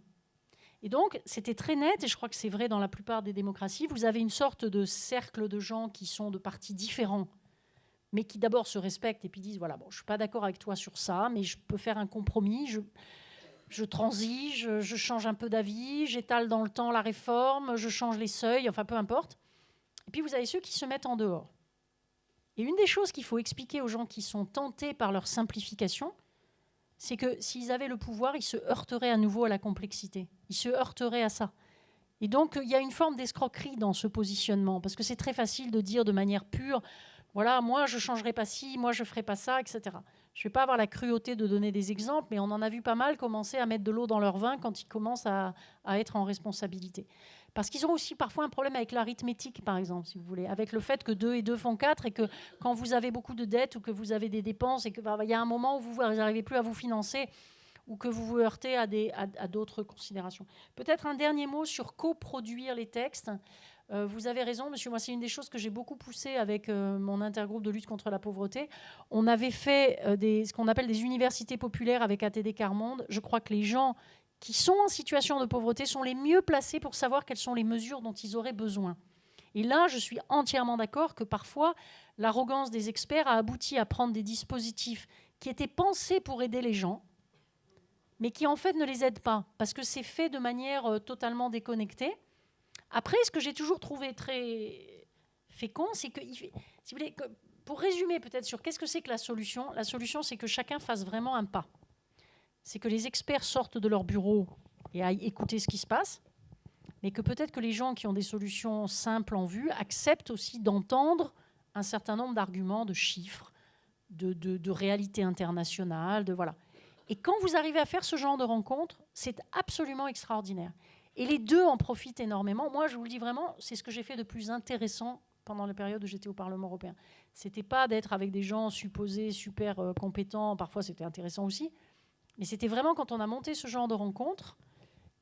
Et donc, c'était très net, et je crois que c'est vrai dans la plupart des démocraties, vous avez une sorte de cercle de gens qui sont de partis différents, mais qui d'abord se respectent et puis disent, voilà, bon, je ne suis pas d'accord avec toi sur ça, mais je peux faire un compromis, je transige, je change un peu d'avis, j'étale dans le temps la réforme, je change les seuils, enfin peu importe. Et puis vous avez ceux qui se mettent en dehors. Et une des choses qu'il faut expliquer aux gens qui sont tentés par leur simplification, c'est que s'ils avaient le pouvoir, ils se heurteraient à nouveau à la complexité. Ils se heurteraient à ça. Et donc, il y a une forme d'escroquerie dans ce positionnement, parce que c'est très facile de dire de manière pure, voilà, moi, je ne changerai pas ci, moi, je ne ferai pas ça, etc. Je ne vais pas avoir la cruauté de donner des exemples, mais on en a vu pas mal commencer à mettre de l'eau dans leur vin quand ils commencent à être en responsabilité. Parce qu'ils ont aussi parfois un problème avec l'arithmétique, par exemple, si vous voulez, avec le fait que 2 et 2 font 4 et que quand vous avez beaucoup de dettes ou que vous avez des dépenses et qu'il y a un moment où vous n'arrivez plus à vous financer ou que vous vous heurtez à d'autres considérations. Peut-être un dernier mot sur coproduire les textes. Vous avez raison, monsieur. Moi, c'est une des choses que j'ai beaucoup poussé avec mon intergroupe de lutte contre la pauvreté. On avait fait ce qu'on appelle des universités populaires avec ATD Quart Monde. Je crois que les gens qui sont en situation de pauvreté sont les mieux placés pour savoir quelles sont les mesures dont ils auraient besoin. Et là, je suis entièrement d'accord que parfois, l'arrogance des experts a abouti à prendre des dispositifs qui étaient pensés pour aider les gens, mais qui en fait ne les aident pas, parce que c'est fait de manière totalement déconnectée. Après, ce que j'ai toujours trouvé très fécond, c'est que, si vous voulez, pour résumer peut-être sur qu'est-ce que c'est que la solution, c'est que chacun fasse vraiment un pas. C'est que les experts sortent de leur bureau et aillent écouter ce qui se passe, mais que peut-être que les gens qui ont des solutions simples en vue acceptent aussi d'entendre un certain nombre d'arguments, de chiffres, de réalités internationales, voilà. Et quand vous arrivez à faire ce genre de rencontre, c'est absolument extraordinaire. Et les deux en profitent énormément. Moi, je vous le dis vraiment, c'est ce que j'ai fait de plus intéressant pendant la période où j'étais au Parlement européen. C'était pas d'être avec des gens supposés super compétents, parfois c'était intéressant aussi, mais c'était vraiment quand on a monté ce genre de rencontre,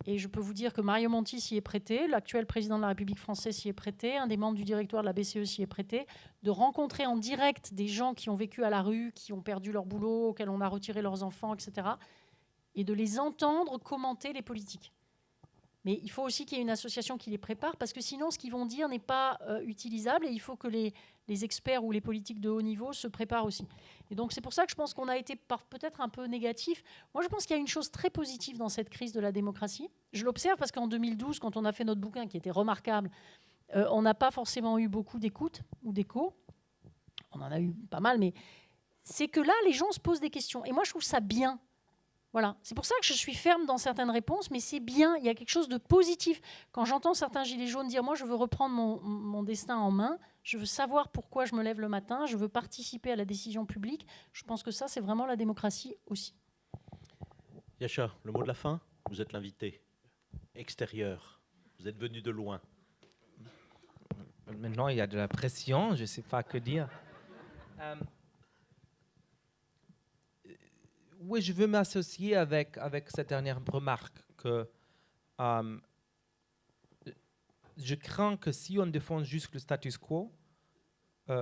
et je peux vous dire que Mario Monti s'y est prêté, l'actuel président de la République française s'y est prêté, un des membres du directoire de la BCE s'y est prêté, de rencontrer en direct des gens qui ont vécu à la rue, qui ont perdu leur boulot, auxquels on a retiré leurs enfants, etc., et de les entendre commenter les politiques. Mais il faut aussi qu'il y ait une association qui les prépare, parce que sinon, ce qu'ils vont dire n'est pas utilisable, et il faut que les experts ou les politiques de haut niveau se préparent aussi. Et donc, c'est pour ça que je pense qu'on a été peut-être un peu négatif. Moi, je pense qu'il y a une chose très positive dans cette crise de la démocratie. Je l'observe parce qu'en 2012, quand on a fait notre bouquin, qui était remarquable, on n'a pas forcément eu beaucoup d'écoute ou d'écho. On en a eu pas mal, mais c'est que là, les gens se posent des questions. Et moi, je trouve ça bien. Voilà. C'est pour ça que je suis ferme dans certaines réponses, mais c'est bien, il y a quelque chose de positif. Quand j'entends certains gilets jaunes dire « moi, je veux reprendre mon destin en main, je veux savoir pourquoi je me lève le matin, je veux participer à la décision publique », je pense que ça, c'est vraiment la démocratie aussi. Yasha, le mot de la fin. Vous êtes l'invité extérieur. Vous êtes venu de loin. Maintenant, il y a de la pression, je ne sais pas que dire. Oui, je veux m'associer avec cette dernière remarque que je crains que si on défend juste le status quo, il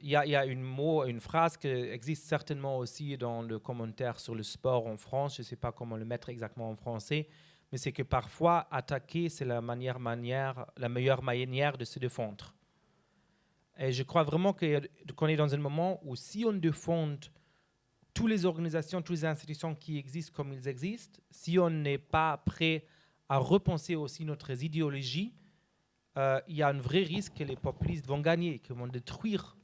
y a une phrase qui existe certainement aussi dans le commentaire sur le sport en France, je ne sais pas comment le mettre exactement en français, mais c'est que parfois attaquer, c'est la meilleure manière de se défendre. Et je crois vraiment qu'on est dans un moment où si on défend toutes les organisations, toutes les institutions qui existent comme ils existent, si on n'est pas prêt à repenser aussi notre idéologie, il y a un vrai risque que les populistes vont gagner, qu'ils vont détruire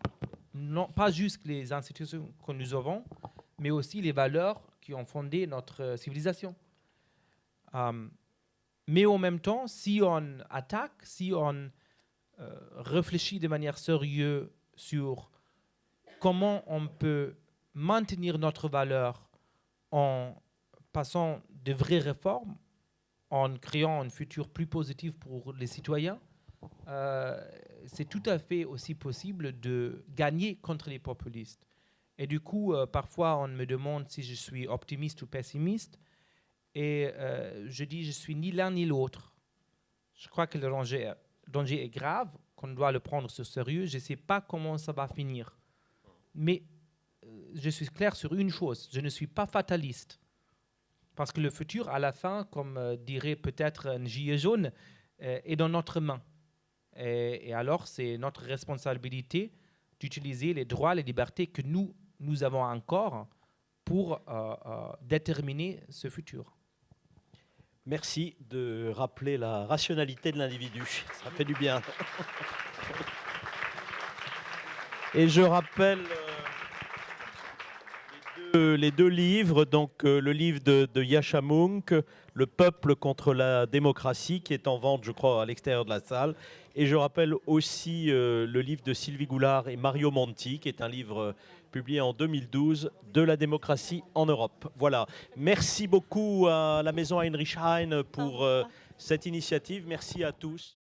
non pas juste les institutions que nous avons, mais aussi les valeurs qui ont fondé notre civilisation. Mais en même temps, si on attaque, si on réfléchit de manière sérieuse sur comment on peut maintenir notre valeur en passant de vraies réformes, en créant un futur plus positif pour les citoyens, c'est tout à fait aussi possible de gagner contre les populistes. Et du coup, parfois, on me demande si je suis optimiste ou pessimiste, et je dis je suis ni l'un ni l'autre. Je crois que le danger est grave, qu'on doit le prendre au sérieux. Je ne sais pas comment ça va finir. Mais je suis clair sur une chose, je ne suis pas fataliste. Parce que le futur, à la fin, comme dirait peut-être un gilet jaune, est dans notre main. Et alors, c'est notre responsabilité d'utiliser les droits, les libertés que nous avons encore pour déterminer ce futur. Merci de rappeler la rationalité de l'individu. Ça fait du bien. Et je rappelle les deux livres, donc le livre de Yascha Mounk, Le peuple contre la démocratie, qui est en vente, je crois, à l'extérieur de la salle. Et je rappelle aussi le livre de Sylvie Goulard et Mario Monti, qui est un livre publié en 2012, De la démocratie en Europe. Voilà. Merci beaucoup à la Maison Heinrich Heine pour cette initiative. Merci à tous.